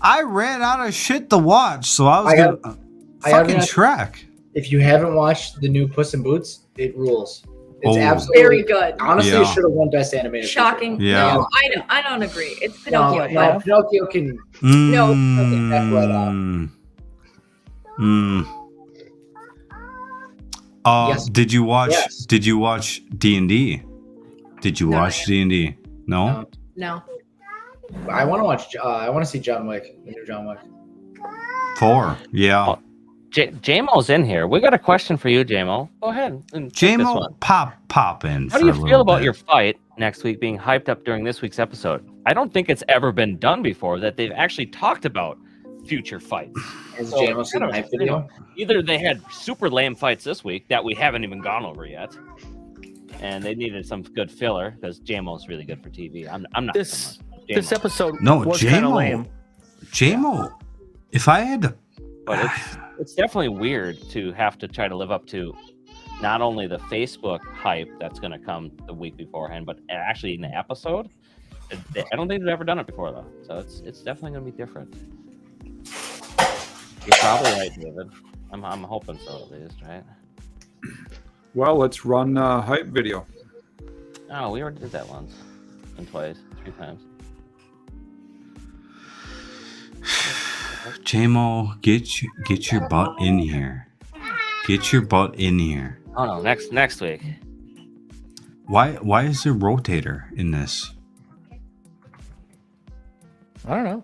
I ran out of shit to watch, so I was I gonna I fucking have- Shrek. If you haven't watched the new Puss in Boots, it rules. It's Oh. absolutely Very good. Honestly, Yeah. it should have won Best Animated. Shocking. Yeah. No, I don't agree. It's Feature. No, Pinocchio. no, Pinocchio can. No, okay, that's right off. Mm. Yes. Did you watch? Yes. Did you watch D&D? Did you No, watch D&D? No. No. I want to watch. I want to see John Wick, the new John Wick. 4. Yeah. Oh, JMO's in here. We got a question for you, JMO. Go ahead and take this JMO, one. pop in. How do you feel about your fight next week being hyped up during this week's episode? I don't think it's ever been done before that they've actually talked about future fights. Is So, Jameson kind of, hype video? Either they had super lame fights this week that we haven't even gone over yet, and they needed some good filler because JMO's really good for TV. I'm not. This JMO. episode No, was kind of lame. JMO. If I had to, But it's definitely weird to have to try to live up to not only the Facebook hype that's going to come the week beforehand, but actually in the episode. I don't think they've ever done it before though, so it's definitely going to be different. You're probably right, David. I'm hoping so at least, right? Well, let's run hype video. Oh, we already did that once, and twice, 3 times. JMO, get your butt in here. Get your butt in here. Oh no, next week. Why is there rotator in this? I don't know.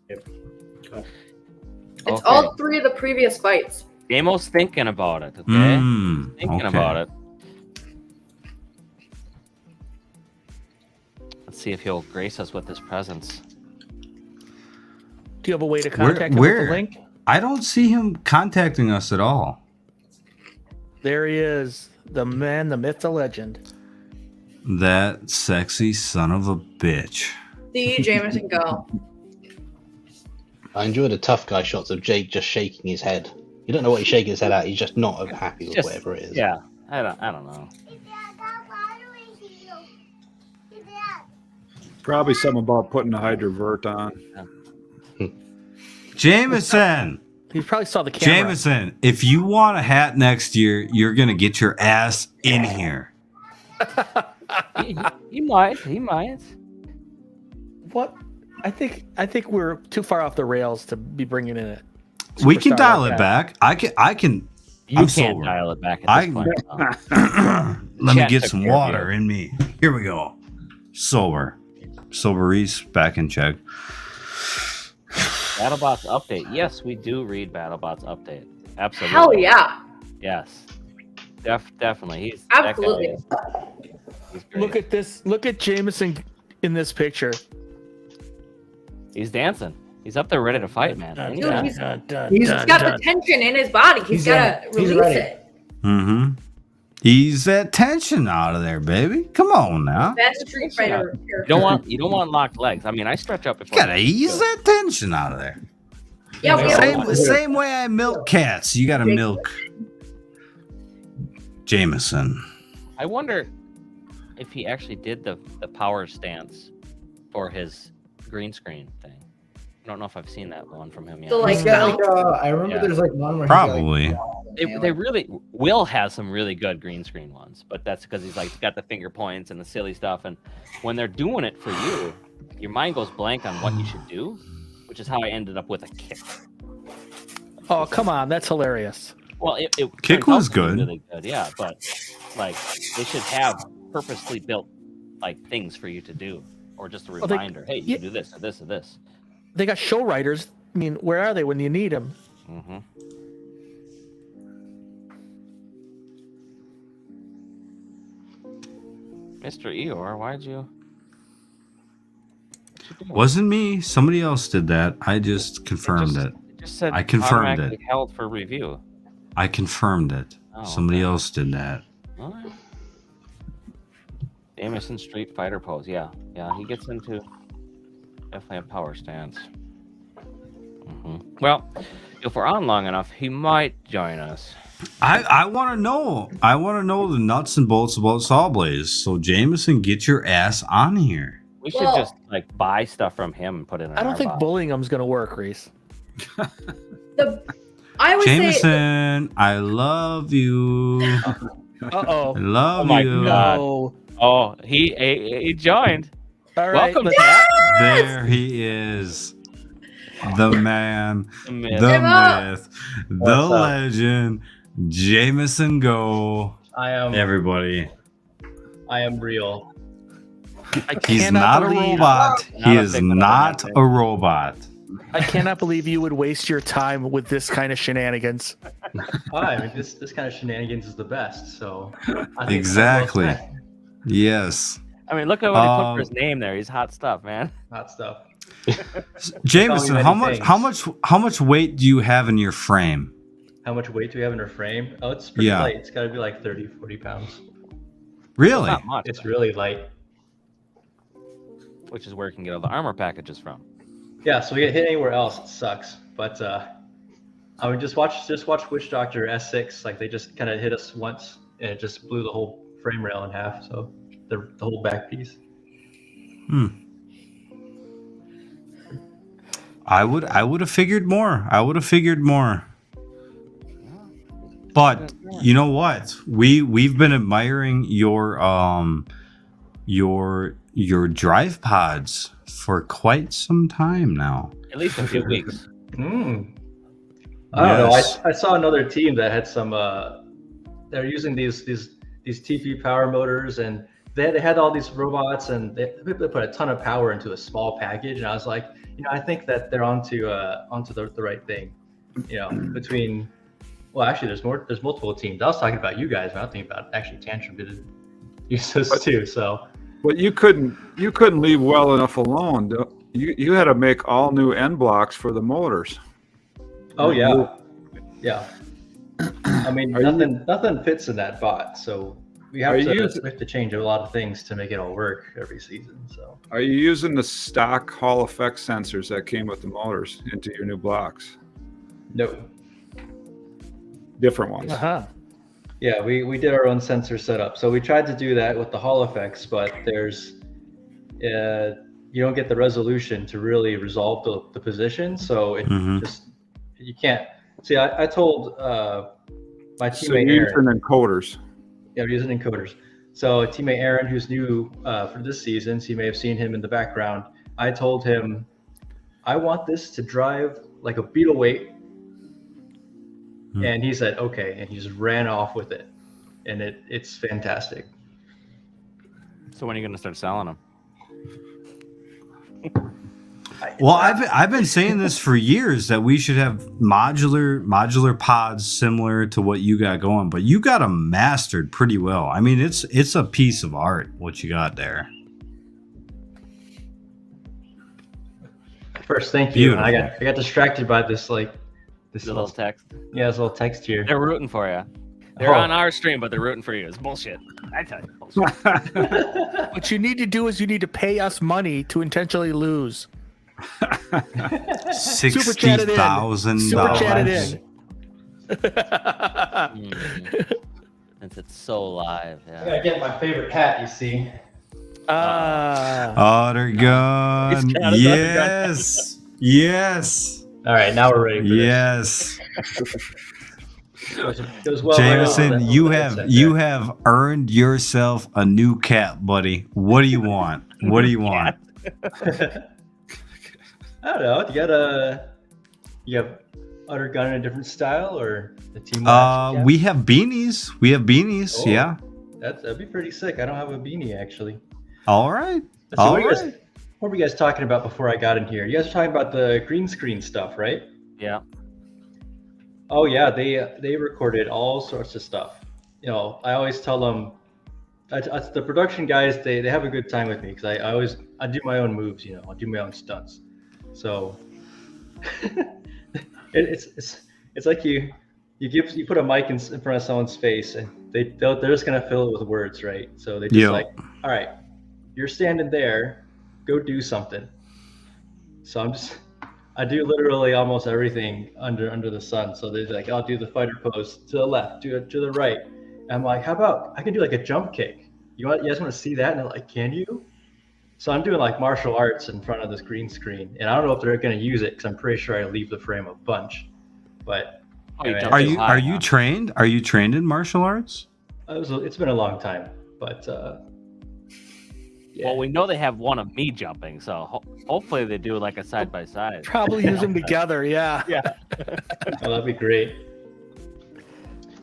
It's Okay. all 3 of the previous fights. JMO's thinking about it, okay? Thinking Okay. about it. Let's see if he'll grace us with his presence. Do you have a way to contact him Where? with the link? I don't see him contacting us at all. There he is, the man, the myth, the legend. That sexy son of a bitch. See Jameson go. I enjoy the tough guy shots of Jake just shaking his head. You don't know what he's shaking his head at. He's just not happy with Just- whatever it is. Yeah, I don't know. Probably something about putting the Hydra vert on. Jameson! He probably saw the camera. Jameson, if you want a hat next year, you're going to get your ass in here. He might. What? I think we're too far off the rails to be bringing in it. We can Superstar dial like it that. back. I can. You I'm can't sober. dial it back at I- this point. no. Let me Chat get took some care of water you. in me. Here we go. Sober. Soberies back in check. BattleBots update. Yes, we do read BattleBots update. Absolutely. Hell yeah. Yes. Definitely. Absolutely. He's great. Look at this. Look at Jameson in this picture. He's dancing. He's up there ready to fight, man. Dun, Dude, dun, he's- dun, dun, he's dun, He's got dun. the tension in his body. He's He's got to ready. He's release ready. it. Mm-hmm. Ease that tension out of there, baby. Come on now. That's Street Fighter. You don't want locked legs. I mean, I stretch up before. Gotta ease that tension out of there. Yeah, we Same way I milk cats. You gotta milk Jameson. I wonder if he actually did the power stance for his green screen thing. I don't know if I've seen that one from him yet. So, like, He's got like I remember Yeah. there's like one where Probably. He's like, They really Will has some really good green screen ones, but that's because he's like got the finger points and the silly stuff. And when they're doing it for you, your mind goes blank on what you should do, which is how I ended up with a kick. Oh, come on. That's hilarious. Well, it Kick turned out was to be good. really good, yeah. But like they should have purposely built like things for you to do, or just a Well, they- reminder. Hey, you do this or this or this. They got show writers. I mean, where are they when you need them? Mm-hmm. Mr. Eeyore, why'd you? what'd you do? Wasn't me. Somebody else did that. I just confirmed it. It just said I confirmed automatically it. held for review. I confirmed it. Oh, Somebody okay. else did that. All right. Jameson Street Fighter pose. Yeah, he gets into definitely a power stance. Well, if we're on long enough, he might join us. I want to know. I want to know the nuts and bolts about Sawblaze. So Jameson, get your ass on here. We should Well- just like buy stuff from him and put it in. I don't our think box. bullying them's going to work, Reese. I would say Jameson, I love you. Uh-oh. I love Oh my you. God. No. Oh, he joined. All right. Welcome, let's- Pat. There he is. The man, The myth. the Come on. myth, the What's up? legend, Jameson, go. I am. Everybody. I am real. He's not a robot. He is not a robot. I cannot believe you would waste your time with this kind of shenanigans. I mean, this kind of shenanigans is the best. So I think Exactly. it's well spent. Yes. I mean, look at what he put for his name there. He's hot stuff, man. Hot stuff. Jameson, many how much weight do you have in your frame? How much weight do we have in our frame? Oh, it's pretty light. It's got to be like 30, 40 pounds. Really? Not much. It's really light. Which is where you can get all the armor packages from. Yeah, so we get hit anywhere else, it sucks. But I would just watch Witch Doctor S6. Like they just kind of hit us once, and it just blew the whole frame rail in half. So the whole back piece. I would have figured more. But you know what? We've been admiring your drive pods for quite some time now. At least a few weeks. I don't know. I saw another team that had some. They're using these TP power motors, and they had all these robots, and they put a ton of power into a small package. And I was like, I think that they're onto the right thing. Between. Well, actually, there's multiple teams. I was talking about you guys, but I was thinking about actually Tantrum did use those too. So, but you couldn't leave well enough alone. You had to make all new end blocks for the motors. Oh yeah. I mean, nothing fits in that bot, so we have to change a lot of things to make it all work every season. So, are you using the stock Hall effect sensors that came with the motors into your new blocks? No. Different ones. Yeah, we did our own sensor setup. So we tried to do that with the Hall effects, but there's you don't get the resolution to really resolve the position. So it just you can't see. I told my teammate so you're using encoders. Yeah, we're using encoders. So teammate Aaron, who's new for this season, so you may have seen him in the background. I told him, I want this to drive like a beetle weight. And he said, okay. And he just ran off with it. And it's fantastic. So when are you going to start selling them? Well, I've been saying this for years that we should have modular pods similar to what you got going, but you got them mastered pretty well. I mean, it's a piece of art what you got there. First, thank you. I got distracted by this little text. Yeah, this little text here. They're rooting for you. They're on our stream, but they're rooting for you. It's bullshit. I tell you. Bullshit. What you need to do is you need to pay us money to intentionally lose. $60,000. Super chat it in. Since it's so live. Yeah. I gotta get my favorite hat, you see. Otter gun. Yes. Yes. All right, now we're ready for this. Goes well. Jameson, you have earned yourself a new cap, buddy. What do you want? What do you want? I don't know. You have Utter Gun in a different style, or the team? We have beanies. Oh, yeah. That'd be pretty sick. I don't have a beanie actually. All right. What were you guys talking about before I got in here? You guys were talking about the green screen stuff, right? Yeah. Oh yeah, they recorded all sorts of stuff. I always tell them, the production guys, they have a good time with me because I do my own moves. I do my own stunts. So it's like you put a mic in front of someone's face and they're just gonna fill it with words, right? So they just all right, you're standing there. Go do something. So I do literally almost everything under the sun. So they're like, I'll do the fighter pose to the left, do it to the right. And I'm like, how about I can do like a jump kick? You guys want to see that? And they're like, can you? So I'm doing like martial arts in front of this green screen, and I don't know if they're going to use it because I'm pretty sure I leave the frame a bunch. But are you trained? Are you trained in martial arts? It's been a long time, but. Yeah. Well, we know they have one of me jumping, so hopefully they do like a side by side. Probably use them together, yeah. Yeah. Oh, that'd be great.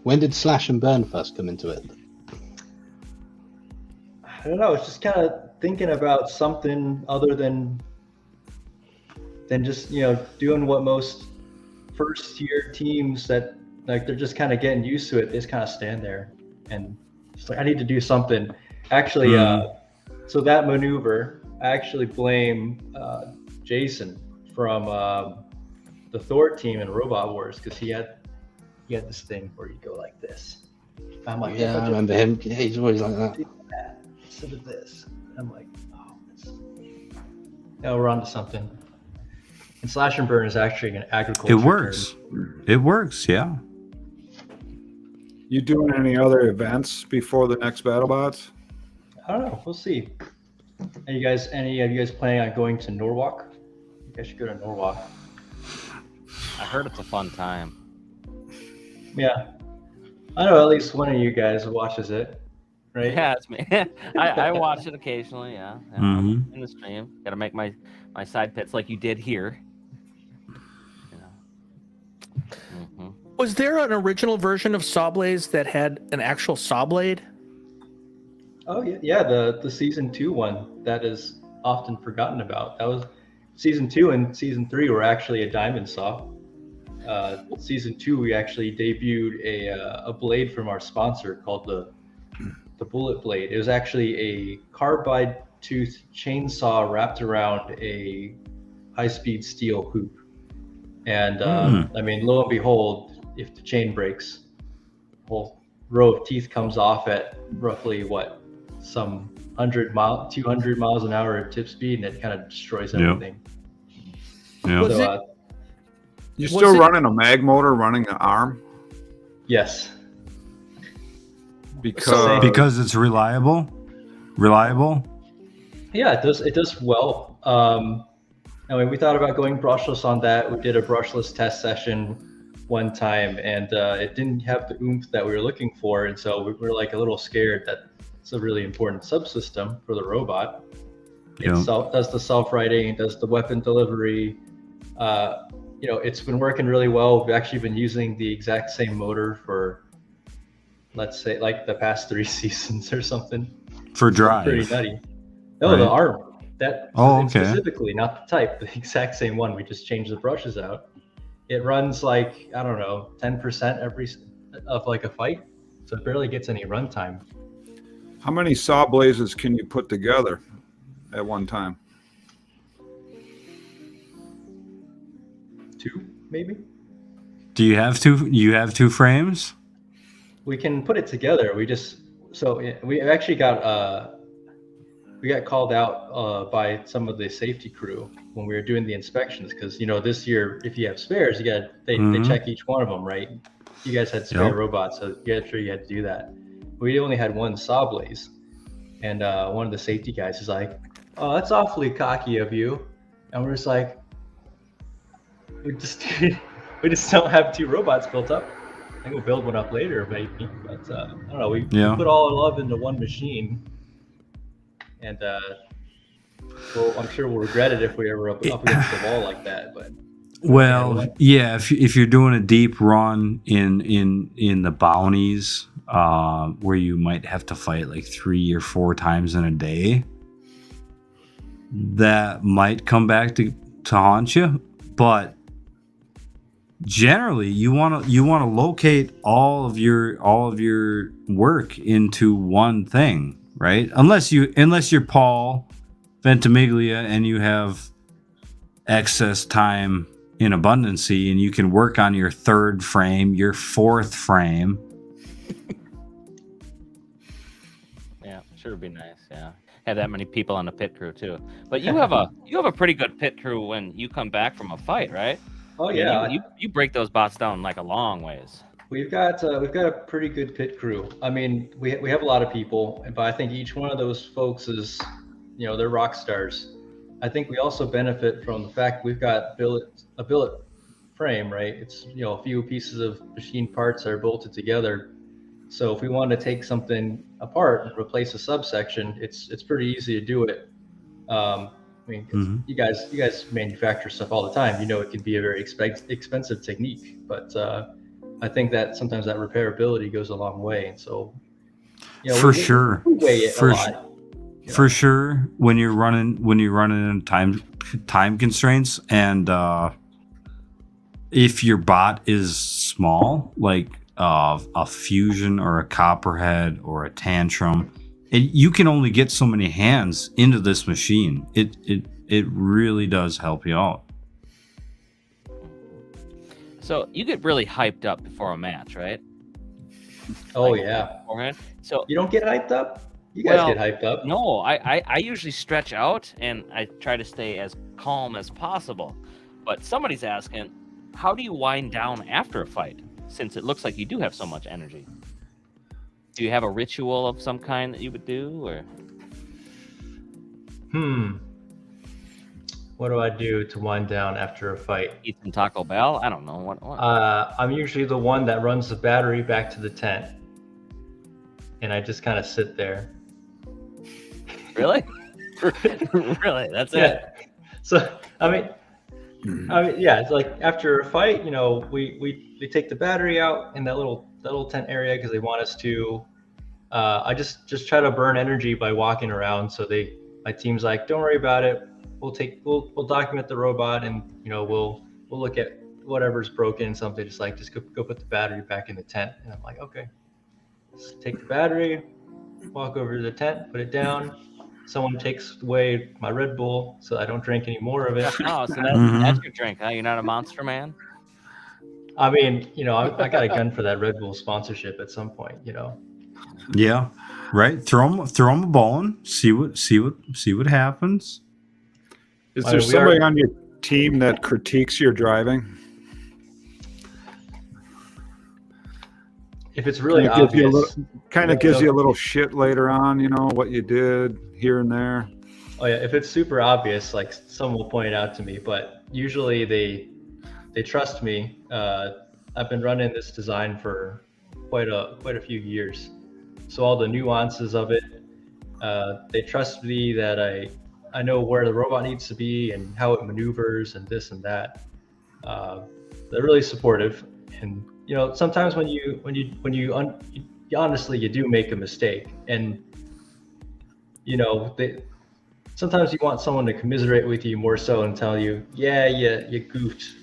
When did slash and burn first come into it? I don't know. It's just kind of thinking about something other than just doing what most first year teams that like they're just kind of getting used to it. They just kind of stand there and just like I need to do something. Actually, so that maneuver, I actually blame Jason from the Thor team in Robot Wars because he had this thing where you go like this. I'm like, yeah, I remember him. Yeah, he's always like that. Instead of this, I'm like, oh, now we're on to something. And slash and burn is actually an agriculture. It works. term. It works. Yeah. You doing any other events before the next BattleBots? I don't know. We'll see. Any of you guys planning on going to Norwalk? You guys should go to Norwalk. I heard it's a fun time. Yeah. I know at least one of you guys watches it, right? Yeah, it's me. I watch it occasionally. Yeah, Mhm. in the stream. Got to make my side pits like you did here. Was there an original version of Sawblaze that had an actual saw blade? Oh yeah, the season 2 one that is often forgotten about. That was season 2 and season 3 were actually a diamond saw. Season 2 we actually debuted a blade from our sponsor called the Bullet Blade. It was actually a carbide tooth chainsaw wrapped around a high-speed steel hoop. And I mean, lo and behold, if the chain breaks, the whole row of teeth comes off at roughly some 200 miles an hour at tip speed, and it kind of destroys everything. Yeah. So, You still running a mag motor, running an arm? yes. Because it's reliable. Reliable. Yeah, it does well. I mean, we thought about going brushless on that. We did a brushless test session one time, and it didn't have the oomph that we were looking for, and so we were like a little scared that it's a really important subsystem for the robot. It does the self-righting, it does the weapon delivery. It's been working really well. We've actually been using the exact same motor for, let's say, like the past 3 seasons or something. For drive. Pretty nutty. No, Right. the arm. That Oh, okay. specifically, not the type, the exact same one. We just changed the brushes out. It runs like, I don't know, 10% of like a fight, so it barely gets any runtime. how many saw blazes can you put together at one time? 2, maybe. Do you have two? You have 2 frames? We can put it together. We actually got called out by some of the safety crew when we were doing the inspections because this year if you have spares they check each one of them, right? You guys had spare robots, so you had to do that. We only had one Sawblaze, and one of the safety guys is like, "Oh, that's awfully cocky of you," and we're just like, we just don't have 2 robots built up. I think we'll build one up later, maybe, but I don't know. We put all our love into one machine. And well, I'm sure we'll regret it if we ever up against the wall like that. But yeah, if you're doing a deep run in the bounties, where you might have to fight like 3 or 4 times in a day, that might come back to haunt you. But generally, you want to locate all of your work into one thing. Right, unless you're Paul Ventimiglia and you have excess time in abundancy and you can work on your 3rd frame, your 4th frame. Yeah, sure would be nice. Yeah, have that many people on the pit crew too. But you have a pretty good pit crew when you come back from a fight, right? Oh yeah, you break those bots down like a long ways. We've got a pretty good pit crew. I mean, we have a lot of people, but I think each one of those folks is, they're rock stars. I think we also benefit from the fact we've got a billet frame, right? It's a few pieces of machine parts that are bolted together. So if we want to take something apart and replace a subsection, it's pretty easy to do it. I mean, you guys manufacture stuff all the time. It can be a very expensive technique, but I think that sometimes that repairability goes a long way, and so for sure, we weigh it a lot. For sure, when you're running in time constraints, and if your bot is small, like a fusion or a copperhead or a tantrum, and you can only get so many hands into this machine. It really does help you out. So you get really hyped up before a match, right? Oh Like, yeah. beforehand. So You don't get hyped up? You guys get hyped up. No, I usually stretch out and I try to stay as calm as possible. But somebody's asking, how do you wind down after a fight? Since it looks like you do have so much energy. Do you have a ritual of some kind that you would do, or? What do I do to wind down after a fight? Eat some Taco Bell? I don't know. What? I'm usually the one that runs the battery back to the tent, and I just kind of sit there. Really? Really? That's it? So I mean, yeah. It's like after a fight, we take the battery out in that little tent area because they want us to. I just try to burn energy by walking around. So my team's like, don't worry about it. We'll document the robot, and we'll look at whatever's broken and something. Just go put the battery back in the tent. And I'm like, okay. Just take the battery, walk over to the tent, put it down. Someone takes away my Red Bull so I don't drink any more of it. Oh, so that's your drink, huh? You're not a Monster Man? I mean, I got a gun for that Red Bull sponsorship at some point, Yeah, right. Throw them a bone. See what happens. Is there somebody on your team that critiques your driving? If it's really obvious, gives you a little shit later on, what you did here and there. Oh yeah, if it's super obvious, like someone will point it out to me, but usually they trust me. I've been running this design for quite a few years, so all the nuances of it, they trust me that I know where the robot needs to be and how it maneuvers and this and that. They're really supportive, and sometimes when you honestly you do make a mistake, and sometimes you want someone to commiserate with you more so and tell you, yeah, you goofed.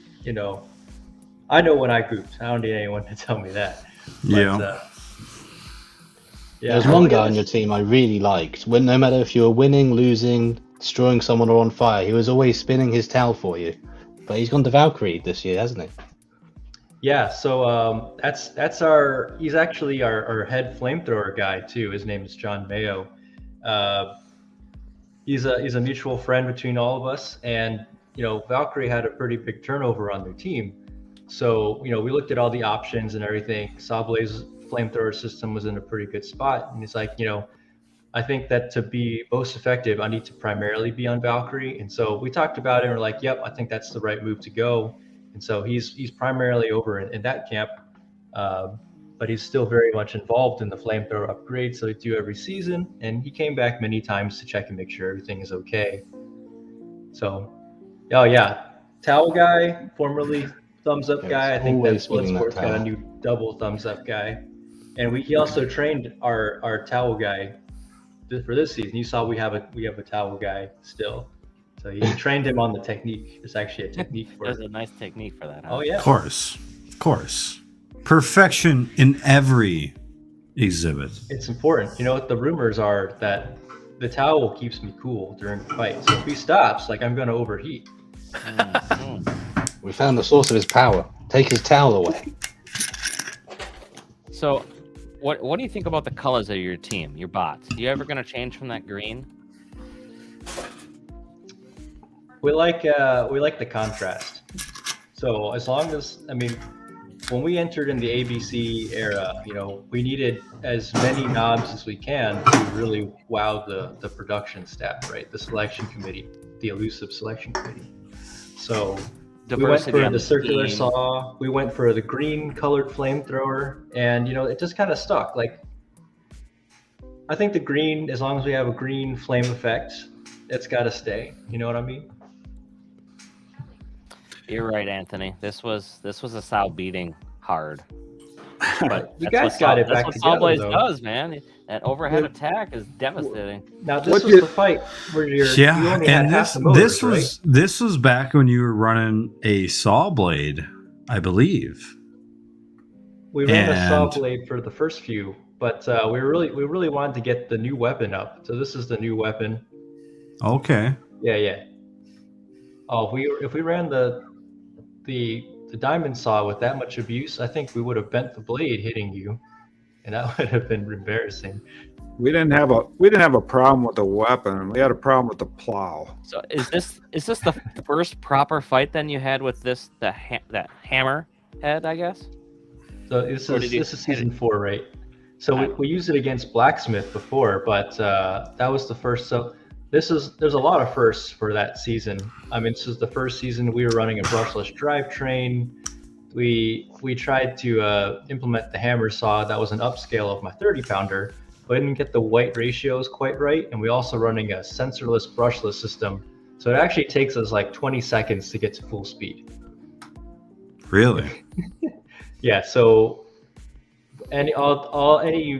I know when I goofed. I don't need anyone to tell me that. But, There's one guy on your team I really liked. No matter if you were winning, losing, destroying someone or on fire, he was always spinning his towel for you. But he's gone to Valkyrie this year, hasn't he? Yeah, so he's actually our head flamethrower guy too. His name is John Mayo. He's a mutual friend between all of us, and Valkyrie had a pretty big turnover on their team. So we looked at all the options and everything. Sawblaze flamethrower system was in a pretty good spot, and he's like, I think that to be most effective, I need to primarily be on Valkyrie. And so we talked about it, and we're like, yep, I think that's the right move to go. And so he's primarily over in that camp, but he's still very much involved in the flamethrower upgrade. So we do every season, and he came back many times to check and make sure everything is okay. So, oh yeah, towel guy, formerly thumbs up guy. I think that Bloodsport's got a new double thumbs up guy, and he also trained our towel guy for this season. You saw we have a towel guy still. So he trained him on the technique. There's actually a technique for it. There's a nice technique for that, huh? Oh yeah. Of course. Perfection in every exhibit. It's important. The rumors are that the towel keeps me cool during the fight. So if he stops, I'm going to overheat. We found the source of his power. Take his towel away. So, what do you think about the colors of your team, your bots? Are you ever going to change from that green? We like the contrast. So as long as, when we entered in the ABC era, we needed as many knobs as we can to really wow the production staff, right? The selection committee, the elusive selection committee. So we went for the circular saw, we went for the green colored flamethrower, and it just kind of stuck. I think the green, as long as we have a green flame effect, it's got to stay. You know what I mean? You're right, Anthony. This was a Sal beating hard. But you guys got it back That's together. what Sawblaze though. does, man. That overhead attack is devastating. Now this was the fight where you only had and half the motors, this was back when you were running a saw blade, I believe. We ran a saw blade for the first few, but we really wanted to get the new weapon up. So this is the new weapon. Okay. Yeah. Oh, if we ran the diamond saw with that much abuse, I think we would have bent the blade hitting you, and that would have been embarrassing. We didn't have a problem with the weapon. We had a problem with the plow. So is this the first proper fight then you had with that hammer head, I guess? So this is season 4, right? So we used it against Blacksmith before, but that was the first. So there's a lot of firsts for that season. I mean, this is the first season we were running a brushless drivetrain. We tried to implement the hammer saw. That was an upscale of my 30-pounder, but I didn't get the white ratios quite right. And we also running a sensorless brushless system. So it actually takes us like 20 seconds to get to full speed. Really? Yeah. So any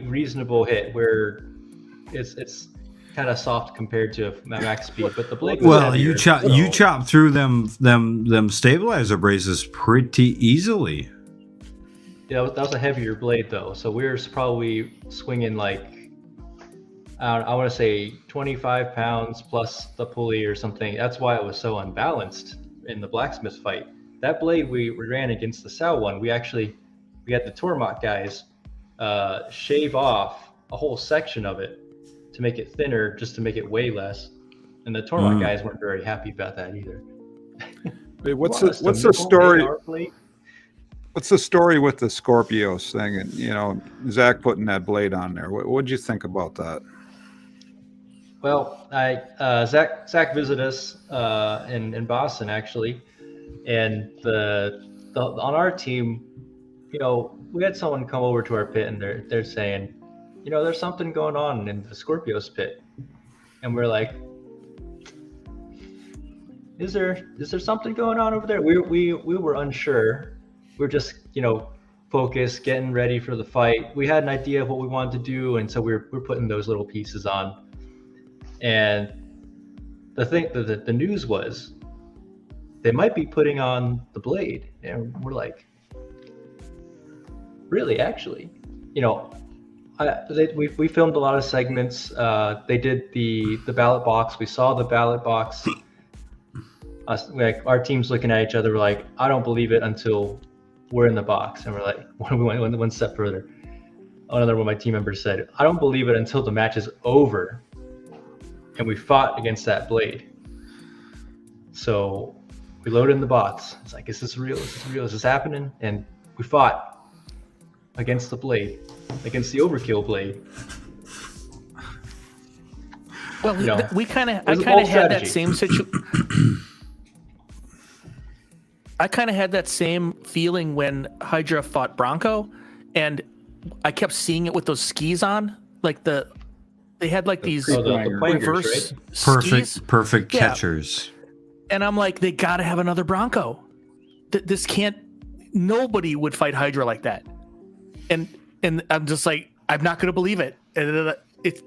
reasonable hit where it's kind of soft compared to max speed, but the blade was heavier, you chop through them stabilizer braces pretty easily. Yeah, that was a heavier blade though, so we were probably swinging like I want to say 25 pounds plus the pulley or something. That's why it was so unbalanced in the blacksmith fight. That blade we ran against the Sow one, we had the Tormach guys shave off a whole section of it to make it thinner, just to make it weigh less. And the Tormach guys weren't very happy about that either. Hey, what's the story? What's the story with the Scorpios thing? And Zach putting that blade on there. What'd you think about that? Well, Zach visited us in Boston actually, and on our team, we had someone come over to our pit and they're saying, there's something going on in the Scorpios pit, and we're like, is there something going on over there? We were unsure. We're just focused, getting ready for the fight. We had an idea of what we wanted to do, and so we're putting those little pieces on. And the thing, the news was they might be putting on the blade, and we're like, really? Actually, we filmed a lot of segments. They did the ballot box. We saw the ballot box. Our team's looking at each other. We're like, I don't believe it until we're in the box. And we're like, we went one step further. Another one of my team members said, I don't believe it until the match is over and we fought against that blade. So we loaded in the bots. It's like, is this real? Is this real? Is this happening? And we fought against the blade, against the overkill blade. Well, I kind of had that same situation. I kind of had that same feeling when Hydra fought Bronco, and I kept seeing it with those skis on, like they had like these reverse skis. Perfect catchers. And I'm like, they got to have another Bronco. This can't. Nobody would fight Hydra like that. And I'm just like, I'm not going to believe it. And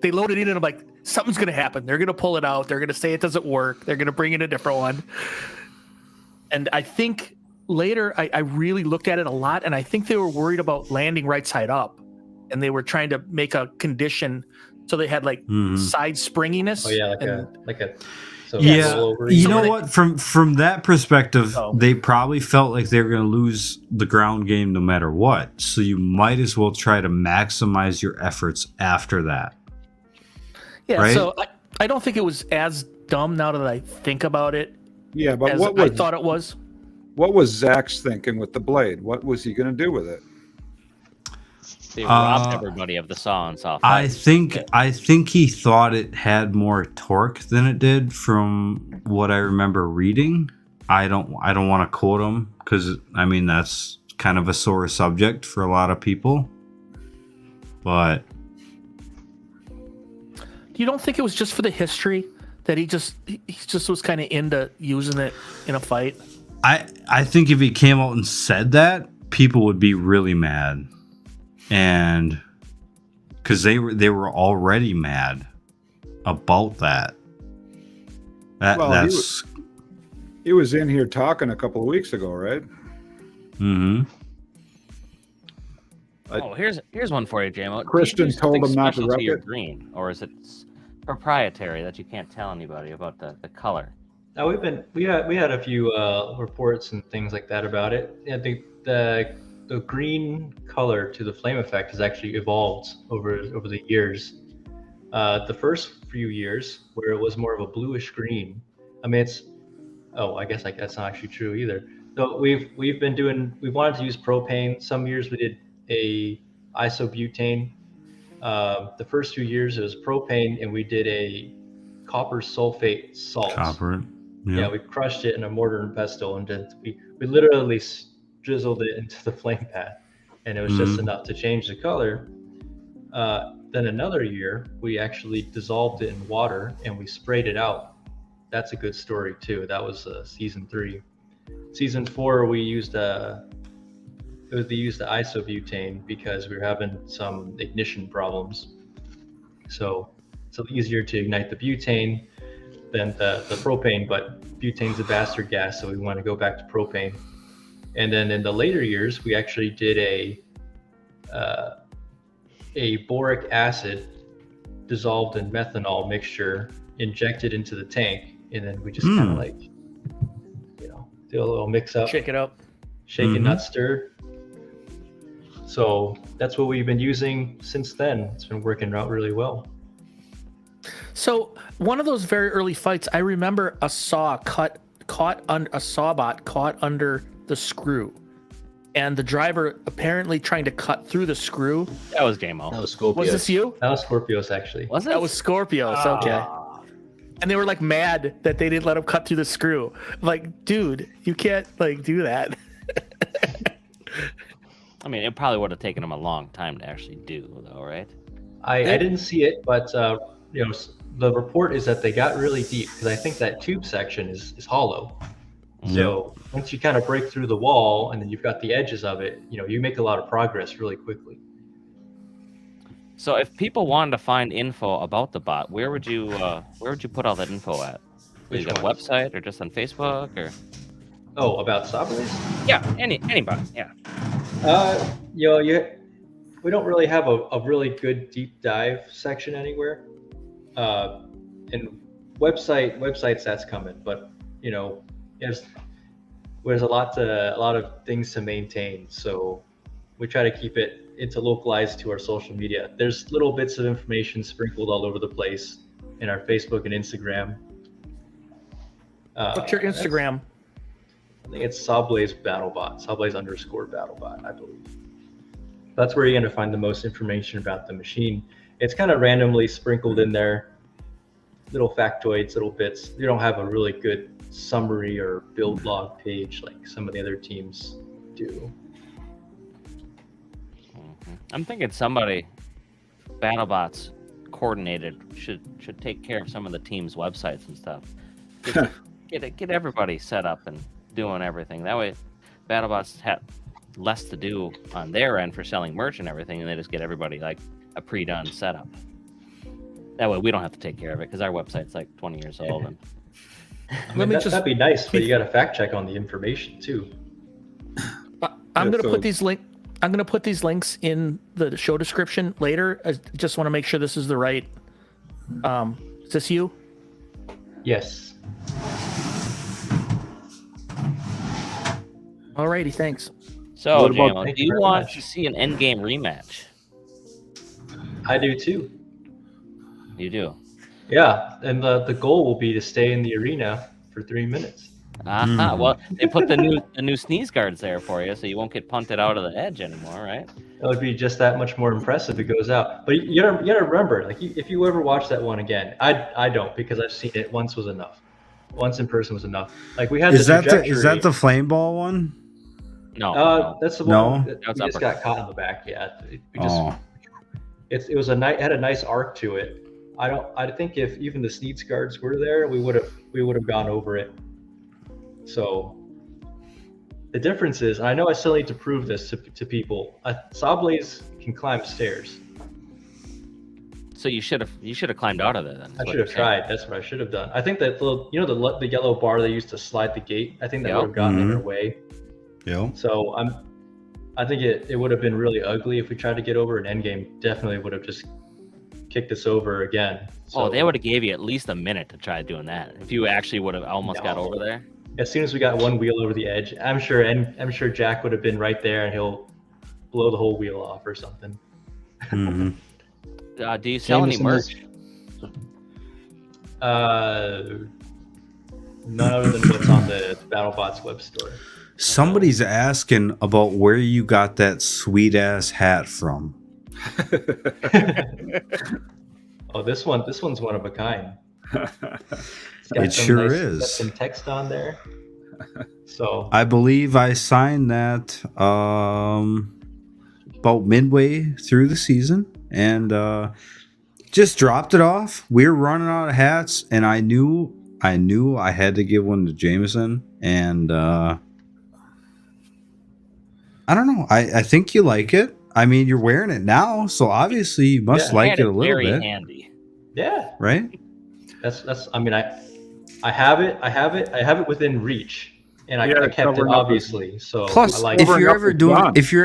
they loaded it in, and I'm like, something's going to happen. They're going to pull it out. They're going to say it doesn't work. They're going to bring in a different one. And I think later, I really looked at it a lot, and I think they were worried about landing right side up, and they were trying to make a condition so they had like side springiness. Oh yeah, you know what? From that perspective, they probably felt like they were going to lose the ground game no matter what. So you might as well try to maximize your efforts after that. Yeah. Right? So I don't think it was as dumb now that I think about it. Yeah, but I thought it was. What was Zach's thinking with the blade? What was he going to do with it? They robbed everybody of the saw and saw. I think he thought it had more torque than it did, from what I remember reading. I don't want to quote him because I mean that's kind of a sore subject for a lot of people. But you don't think it was just for the history that he just was kind of into using it in a fight? I think if he came out and said that, people would be really mad. and because they were already mad about that. That's he was in here talking a couple of weeks ago, right? Mm-hmm. Oh, here's one for you, JMO. Christian told him not to rep your it. green, or is it proprietary that you can't tell anybody about the color? Now we had a few reports and things like that about it. Yeah, the green color to the flame effect has actually evolved over the years. The first few years, where it was more of a bluish green. I mean, I guess that's not actually true either. So we wanted to use propane. Some years we did a isobutane. The first few years it was propane, and we did a copper sulfate salt. Copper. Yeah, we crushed it in a mortar and pestle, and then we literally drizzled it into the flame pad, and it was just enough to change the color. Then another year, we actually dissolved it in water and we sprayed it out. That's a good story too. That was season 3. Season 4, we used the isobutane because we were having some ignition problems. So it's easier to ignite the butane than the propane, but butane's a bastard gas, so we want to go back to propane. And then in the later years, we actually did a boric acid dissolved in methanol mixture injected into the tank, and then we just kind of like, do a little mix up, shake it up, shake it, not stir. So that's what we've been using since then. It's been working out really well. So one of those very early fights, I remember a saw caught under the screw, and the driver apparently trying to cut through the screw. That was JMO. That was Scorpios. Was this you? That was Scorpios, actually. Was it? That was Scorpios. Okay. And they were like mad that they didn't let him cut through the screw. I'm like, dude, you can't like do that. I mean, it probably would have taken him a long time to actually do, though, right? I didn't see it, but the report is that they got really deep, because I think that tube section is hollow. So once you kind of break through the wall and then you've got the edges of it, you make a lot of progress really quickly. So if people wanted to find info about the bot, where would you put all that info at? Is it a website or just on Facebook or? Oh, about Sawblaze? Yeah, anybody. Yeah. We don't really have a really good deep dive section anywhere. And websites that's coming, but there's a lot of things to maintain. So we try to keep it localized to our social media. There's little bits of information sprinkled all over the place in our Facebook and Instagram. What's your Instagram? I think it's Sawblaze BattleBot, Sawblaze_BattleBot, I believe. That's where you're going to find the most information about the machine. It's kind of randomly sprinkled in there, little factoids, little bits. You don't have a really good summary or build log page like some of the other teams do. I'm thinking somebody, BattleBots coordinated, should take care of some of the team's websites and stuff. Get everybody set up and doing everything. That way, BattleBots have less to do on their end for selling merch and everything, and they just get everybody like a pre-done setup. That way, we don't have to take care of it because our website's like 20 years old. And that'd be nice, but you got to fact check on the information too. I'm gonna put these links in the show description later. I just want to make sure this is the right. Is this you? Yes. Alrighty, thanks. So, JMO, do you want to see an endgame rematch? I do too. You do? Yeah, and the goal will be to stay in the arena for 3 minutes. Well, they put the new sneeze guards there for you, so you won't get punted out of the edge anymore, right? It would be just that much more impressive if it goes out. But you gotta remember, like if you ever watch that one again, I don't, because I've seen it once was enough. Once in person was enough. Like we had is that the flame ball one? No, that's the one that we just got caught in the back. Yeah, it had a nice arc to it. I think if even the sneeze guards were there, we would have gone over it. So the difference is, and I know I still need to prove this to people, Sawblaze can climb stairs. So you should have climbed out of there then. I should have tried. That's what I should have done. I think that the yellow bar they used to slide the gate. I think that would have gotten in their way. Yeah. So I think it would have been really ugly if we tried to get over. An endgame definitely would have just kicked us over again. So, they would have gave you at least a minute to try doing that if you actually would have almost got over there. As soon as we got one wheel over the edge, I'm sure Jack would have been right there, and he'll blow the whole wheel off or something. Mm-hmm. Do you sell any merch? None other than what's on the BattleBots web store. Somebody's asking about where you got that sweet ass hat from. Oh, this one's one of a kind. It sure is. Got some text on there. So I believe I signed that about midway through the season, and just dropped it off. We were running out of hats, and I knew I had to give one to Jameson, and I don't know. I think you like it. I mean, you're wearing it now, so obviously you must like it a little very bit. Handy. Yeah. Right? That's I mean, I have it within reach, and I kept it obviously. So plus, I like if you're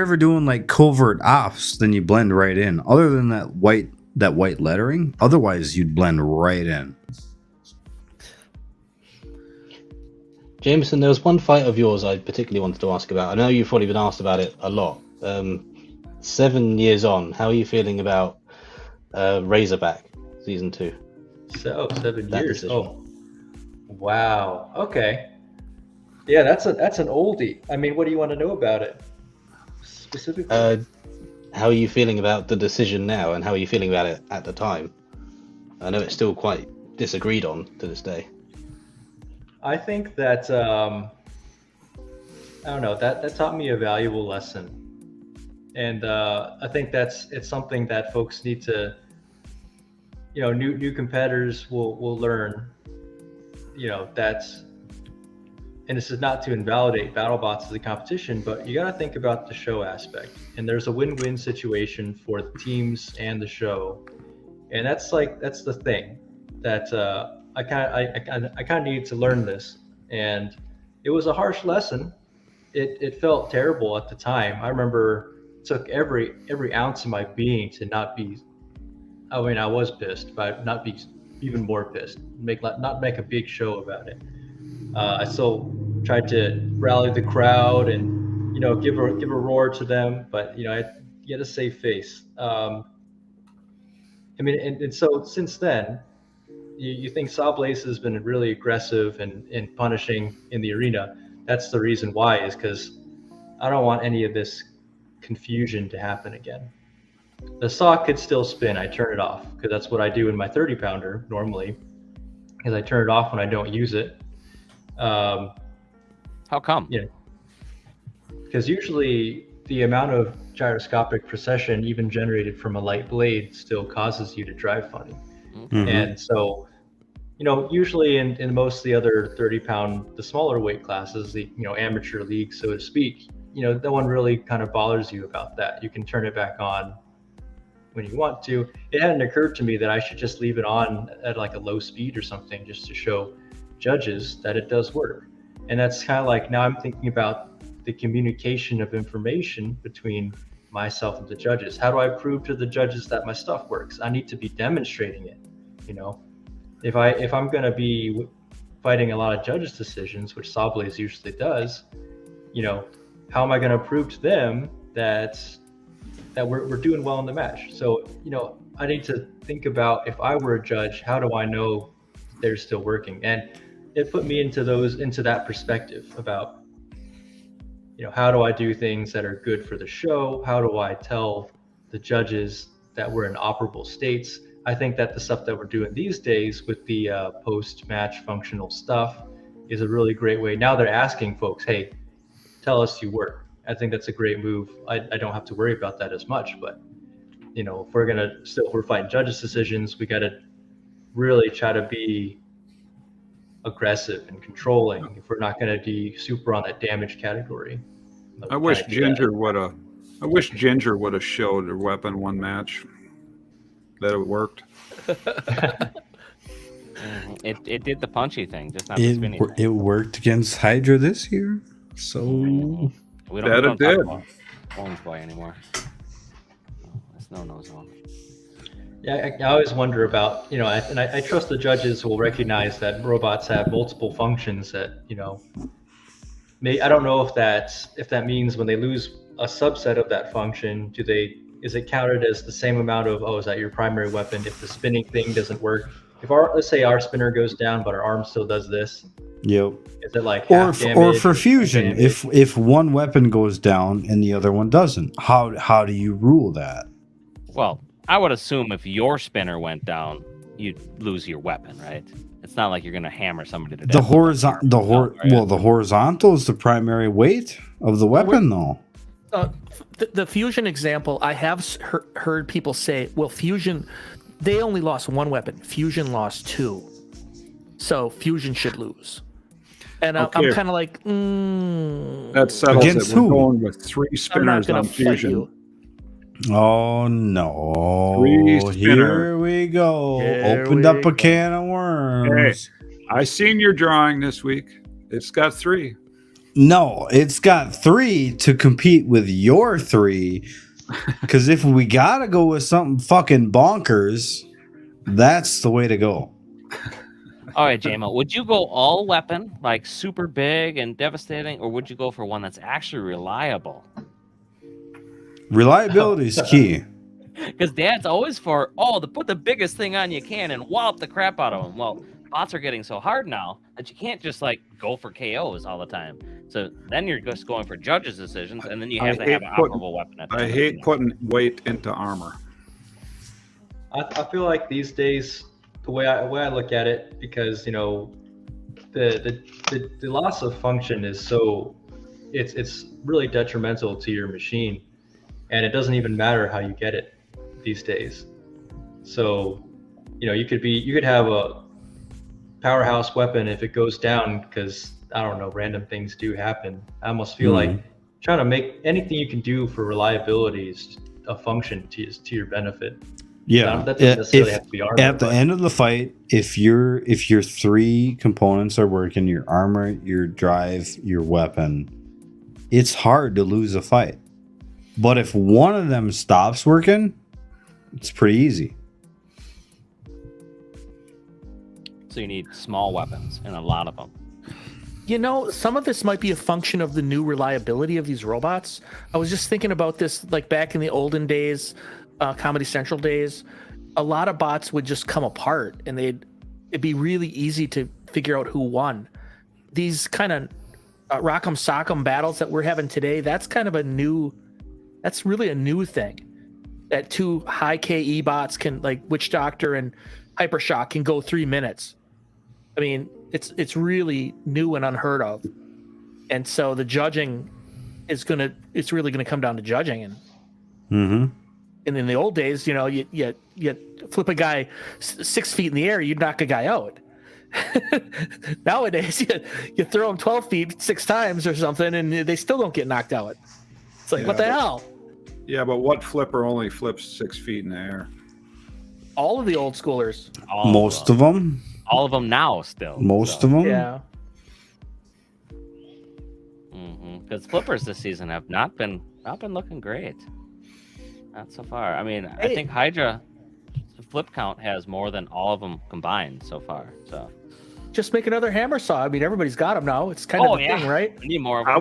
ever doing like covert ops, then you blend right in. Other than that white lettering, otherwise you'd blend right in. Jameson, there was one fight of yours I particularly wanted to ask about. I know you've probably been asked about it a lot. 7 years on, how are you feeling about Razorback season 2? So 7 years. Oh, wow. Okay. Yeah, that's an oldie. I mean, what do you want to know about it specifically? How are you feeling about the decision now, and how are you feeling about it at the time? I know it's still quite disagreed on to this day. I think that I don't know, that taught me a valuable lesson, and I think it's something that folks need to, new competitors will learn. And this is not to invalidate BattleBots as a competition, but you got to think about the show aspect. And there's a win-win situation for the teams and the show, and that's the thing that I kind of needed to learn this, and it was a harsh lesson. It felt terrible at the time. I remember it took every ounce of my being to not be. I mean, I was pissed, but not be even more pissed. Not make a big show about it. I still tried to rally the crowd and give a roar to them, but you had a safe face. I mean, and so since then, you think Sawblaze has been really aggressive and punishing in the arena. That's the reason why, is because I don't want any of this confusion to happen again. The saw could still spin. I turn it off because that's what I do in my 30 pounder normally, because I turn it off when I don't use it. How come? Because usually the amount of gyroscopic precession, even generated from a light blade, still causes you to drive funny. Mm-hmm. And so, usually in most of the other 30-pound, the smaller weight classes, the amateur league, so to speak, no one really kind of bothers you about that. You can turn it back on when you want to. It hadn't occurred to me that I should just leave it on at like a low speed or something, just to show judges that it does work. And that's kind of like, now I'm thinking about the communication of information between myself and the judges. How do I prove to the judges that my stuff works? I need to be demonstrating it. If I'm going to be fighting a lot of judges' decisions, which Sawblaze usually does, how am I going to prove to them that we're doing well in the match? So I need to think about, if I were a judge, how do I know they're still working? And it put me into that perspective about, how do I do things that are good for the show? How do I tell the judges that we're in operable states? I think that the stuff that we're doing these days with the post-match functional stuff is a really great way. Now they're asking folks, hey, tell us you work. I think that's a great move. I don't have to worry about that as much, but if we're fighting judges' decisions, we got to really try to be aggressive and controlling if we're not going to be super on that damage category. I wish Ginger would have I wish Ginger would have showed her weapon one match. That it worked. It did the punchy thing, just not the spinny thing. It worked against Hydra this year, so We That don't it did. talk about Orange Boy anymore. That's no zone. Yeah, I always wonder about, you know, and I trust the judges will recognize that robots have multiple functions that, you know, I don't know if that means when they lose a subset of that function, is it counted as the same amount of, is that your primary weapon? If the spinning thing doesn't work, let's say our spinner goes down, but our arm still does this. Yep. Is it like or damage, for fusion, if one weapon goes down and the other one doesn't, how do you rule that? Well, I would assume if your spinner went down, you'd lose your weapon, right? It's not like you're gonna hammer somebody to death. The horizontal is the primary weight of the weapon, though. The fusion example, I have heard people say, well, fusion, they only lost one weapon. Fusion lost two, so fusion should lose. And I'm kind of like, that settles against it. We're who? going with 3 spinners on fusion. Oh no! 3 spinner. Here we go. Opened up a can of worms. Hey, I seen your drawing this week. It's got 3. No, it's got 3 to compete with your 3. Because if we gotta go with something fucking bonkers, that's the way to go. All right, JMO, would you go all weapon, like super big and devastating, or would you go for one that's actually reliable? Reliability is key. Because Dad's always for, put the biggest thing on you can and wallop the crap out of them. Well, bots are getting so hard now that you can't just like go for KOs all the time. So then you're just going for judges' decisions, and then you have to have an operable weapon. I hate putting weight into armor. I feel like these days, the way I look at it, because you know, the loss of function is it's really detrimental to your machine, and it doesn't even matter how you get it these days. So, you know, you could have a powerhouse weapon if it goes down because I don't know, random things do happen. I almost feel like trying to make anything you can do for reliability is a function to your benefit. Yeah, that doesn't necessarily have to be armor. At the end of the fight, if your 3 components are working, your armor, your drive, your weapon, it's hard to lose a fight. But if one of them stops working, it's pretty easy. So you need small weapons and a lot of them. You know, some of this might be a function of the new reliability of these robots. I was just thinking about this, like back in the olden days, Comedy Central days, a lot of bots would just come apart and it'd be really easy to figure out who won. These kind of rock'em sock'em battles that we're having today, that's really a new thing. That 2 high KE bots can, like Witch Doctor and Hypershock, can go 3 minutes. I mean, it's really new and unheard of. And so the judging it's really gonna come down to judging. And and in the old days, you know, you flip a guy 6 feet in the air, you'd knock a guy out. Nowadays, you throw them 12 feet 6 times or something, and they still don't get knocked out. It's like, what the hell? Yeah, but what flipper only flips 6 feet in the air? All of the old schoolers. Most of them. All of them now still. Most of them. Yeah. Because flippers this season have not been looking great. Not so far. I mean, I think Hydra, the flip count has more than all of them combined so far. So just make another hammer saw. I mean, everybody's got them now. It's kind of the thing, right? I need more of them.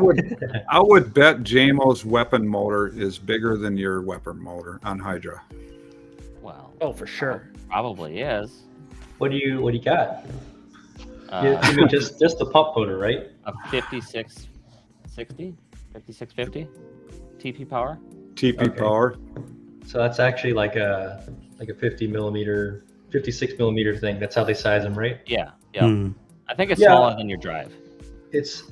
I would bet JMO's weapon motor is bigger than your weapon motor on Hydra. Well, for sure. Probably is. What do you got? You mean just the pump motor, right? A 5660, 5650 TP power. TP power. So that's actually like a 56 millimeter thing. That's how they size them, right? Yeah. Yeah. I think it's smaller than your drive. It's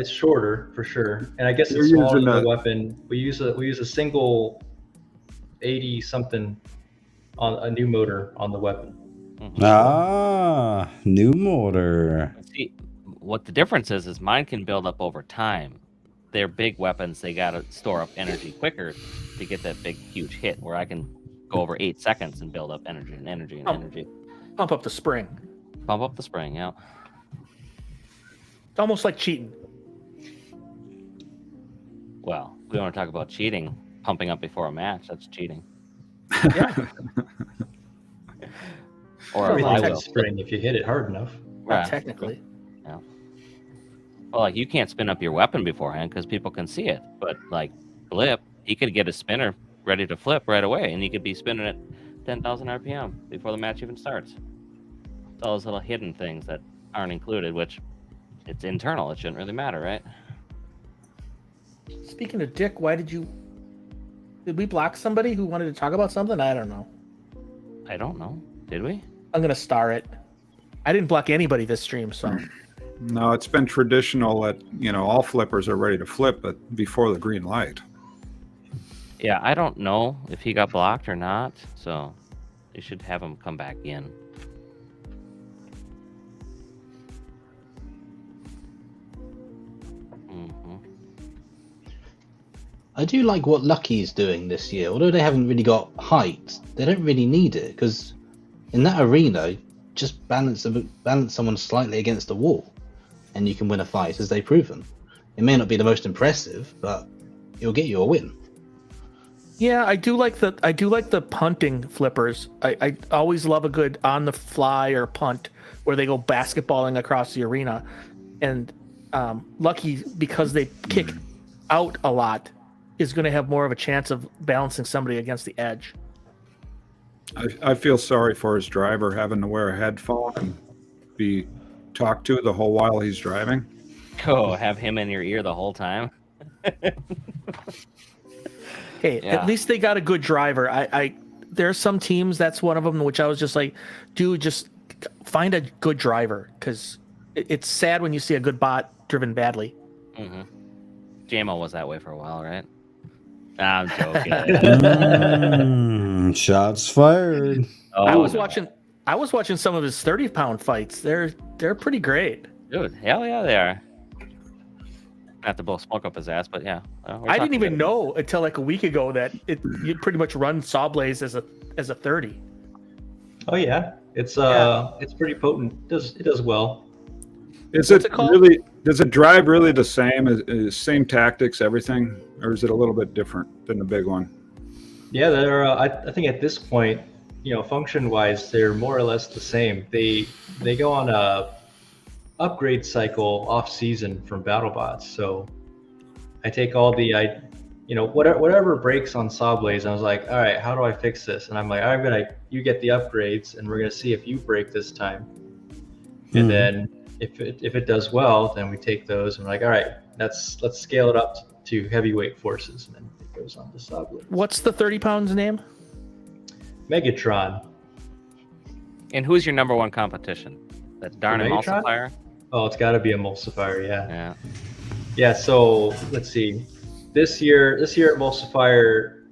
shorter for sure, and I guess it's smaller than the weapon. We use a single 80 something on a new motor on the weapon. New motor. See, what the difference is mine can build up over time. they're big weapons, they gotta store up energy quicker to get that big, huge hit. Where I can go over 8 seconds and build up energy and energy and energy. Pump up the spring. Pump up the spring, yeah. It's almost like cheating. Well, we want to talk about cheating. Pumping up before a match, that's cheating. Yeah. Or a Everything's flywheel. at spring if you hit it hard enough. Not technically. Yeah. Well, like you can't spin up your weapon beforehand because people can see it. But like Flip, he could get a spinner ready to flip right away, and he could be spinning at 10,000 RPM before the match even starts. It's all those little hidden things that aren't included, which it's internal. It shouldn't really matter, right? Speaking of Dick, did we block somebody who wanted to talk about something? I don't know. I don't know. Did we? I'm gonna star it. I didn't block anybody this stream, so. No, it's been traditional that, all flippers are ready to flip, but before the green light. Yeah, I don't know if he got blocked or not, so they should have him come back in. I do like what Lucky's doing this year. Although they haven't really got height, they don't really need it, because in that arena, just balance someone slightly against the wall, and you can win a fight, as they've proven. It may not be the most impressive, but it'll get you a win. Yeah, I do like the punting flippers. I always love a good on the fly or punt where they go basketballing across the arena, and Lucky, because they kick out a lot, is going to have more of a chance of balancing somebody against the edge. I feel sorry for his driver having to wear a headphone and be talked to the whole while he's driving. Oh, have him in your ear the whole time. Hey, Yeah. At least they got a good driver. There are some teams, that's one of them, which I was just like, dude, just find a good driver, because it's sad when you see a good bot driven badly. Mm-hmm. JMO was that way for a while, right? I'm joking. Shots fired. Oh, I was no. watching some of his 30-pound fights. They're pretty great. Dude, hell yeah, they are. Not to blow smoke up his ass, but yeah. I didn't even know until like a week ago that you pretty much run Sawblaze as a 30. Oh yeah, it's pretty potent. It does well. Is What's it it called? really? Does it drive really the same? Is same tactics, everything, or is it a little bit different than the big one? Yeah, they're. I think at this point, function-wise, they're more or less the same. They go on a upgrade cycle off season from BattleBots. So I take all the whatever breaks on Sawblaze, I was like, all right, how do I fix this? And I'm like, you get the upgrades, and we're gonna see if you break this time. And then if it does well, then we take those and we're like, all right, let's scale it up to heavyweight forces, and then it goes on to Sawblaze. What's the 30 pounds name? Megatron. And who's your number one competition? That darn Megatron? emulsifier? Oh, it's got to be Emulsifier, yeah. Yeah. Yeah, so let's see. This year Emulsifier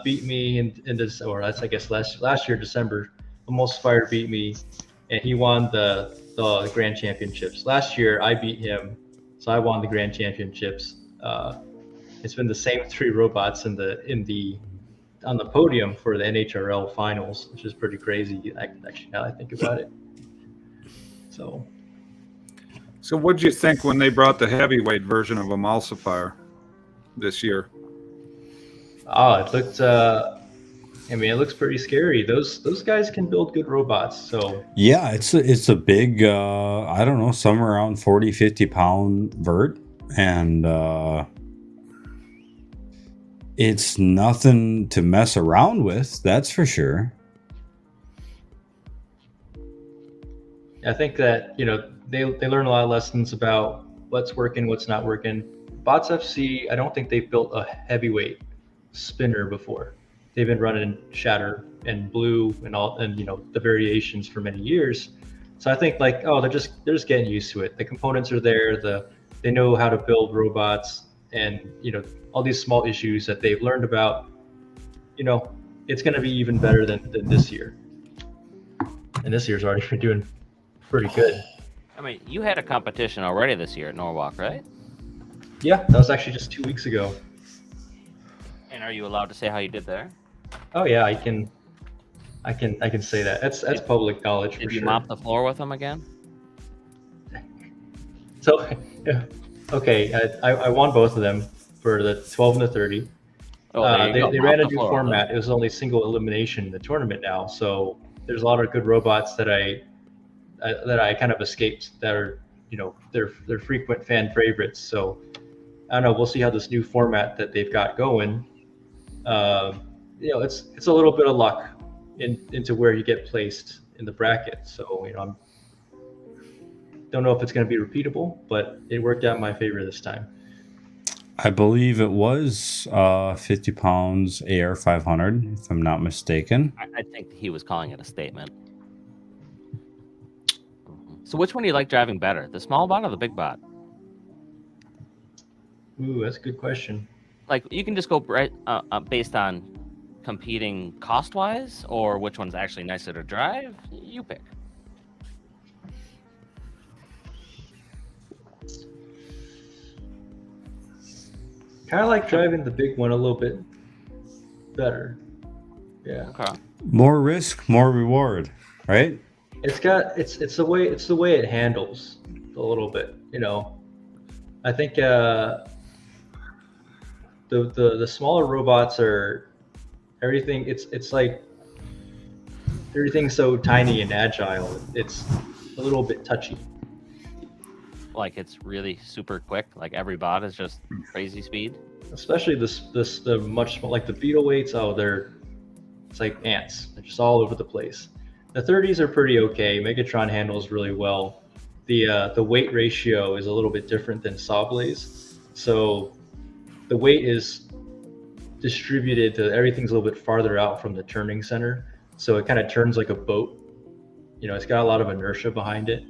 beat me in this, or that's I guess last year December. Emulsifier beat me, and he won the Grand Championships. Last year I beat him, so I won the Grand Championships. It's been the same 3 robots on the podium for the NHRL finals, which is pretty crazy. Actually, now I think about it. So what did you think when they brought the heavyweight version of Emulsifier this year? Oh, it looked. It looks pretty scary. Those guys can build good robots. So Yeah, it's a big, I don't know, somewhere around 40, 50 pound vert. And it's nothing to mess around with, that's for sure. I think that they learn a lot of lessons about what's working, what's not working. Bots FC, I don't think they've built a heavyweight spinner before. They've been running Shatter and Blue and the variations for many years. So I think they're just getting used to it. The components are there. They know how to build robots, and all these small issues that they've learned about. It's going to be even better than this year. And this year's already been doing pretty good. I mean, you had a competition already this year at Norwalk, right? Yeah, that was actually just 2 weeks ago. And are you allowed to say how you did there? Oh yeah, I can say that. That's public knowledge for Did you sure. mop the floor with them again? So, okay, I won both of them for the 12 and the 30. Oh, there you go. They Mop ran a the new floor with them. format. It was only single elimination in the tournament now, so there's a lot of good robots that I kind of escaped that are, they're frequent fan favorites. So I don't know. We'll see how this new format that they've got going. It's a little bit of luck into where you get placed in the bracket. So I don't know if it's going to be repeatable, but it worked out in my favor this time. I believe it was 50 pounds AR 500, if I'm not mistaken. I think he was calling it a statement. So which one do you like driving better, the small bot or the big bot? Ooh, that's a good question. Like, you can just go based on competing cost-wise, or which one's actually nicer to drive. You pick. Kind of like driving the big one a little bit better. Yeah. Okay. More risk, more reward, right? It's the way it handles a little bit. I think the smaller robots are everything. It's like everything's so tiny and agile. It's a little bit touchy. Like, it's really super quick. Like, every bot is just crazy speed. Especially the much like the beetle weights. It's like ants. They're just all over the place. The 30s are pretty okay. Megatron handles really well. The weight ratio is a little bit different than Sawblaze. So the weight is distributed to everything's a little bit farther out from the turning center. So it kind of turns like a boat. It's got a lot of inertia behind it.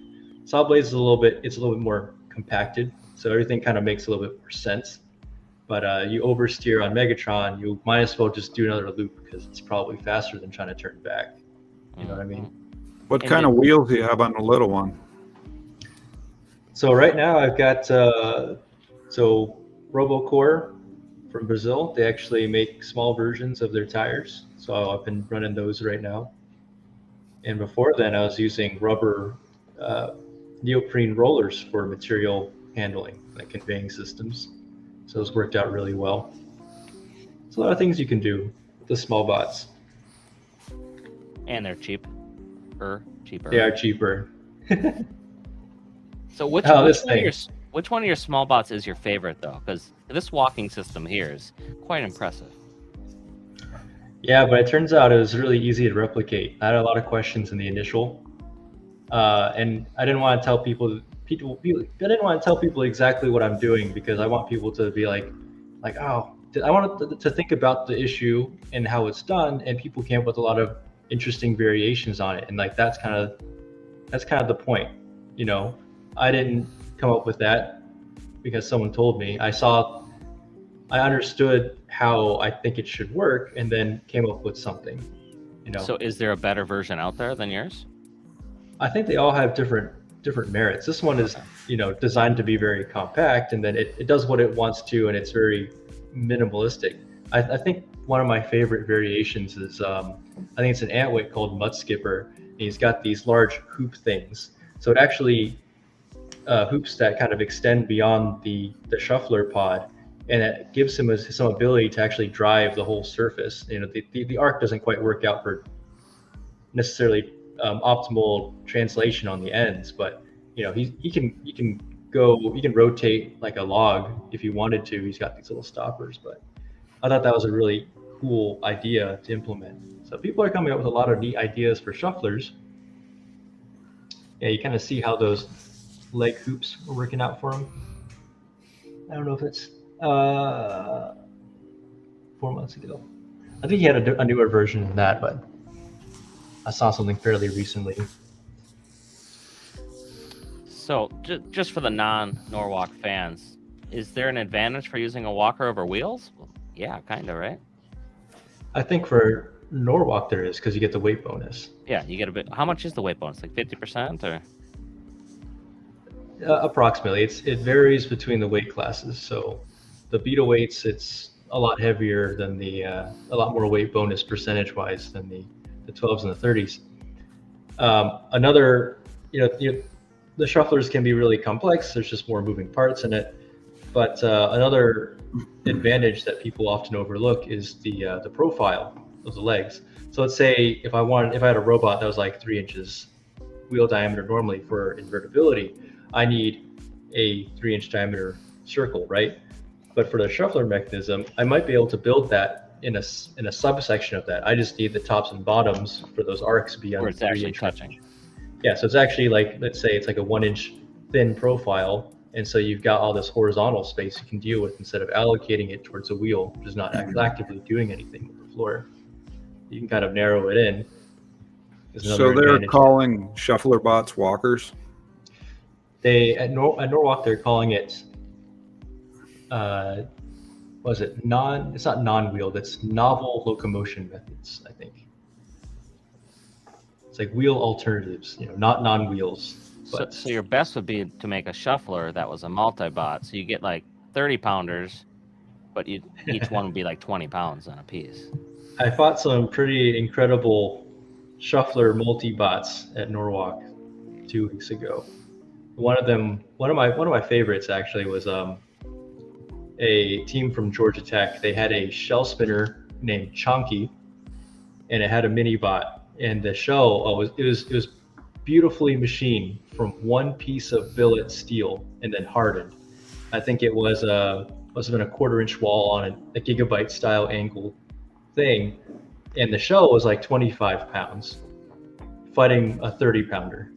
Sawblaze is a little bit more compacted. So everything kind of makes a little bit more sense. But you oversteer on Megatron, you might as well just do another loop because it's probably faster than trying to turn back. You know what I mean? What kind of wheels do you have on the little one? So right now I've got Robocore from Brazil. They actually make small versions of their tires. So I've been running those right now. And before then I was using rubber neoprene rollers for material handling, like conveying systems. So it's worked out really well. There's a lot of things you can do with the small bots. And they're cheaper. They are cheaper. So which one of your small bots is your favorite, though? Because this walking system here is quite impressive. Yeah, but it turns out it was really easy to replicate. I had a lot of questions in the initial, and I didn't want to tell people exactly what I'm doing because I want people to be like, oh, I want to think about the issue and how it's done, and people came up with a lot of interesting variations on it, and like that's kind of the point. I didn't come up with that because someone told me. I understood how I think it should work, and then came up with something. So is there a better version out there than yours? I think they all have different merits. This one is, designed to be very compact, and then it does what it wants to, and it's very minimalistic. I think one of my favorite variations is, I think it's an Antwick called Mud Skipper, and he's got these large hoop things. So it actually hoops that kind of extend beyond the shuffler pod, and it gives him some ability to actually drive the whole surface. The arc doesn't quite work out for necessarily optimal translation on the ends, but he can rotate like a log if he wanted to. He's got these little stoppers, but I thought that was a really cool idea to implement. So people are coming up with a lot of neat ideas for shufflers. Yeah, you kind of see how those leg hoops were working out for him. I don't know if it's 4 months ago. I think he had a newer version of that, but I saw something fairly recently. So just for the non-Norwalk fans, is there an advantage for using a walker over wheels? Well, yeah, kind of, right? I think for Norwalk there is, because you get the weight bonus. Yeah, you get a bit. How much is the weight bonus? Like 50% or? Approximately, it varies between the weight classes. So the beta weights, it's a lot heavier than a lot more weight bonus percentage wise than the 12s and the 30s. Another, the shufflers can be really complex. There's just more moving parts in it. But another advantage that people often overlook is the profile of the legs. So let's say if I had a robot that was like 3 inches wheel diameter normally for invertibility, I need a 3-inch diameter circle, right? But for the shuffler mechanism, I might be able to build that in a subsection of that. I just need the tops and bottoms for those arcs to be on 3-inch touching. Yeah, so it's actually like, let's say it's like a 1-inch thin profile, and so you've got all this horizontal space you can deal with instead of allocating it towards a wheel, which is not actively doing anything with the floor. You can kind of narrow it in. So they're calling shuffler bots walkers? At Norwalk they're calling it it's not non-wheeled, it's novel locomotion methods, I think. It's like wheel alternatives, not non-wheels. So your best would be to make a shuffler that was a multi-bot. So you get like 30 pounders, but each one would be like 20 pounds on a piece. I fought some pretty incredible shuffler multi-bots at Norwalk 2 weeks ago. One of my favorites actually was a team from Georgia Tech. They had a shell spinner named Chonky, and it had a mini bot. And the shell it was beautifully machined from one piece of billet steel and then hardened. I think it was must have been a 1/4-inch wall on a gigabyte style angle thing, and the shell was like 25 pounds, fighting a 30-pounder.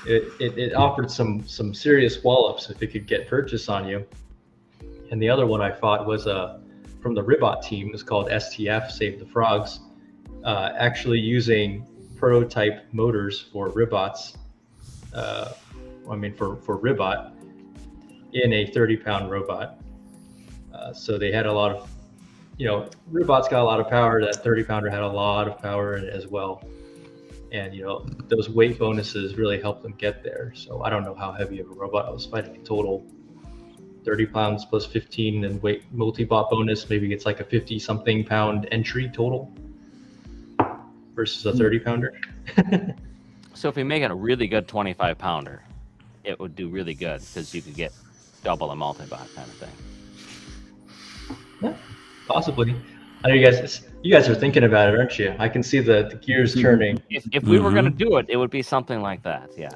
It offered some serious wallops if it could get purchase on you. And the other one I fought was from the Ribot team. It's called STF, Save the Frogs, actually using prototype motors for Ribots. For Ribot in a 30-pound robot. So they had a lot of, Ribot's got a lot of power. That 30-pounder had a lot of power in it as well. And, those weight bonuses really helped them get there. So I don't know how heavy of a robot I was fighting in total. 30 pounds plus 15 and weight multi-bot bonus. Maybe it's like a 50-something pound entry total versus a 30-pounder. So if you make it a really good 25-pounder, it would do really good because you could get double a multi-bot kind of thing. Yeah, possibly. I know you guys are thinking about it, aren't you? I can see the gears turning. If we were going to do it, it would be something like that. Yeah.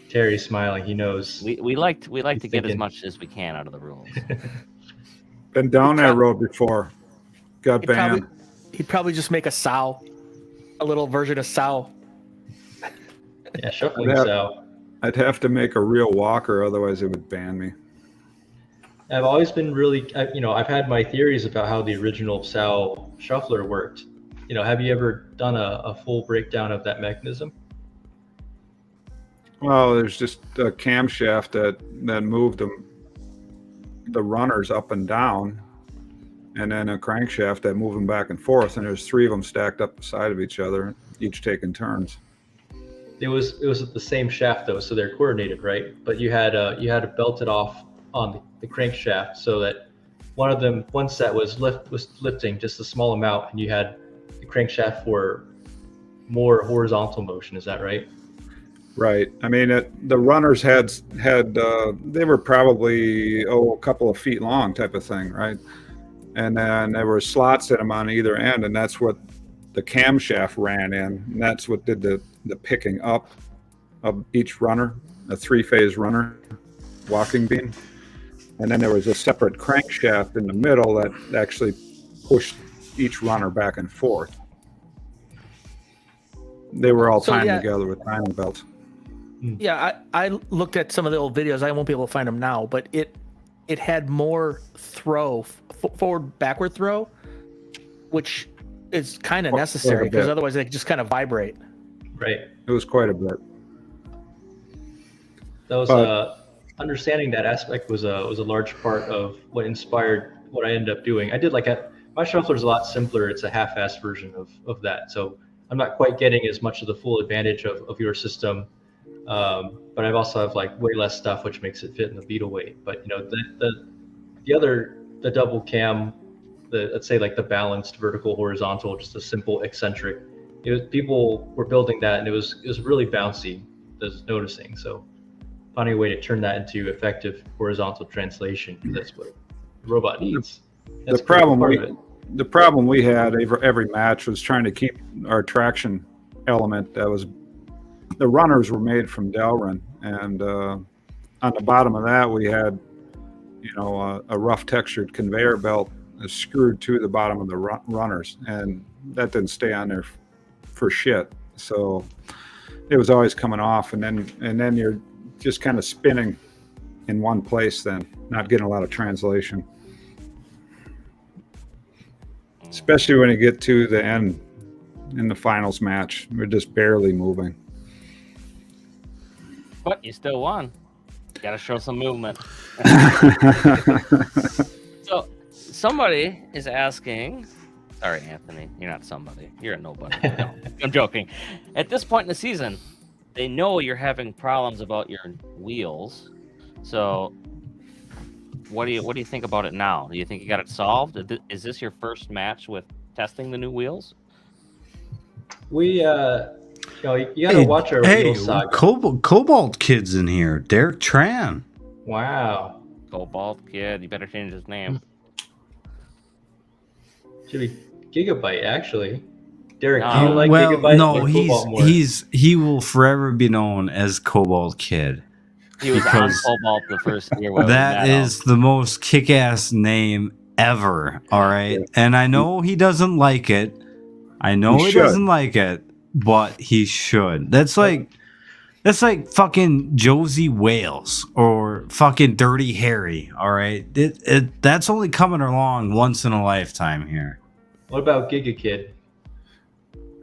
Terry's smiling. He knows. We like to get as much as we can out of the rules. Been down that road before. Got banned. He'd probably just make a little version of Sow. Yeah, shuffling Sow. I'd have to make a real walker, otherwise it would ban me. I've always been really, I've had my theories about how the original Sow shuffler worked. Have you ever done a full breakdown of that mechanism? Well, there's just a camshaft that moved the runners up and down, and then a crankshaft that moved them back and forth, and there's 3 of them stacked up beside of each other, each taking turns. It was the same shaft though, so they're coordinated, right? But you had to belt it off on the crankshaft so that one set was lifting just a small amount, and you had the crankshaft for more horizontal motion. Is that right? Right. I mean, the runners had they were probably a couple of feet long, type of thing, right? And then there were slots in them on either end, and that's what the camshaft ran in, and that's what did the picking up of each runner, a 3-phase runner walking beam. And then there was a separate crankshaft in the middle that actually pushed each runner back and forth. They were all timed together with timing belts. Yeah, I looked at some of the old videos. I won't be able to find them now, but it had more forward backward throw, which is kind of necessary because otherwise they just kind of vibrate. Right. It was quite a bit. That was understanding that aspect was a large part of what inspired what I ended up doing. I did my shuffler's a lot simpler. It's a half-assed version of that. So I'm not quite getting as much of the full advantage of your system But I've also have like way less stuff, which makes it fit in the beetle weight. But the double cam, let's say like the balanced vertical horizontal, just a simple eccentric. People were building that, and it was really bouncy. Just noticing, so finding a way to turn that into effective horizontal translation. That's what the robot needs. The problem we had every match was trying to keep our traction element. That was the runners were made from Delrin, and on the bottom of that we had, a rough textured conveyor belt screwed to the bottom of the runners, and that didn't stay on there for shit. So it was always coming off, and then you're just kind of spinning in one place, then not getting a lot of translation. Especially when you get to the end in the finals match, we're just barely moving. But you still won. Got to show some movement. So somebody is asking. Sorry, Anthony, you're not somebody. You're a nobody. No, I'm joking. At this point in the season, they know you're having problems about your wheels. So, what do you think about it now? Do you think you got it solved? Is this your first match with testing the new wheels? We, you gotta watch our wheel saga. Cobalt Kid's in here. Derek Tran. Wow. Cobalt Kid. You better change his name. Should be Gigabyte, actually. Derek, No. do you like Well, Gigabyte no, or Cobalt more? he will forever be known as Cobalt Kid. He was on Cobalt the first year. That is the most kick-ass name ever. All right, and I know he doesn't like it. I know he doesn't like it, but he should. That's like fucking Josie Wales or fucking Dirty Harry. All right, that's only coming along once in a lifetime here. What about Giga Kid?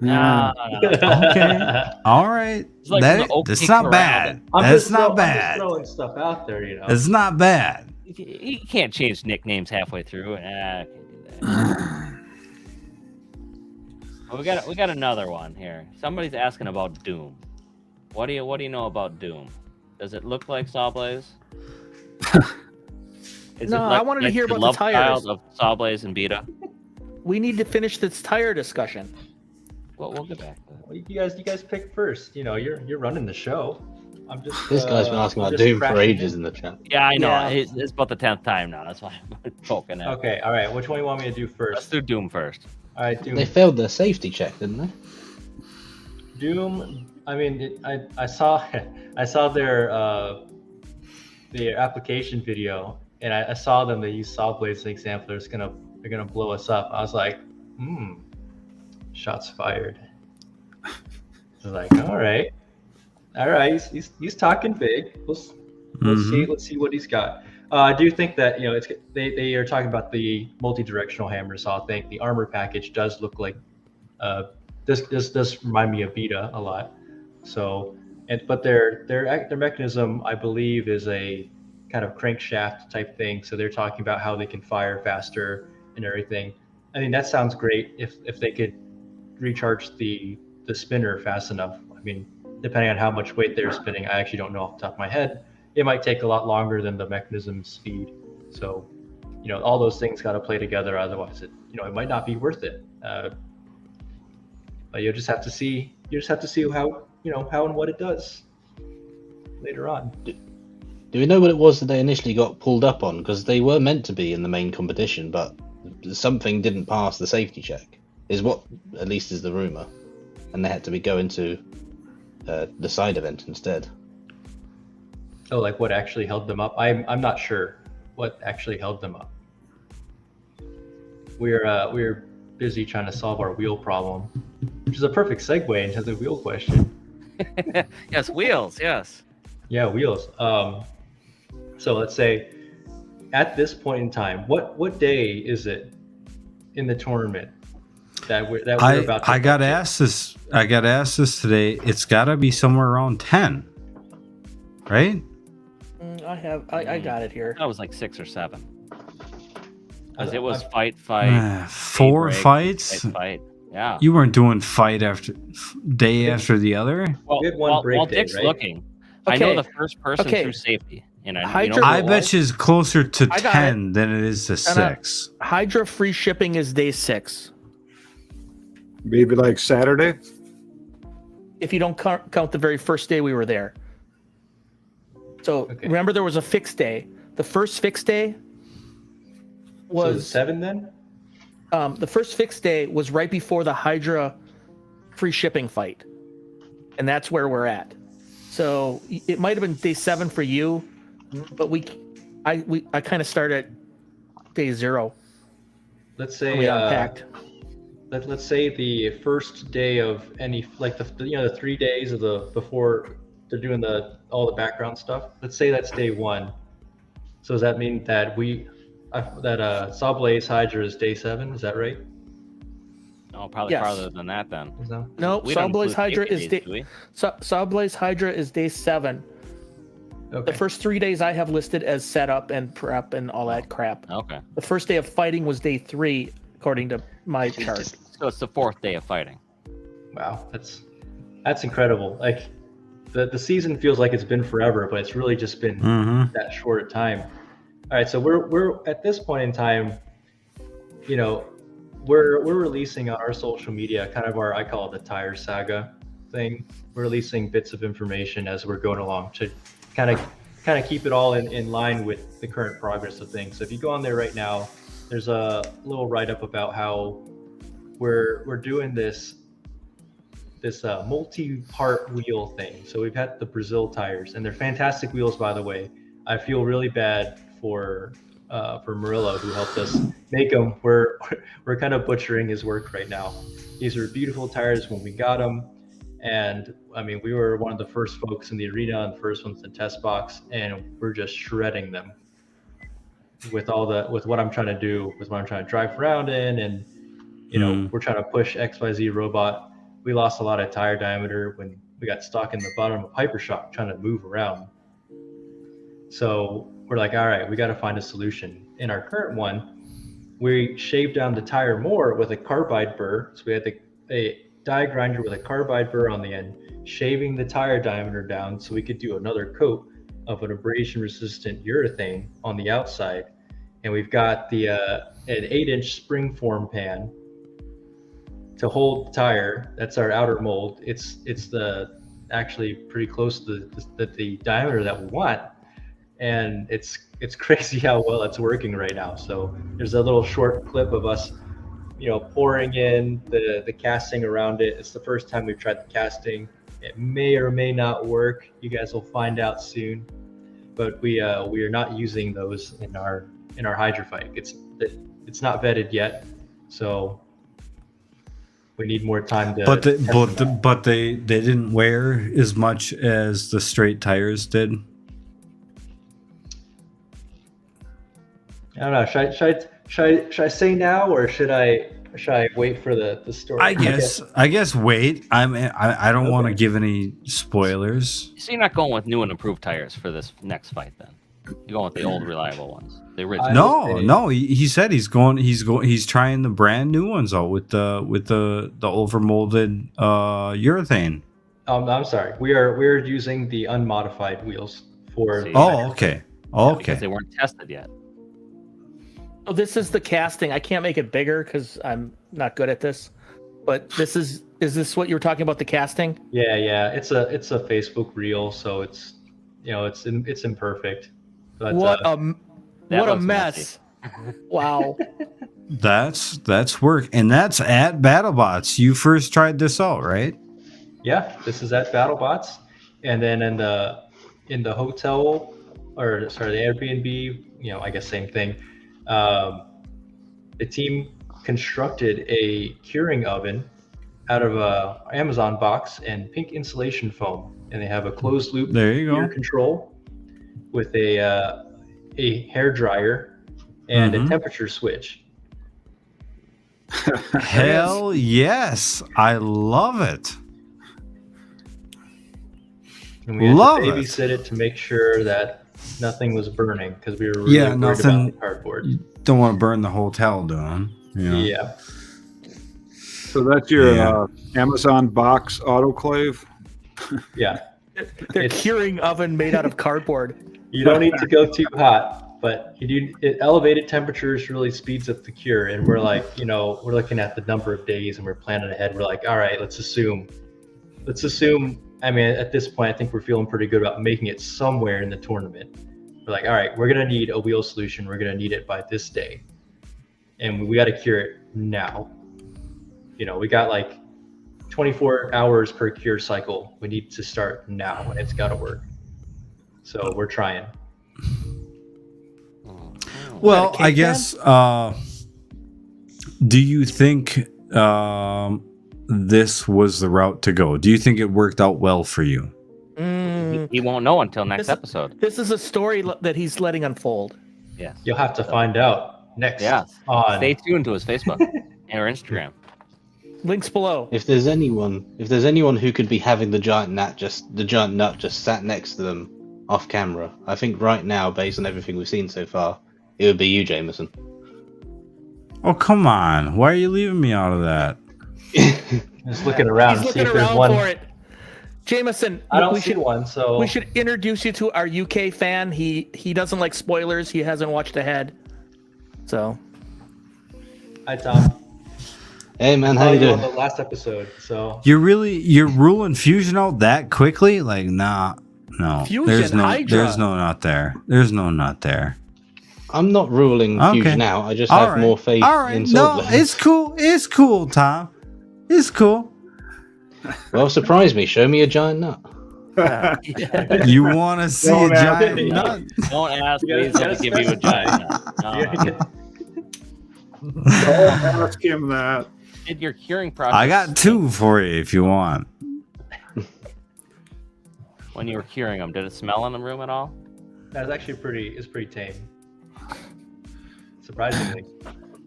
No. Okay. All right. Like that's not bad. That's not bad. I'm just throwing stuff out there, It's not bad. You can't change nicknames halfway through. I can't do that. Well, we got another one here. Somebody's asking about Doom. What do you know about Doom? Does it look like Sawblaze? I wanted to hear about the tires of Sawblaze and Beta. We need to finish this tire discussion. Well, we'll get back to that. Well, you guys pick first. You're running the show. I'm just. This guy's been asking about Doom for ages in the chat. Yeah, I know. Yeah. It's about the 10th time now. That's why I'm poking at. Okay, all right. Which one do you want me to do first? Let's do Doom first. All right, Doom. They failed their safety check, didn't they? Doom. I mean, I saw their application video, and I saw them. They use Sawblaze as an example. They're gonna blow us up. I was like, shots fired. I was like, all right, he's talking big. Let's see what he's got. I do think that they are talking about the multi-directional hammer, so I think the armor package does look like this does remind me of Beta a lot. So, but their mechanism, I believe, is a kind of crankshaft type thing. So they're talking about how they can fire faster and everything. I mean, that sounds great if they could recharge the spinner fast enough. I mean, depending on how much weight they're spinning, I actually don't know off the top of my head. It might take a lot longer than the mechanism speed. So, all those things got to play together. Otherwise, it might not be worth it. But you just have to see. You just have to see how and what it does later on. Do we know what it was that they initially got pulled up on? Because they were meant to be in the main competition, but something didn't pass the safety check. Is what at least is the rumor, and they had to go into the side event instead. Oh, like what actually held them up? I'm not sure what actually held them up. We're busy trying to solve our wheel problem, which is a perfect segue into the wheel question. Yes, wheels. Yes. Yeah, wheels. So let's say at this point in time, what day is it in the tournament that we're about to I got asked this today. It's got to be somewhere around 10, right? I got it here. That was like 6 or 7. Because it was fight. 4 fights. Fight. Yeah. You weren't doing fight after day after the other. Well, we had one break while day, Dick's right? looking, I know Okay. the first person Okay. through safety, and I Hydra- know I bet she's closer to I got 10 than it is to 6. Hydra free shipping is day 6. Maybe like Saturday. If you don't count the very first day we were there. So remember, there was a fixed day. The first fixed day So was 7 then? the first fixed day was right before the Hydra free shipping fight, and that's where we're at. So it might have been day 7 for you, but I kind of started at day 0. Let's and say we unpacked. let's say the first day of any, like the 3 days of the before they're doing all the background stuff. Let's say that's day 1. So does that mean that Sawblaze Hydra is day 7? Is that right? No, probably Yes. farther than that then. No, We don't Sawblaze include Hydra safety is days, day. do we? Sawblaze Hydra is day 7. Okay. The first 3 days I have listed as setup and prep and all that crap. Okay. The first day of fighting was day 3, according to my chart. So it's the 4th day of fighting. Wow, that's incredible. Like the season feels like it's been forever, but it's really just been that short a time. All right, so we're at this point in time, we're releasing on our social media kind of I call it the tire saga thing. We're releasing bits of information as we're going along to kind of keep it all in line with the current progress of things. So if you go on there right now, there's a little write-up about how we're doing this multi-part wheel thing. So we've had the Brazil tires, and they're fantastic wheels, by the way. I feel really bad for Murillo, who helped us make them. We're kind of butchering his work right now. These are beautiful tires when we got them, and I mean, we were one of the first folks in the arena and the first ones in test box, and we're just shredding them with what I'm trying to do, with what I'm trying to drive around in, and we're trying to push XYZ robot. We lost a lot of tire diameter when we got stuck in the bottom of Hypershock trying to move around. So we're like, all right, we got to find a solution. In our current one, we shaved down the tire more with a carbide burr. So we had a die grinder with a carbide burr on the end, shaving the tire diameter down so we could do another coat of an abrasion-resistant urethane on the outside. And we've got an 8-inch spring form pan to hold the tire. That's our outer mold. It's actually pretty close to the diameter that we want. And it's crazy how well it's working right now. So there's a little short clip of us, pouring in the casting around it. It's the first time we've tried the casting. It may or may not work. You guys will find out soon. But we are not using those in our Hydra fight. It's not vetted yet, so we need more time to. But they didn't wear as much as the straight tires did. I don't know. Should I say now, or should I wait for the story? I guess wait. I don't want to give any spoilers. So you're not going with new and improved tires for this next fight, then? You're going with the old reliable ones, the original. No. He said he's trying the brand new ones out with the overmolded urethane. I'm sorry. We're using the unmodified wheels for. Okay. Because they weren't tested yet. So this is the casting. I can't make it bigger because I'm not good at this. But is this what you were talking about, the casting? Yeah. It's a Facebook reel, so it's it's imperfect. But, what a mess! Wow. That's work, and that's at BattleBots. You first tried this out, right? Yeah, this is at BattleBots, and then in the hotel, or sorry, the Airbnb. I guess same thing. The team constructed a curing oven out of a Amazon box and pink insulation foam, and they have a closed loop air control with a hair dryer and a temperature switch. Hell yes, I love it. And we had to babysit it to make sure that nothing was burning, because we were really worried about the cardboard. You don't want to burn the hotel down. Yeah. So that's your Amazon box autoclave? Yeah. They're curing oven made out of cardboard. You don't need to go too hot, but elevated temperatures really speeds up the cure. And we're like, we're looking at the number of days and we're planning ahead. We're like, all right, let's assume. I mean, at this point, I think we're feeling pretty good about making it somewhere in the tournament. We're like, all right, we're gonna need a wheel solution. We're gonna need it by this day, and we got to cure it now. We got like 24 hours per cure cycle. We need to start now, and it's got to work. So we're trying. Well, I guess. Do you think this was the route to go? Do you think it worked out well for you? He won't know until next episode. This is a story that he's letting unfold. Yeah, you'll have to find out next. Yeah, stay tuned to his Facebook or Instagram. Links below. If there's anyone who could be having the giant nut just sat next to them off camera, I think right now, based on everything we've seen so far, it would be you, Jameson. Oh, come on! Why are you leaving me out of that? Just looking around. He's see looking if there's around one. for it. Jameson, I don't see one, so we should introduce you to our UK fan. He doesn't like spoilers. He hasn't watched ahead. So, hi Tom. Hey man, how you doing? On the last episode, so you're ruling Fusion out that quickly? Like, nah, no. Fusion, there's no nut there. There's no nut there. I'm not ruling Fusion out. I just have more faith in Sawblaze. No, it's cool. It's cool, Tom. It's cool. Well, surprise me. Show me a giant nut. You want to see a giant nut? Don't ask me to give you a giant nut. Don't ask him that. Did your curing process? I got two for you if you want. When you were curing them, did it smell in the room at all? That's actually pretty tame. Surprisingly.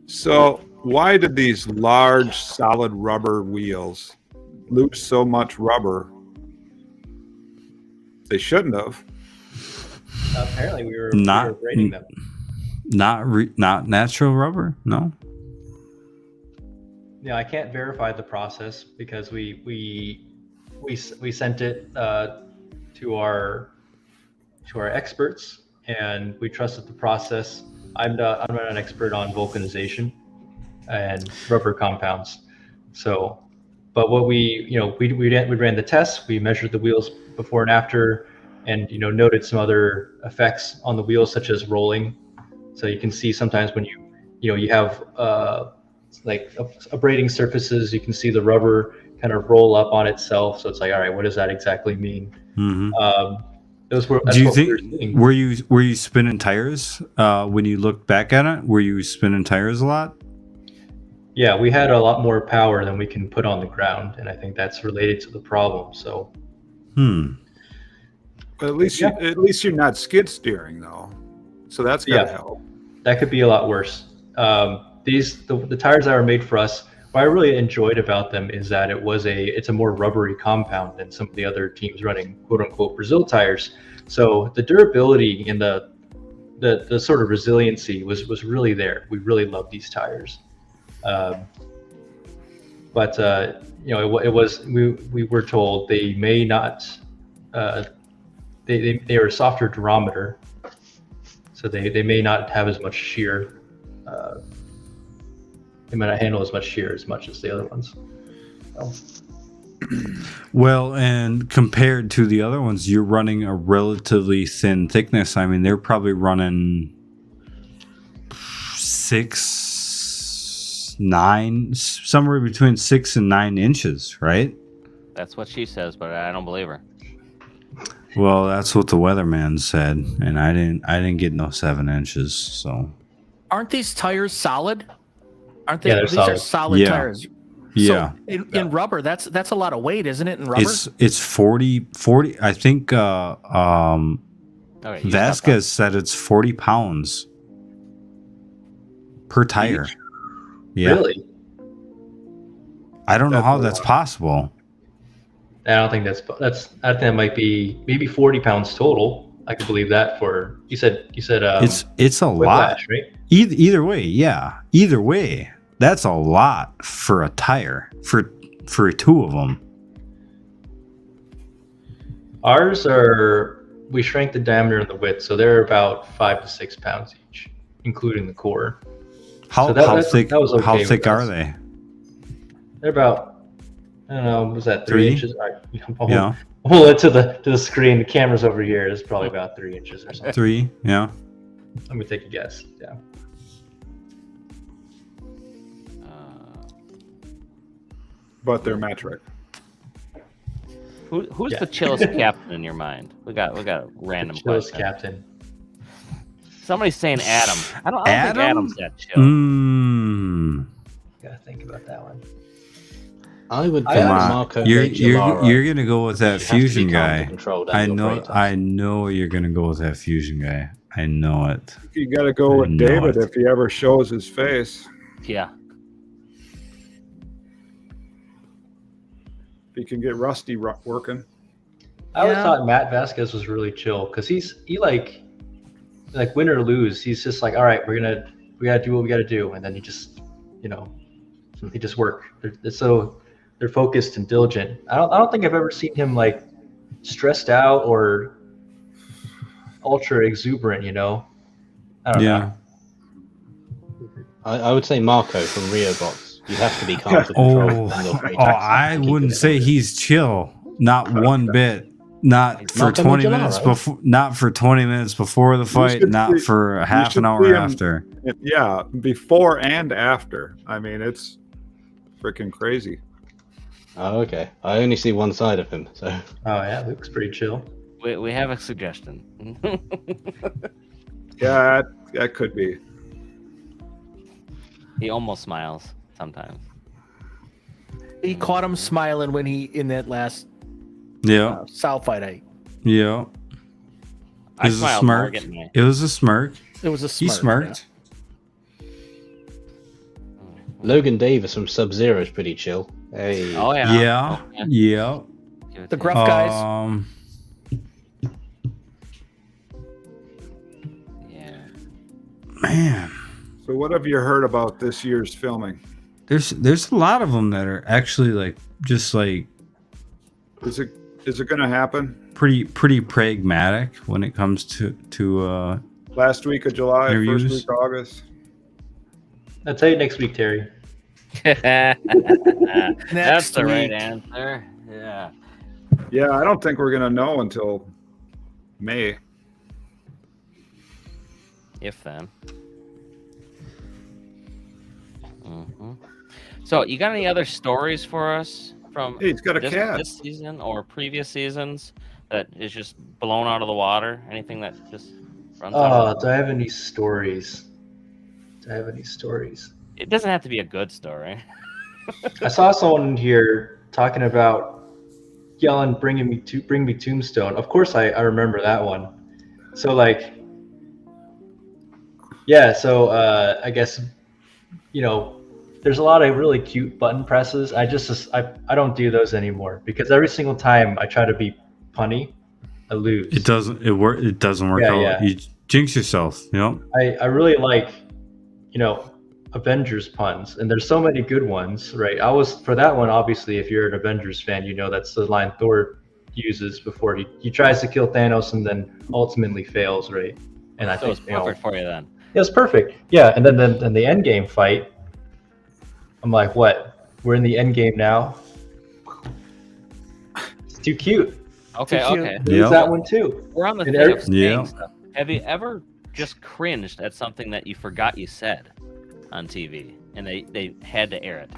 So why did these large solid rubber wheels lose so much rubber? They shouldn't have. Apparently we were braiding them. Not natural rubber, no. Yeah, I can't verify the process because we sent it to our experts and we trusted the process. I'm not an expert on vulcanization and rubber compounds, so. But what we ran the tests, we measured the wheels before and after, and noted some other effects on the wheels such as rolling. So you can see sometimes when you have like abrading surfaces, you can see the rubber kind of roll up on itself. So it's like, all right, what does that exactly mean? Mm-hmm. Do you think were you spinning tires when you look back at it? Were you spinning tires a lot? Yeah, we had a lot more power than we can put on the ground, and I think that's related to the problem. So, But at least you're not skid steering though, so that's gotta help. That could be a lot worse. The tires that are made for us, what I really enjoyed about them is that it's a more rubbery compound than some of the other teams running quote unquote Brazil tires. So the durability and the sort of resiliency was really there. We really love these tires. But we were told they may not they are a softer durometer, so they may not have as much shear. They might not handle as much shear as much as the other ones. So. Well, and compared to the other ones, you're running a relatively thin thickness. I mean, they're probably running 6, 9, somewhere between 6 and 9 inches, right? That's what she says, but I don't believe her. Well, that's what the weatherman said, and I didn't get no 7 inches. So, aren't these tires solid? Aren't they? Yeah, these solid. are solid tires. Yeah. So in rubber, that's a lot of weight, isn't it? In rubber, it's 40. I think Vasquez said it's 40 pounds per tire. Yeah. Really? I don't know how that's possible. I don't think I think that might be maybe 40 pounds total. I could believe that for you said it's a lot, right? Either way, yeah. Either way, that's a lot for a tire for 2 of them. Ours are, we shrank the diameter and the width, so they're about 5 to 6 pounds each, including the core. How So that thick? was okay How with thick are us. they? They're about, I don't know, was that 3 3? inches? All right, Yeah. Hold it to the screen. The camera's over here. It's probably about 3 inches or something. 3. Yeah. Let me take a guess. Yeah. But they're metric. Who's Yeah. the chillest captain in your mind? We got a random Chillest question. captain. Somebody's saying Adam. I don't think Adam? Adam's that chill. Gotta think about that one. I would go Come with on. Marco. You're gonna go with that You have to be fusion calm guy. to control down your brain touch. I know you're gonna go with that fusion guy. I know it. You got to go I with know David it. if he ever shows his face. Yeah. If he can get Rusty working. I always Yeah. thought Matt Vasquez was really chill because he like win or lose, he's just like, all right, we gotta do what we gotta do, and then he just he just work. They're focused and diligent. I don't think I've ever seen him like stressed out or ultra exuberant. I don't know. I would say Marco from RioBots. You have to be calm to control down your brain touch. I wouldn't say he's chill. Not one bit. Not for Marco 20 Miggelaro. minutes before. Not for 20 minutes before the fight. should Not see- for you half should an hour see him- after. Yeah, before and after. I mean, it's freaking crazy. Oh, okay. I only see one side of him, so. Oh yeah, Luke's pretty chill. We have a suggestion. Yeah, that could be. He almost smiles sometimes. He caught him smiling when he in that last Yeah. South fight. Yeah. I It was a smiled more smirk. getting my- It was a smirk. It was a He smirk, smirked. Logan Davis from Sub-Zero is pretty chill. Hey. Oh yeah. Yeah. Oh, Yeah. Give it The to gruff him. guys. Yeah. Man, So, what have you heard about this year's filming? there's a lot of them that are actually like just like Is it going to happen? pretty pragmatic when it comes to Last week of July, Interviews? first week of August? I'll tell you next week, Terry. That's Next the right week. answer. Yeah. Yeah, I don't think we're going to know until May. If then. Mhm. So, you got any other stories for us from Hey, he's got a cat. this season or previous seasons that is just blown out of the water? Anything that just runs out? Do I have any stories? It doesn't have to be a good story. I saw someone here talking about yelling, bring me Tombstone. Of course, I remember that one. So like, yeah. So I guess there's a lot of really cute button presses. I don't do those anymore because every single time I try to be punny, I lose. it doesn't work Yeah, out. yeah. You jinx yourself. I really like, Avengers puns, and there's so many good ones, right? For that one, obviously, if you're an Avengers fan, that's the line Thor uses before he tries to kill Thanos and then ultimately fails, right? And I So think it's perfect for you then. it was perfect. Yeah, and then the end game fight, I'm like, what? We're in the end game now. It's too cute. Okay, Too cute. okay. There's that one too. We're on the And thing of saying Yeah. stuff. Have you ever just cringed at something that you forgot you said on TV and they had to air it?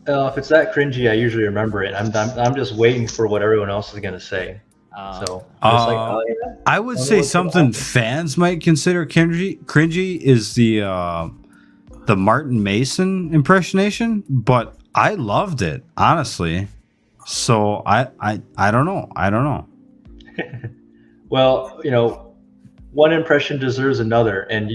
If it's that cringy, I usually remember it. I'm just waiting for what everyone else is gonna say. So I'm just like, oh, yeah. I would Wonder say what's gonna something happen. fans might consider cringy is the Martin Mason impersonation, but I loved it, honestly. So I don't know. Well, one impression deserves another, and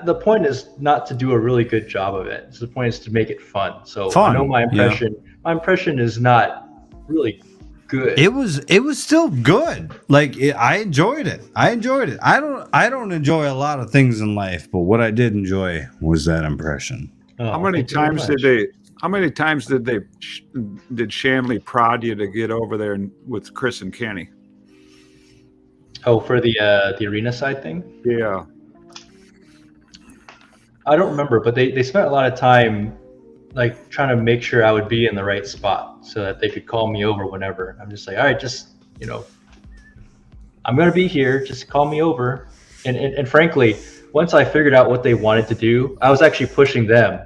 the point is not to do a really good job of it. The point is to make it fun. So I know my impression is not really good. It was still good. Like I enjoyed it. I don't enjoy a lot of things in life, but what I did enjoy was that impression. Oh, How many thank you very times much. How many times did Shanley prod you to get over there with Chris and Kenny? Oh, for the arena side thing? Yeah. I don't remember, but they spent a lot of time like trying to make sure I would be in the right spot so that they could call me over whenever. I'm just like, all right, just, you know, I'm going to be here. Just call me over. And frankly, once I figured out what they wanted to do, I was actually pushing them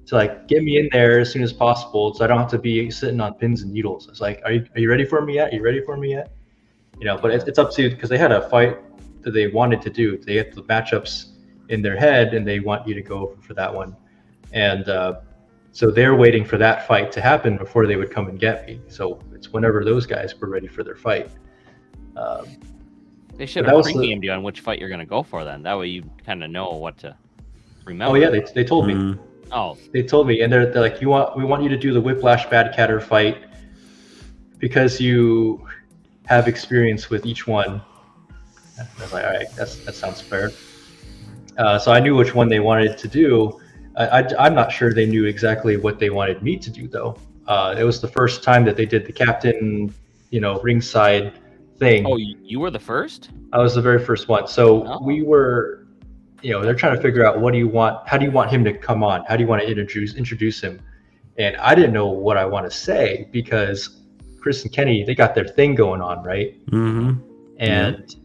to like get me in there as soon as possible so I don't have to be sitting on pins and needles. It's like, are you ready for me yet? Are you ready for me yet? You know, but it's up to you because they had a fight that they wanted to do. They had the matchups in their head and they want you to go over for that one. And so they're waiting for that fight to happen before they would come and get me. So it's whenever those guys were ready for their fight. They should have pre-gamed you on which fight you're going to go for then. That way you kind of know what to remember. Oh yeah, they told me. Oh, they told me, and they're like, we want you to do the Whiplash Bad Catter fight because you have experience with each one. I was like, all right, that sounds fair. So I knew which one they wanted to do. I'm not sure they knew exactly what they wanted me to do though. It was the first time that they did the captain, ringside thing. Oh, you were the first? I was the very first one. So we were, they're trying to figure out what do you want? How do you want him to come on? How do you want to introduce him? And I didn't know what I want to say because Chris and Kenny, they got their thing going on, right? Mm-hmm. And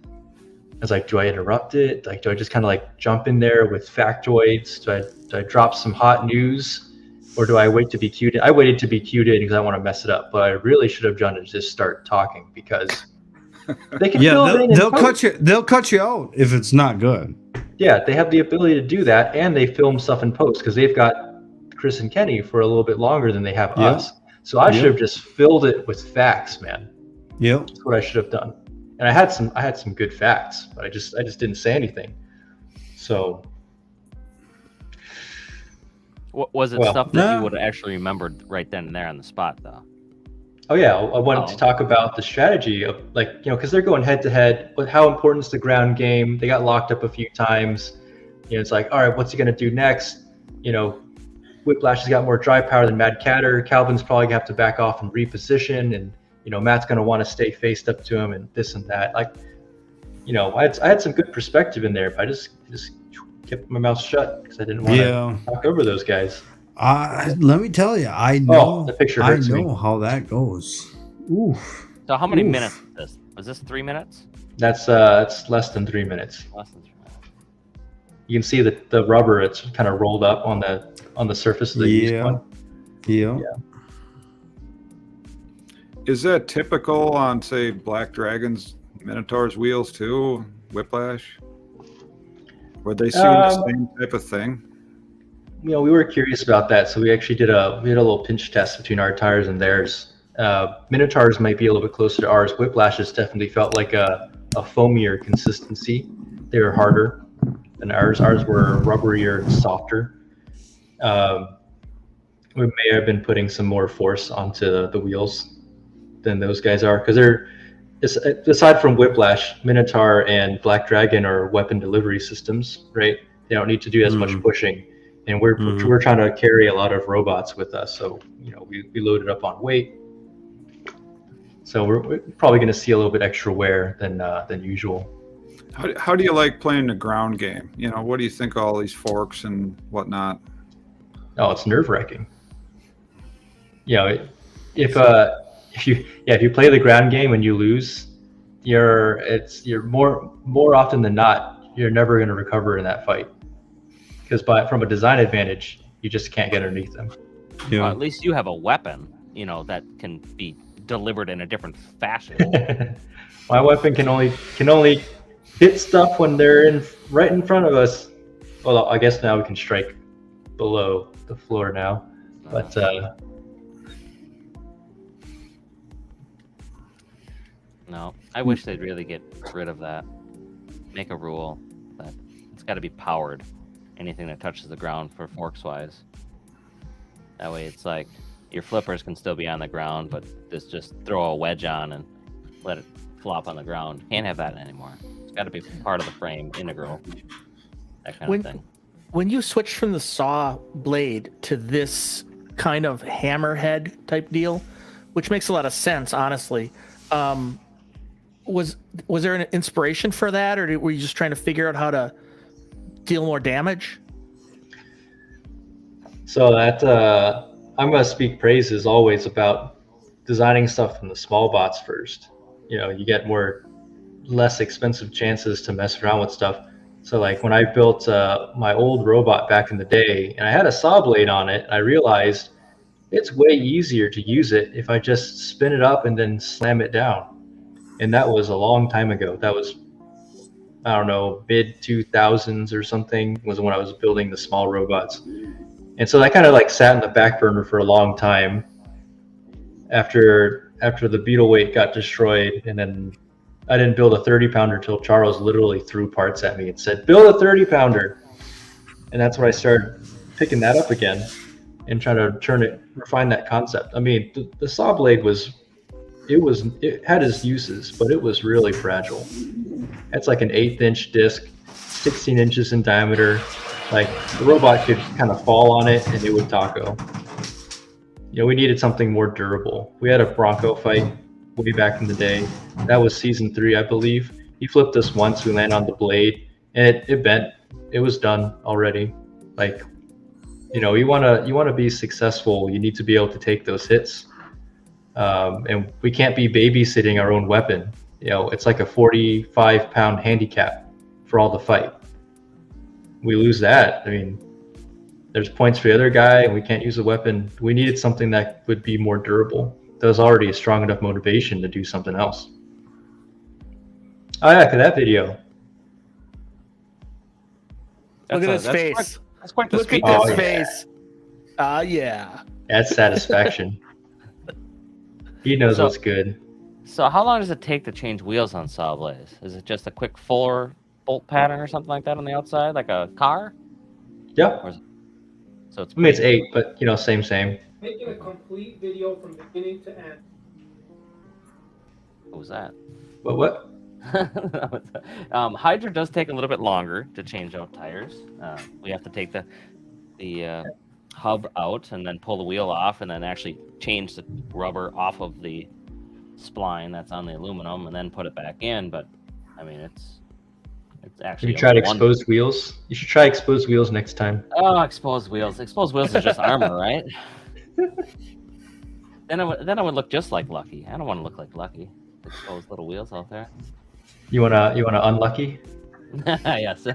I was like, do I interrupt it? Like, do I just kind of like jump in there with factoids? Do I drop some hot news? Or do I wait to be cued in? I waited to be cued in because I want to mess it up. But I really should have done is just start talking because they can they'll cut you out if it's not good. Yeah, they have the ability to do that, and they film stuff in post because they've got Chris and Kenny for a little bit longer than they have us. So I should have just filled it with facts, man. Yeah, that's what I should have done. And I had some good facts, but I just didn't say anything. So was it stuff that you would have actually remembered right then and there on the spot, though? Oh yeah, I wanted to talk about the strategy of because they're going head to head. But how important is the ground game? They got locked up a few times. It's like, all right, what's he gonna do next? Whiplash has got more dry power than Mad Catter. Calvin's probably gonna have to back off and reposition, and Matt's gonna want to stay faced up to him and this and that. I had some good perspective in there, but I just kept my mouth shut because I didn't want to talk over those guys. Let me tell you, I know. The picture I hurts know me. how that goes. Oof. So how many minutes is this? Was this 3 minutes? That's less than 3 minutes. Less than 3 minutes. You can see the rubber; it's kind of rolled up on the surface of the used one. Yeah. Is that typical on, say, Black Dragon's Minotaur's wheels too? Whiplash? Were they seeing the same type of thing? We were curious about that, so we actually we had a little pinch test between our tires and theirs. Minotaurs might be a little bit closer to ours. Whiplashes definitely felt like a foamier consistency. They were harder than ours. Ours were rubberier and softer. We may have been putting some more force onto the wheels than those guys are, because aside from Whiplash, Minotaur and Black Dragon are weapon delivery systems, right? They don't need to do as much pushing. And we're trying to carry a lot of robots with us, so we loaded up on weight. So we're probably going to see a little bit extra wear than usual. How do you like playing the ground game? What do you think of all these forks and whatnot? Oh, it's nerve-wracking. If you play the ground game and you lose, you're more often than not, you're never going to recover in that fight. Because from a design advantage, you just can't get underneath them. Yeah. Well, at least you have a weapon, that can be delivered in a different fashion. My weapon can only hit stuff when they're right in front of us. Well, I guess now we can strike below the floor now, but no, I wish they'd really get rid of that. Make a rule that it's got to be powered. Anything that touches the ground for forks wise. That way it's like your flippers can still be on the ground, but just throw a wedge on and let it flop on the ground. Can't have that anymore. It's got to be part of the frame, integral, that kind of thing. When you switch from the saw blade to this kind of hammerhead type deal, which makes a lot of sense, honestly. Was there an inspiration for that, or were you just trying to figure out how to deal more damage? So that I'm gonna speak praises always about designing stuff from the small bots first. You know, you get less expensive chances to mess around with stuff. So like when I built my old robot back in the day, and I had a saw blade on it, I realized it's way easier to use it if I just spin it up and then slam it down. And that was a long time ago. That was, I don't know, mid 2000s or something was when I was building the small robots. And so that kind of like sat in the back burner for a long time after the beetle weight got destroyed. And then I didn't build a 30-pounder till Charles literally threw parts at me and said, build a 30-pounder. And that's when I started picking that up again and trying to refine that concept. I mean, the saw blade it had its uses, but it was really fragile. It's like an 1/8-inch disc, 16 inches in diameter. Like the robot could kind of fall on it and it would taco. You know, we needed something more durable. We had a Bronco fight way back in the day. That was season 3, I believe. He flipped us once, we landed on the blade, and it bent. It was done already. Like, you know, you wanna be successful, you need to be able to take those hits. And we can't be babysitting our own weapon. You know, it's like a 45-pound handicap for all the fight. We lose that. I mean, there's points for the other guy, and we can't use a weapon. We needed something that would be more durable. That was already a strong enough motivation to do something else. Oh yeah, look at that video. Look at his face. That's quite the Look at speed. this yeah. face. Yeah. That's satisfaction. He knows what's good. So how long does it take to change wheels on Sawblaze? Is it just a quick 4-bolt pattern or something like that on the outside, like a car? Yeah. So it's I mean, it's 8, but you know, same. Making a complete video from beginning to end. What was that? What? Hydra does take a little bit longer to change out tires. We have to take the hub out and then pull the wheel off and then actually change the rubber off of the spline that's on the aluminum and then put it back in. But I mean, it's actually. You tried exposed wheels? You should try exposed wheels next time. Oh, exposed wheels! Exposed wheels is just armor, right? Then I would look just like Lucky. I don't want to look like Lucky. Exposed little wheels out there. You wanna unlucky? Yes.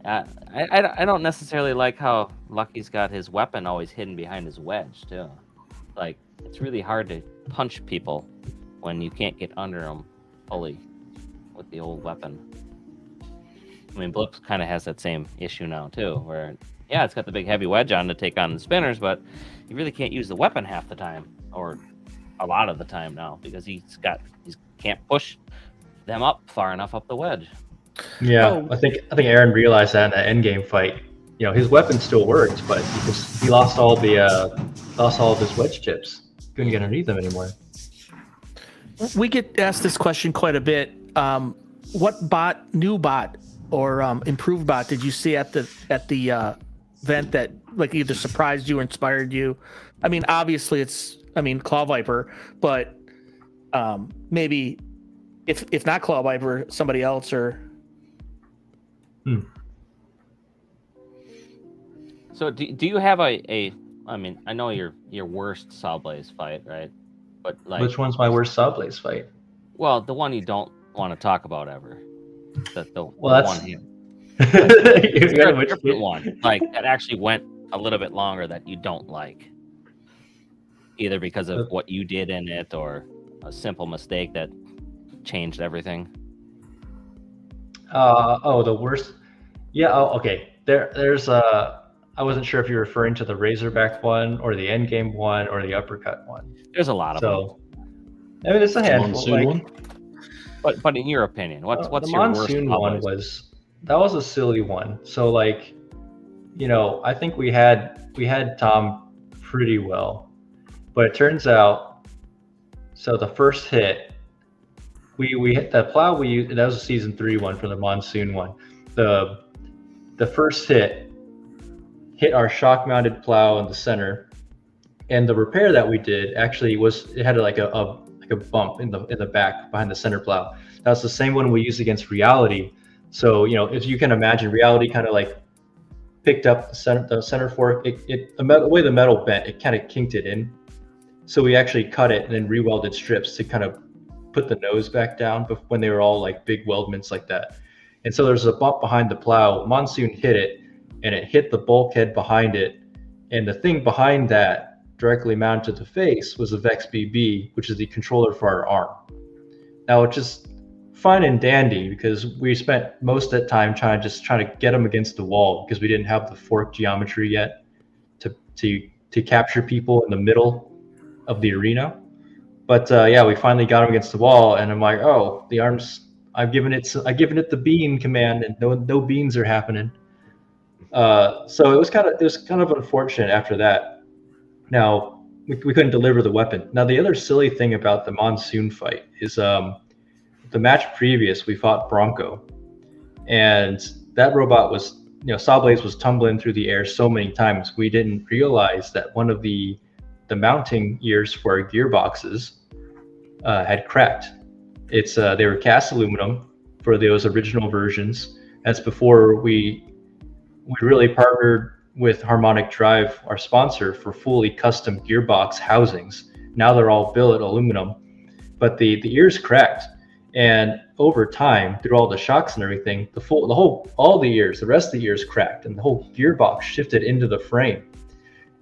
I don't necessarily like how Lucky's got his weapon always hidden behind his wedge too. Like it's really hard to punch people when you can't get under them fully with the old weapon. I mean, Blip kind of has that same issue now too, where yeah, it's got the big heavy wedge on to take on the spinners, but you really can't use the weapon half the time, or a lot of the time now, because he can't push them up far enough up the wedge. Yeah, I think Aaron realized that in that endgame fight. You know, his weapon still worked, but he lost all of his wedge tips. Couldn't get underneath them anymore. We get asked this question quite a bit. What new bot or improved bot did you see at the event that like either surprised you or inspired you? I mean, obviously it's Claw Viper, but maybe if not Claw Viper, somebody else or. So do you have a I mean, I know your worst Sawblaze fight, right? But like, which one's my worst Sawblaze fight? Well, the one you don't want to talk about ever. The that's one here. You got which different one, like that actually went a little bit longer that you don't like, either because of what you did in it or a simple mistake that changed everything. The worst. Yeah. Oh, okay. There's I wasn't sure if you're referring to the Razorback one or the Endgame one or the Uppercut one. There's a lot of them. I mean, it's a handful. Monsoon one? But in your opinion, what's the your Monsoon worst one was a silly one. So like, you know, I think we had Tom pretty well, but it turns out, so the first hit, we hit the plow we used. That was a season 3 one for the Monsoon one. The first hit, hit our shock-mounted plow in the center. And the repair that we did actually it had like a bump in the back behind the center plow. That's the same one we used against Reality. So, you know, if you can imagine, Reality kind of like picked up the center fork. The way the metal bent, it kind of kinked it in. So we actually cut it and then re-welded strips to kind of put the nose back down when they were all like big weldments like that. And so there's a bump behind the plow. Monsoon hit it, and it hit the bulkhead behind it. And the thing behind that, directly mounted to the face, was a Vex BB, which is the controller for our arm. Now, it's just fine and dandy because we spent most of that time trying to get them against the wall because we didn't have the fork geometry yet to capture people in the middle of the arena. But yeah, we finally got them against the wall, and I'm like, oh, the arms. I've given it the bean command, and no beans are happening. So it was kind of unfortunate after that. Now, we couldn't deliver the weapon. Now, the other silly thing about the Monsoon fight is the match previous, we fought Bronco. And that robot was, you know, Sawblaze was tumbling through the air so many times, we didn't realize that one of the mounting ears for our gearboxes had cracked. They were cast aluminum for those original versions. That's before we really partnered with Harmonic Drive, our sponsor, for fully custom gearbox housings. Now they're all billet aluminum, but the ears cracked, and over time, through all the shocks and everything, the rest of the ears cracked, and the whole gearbox shifted into the frame.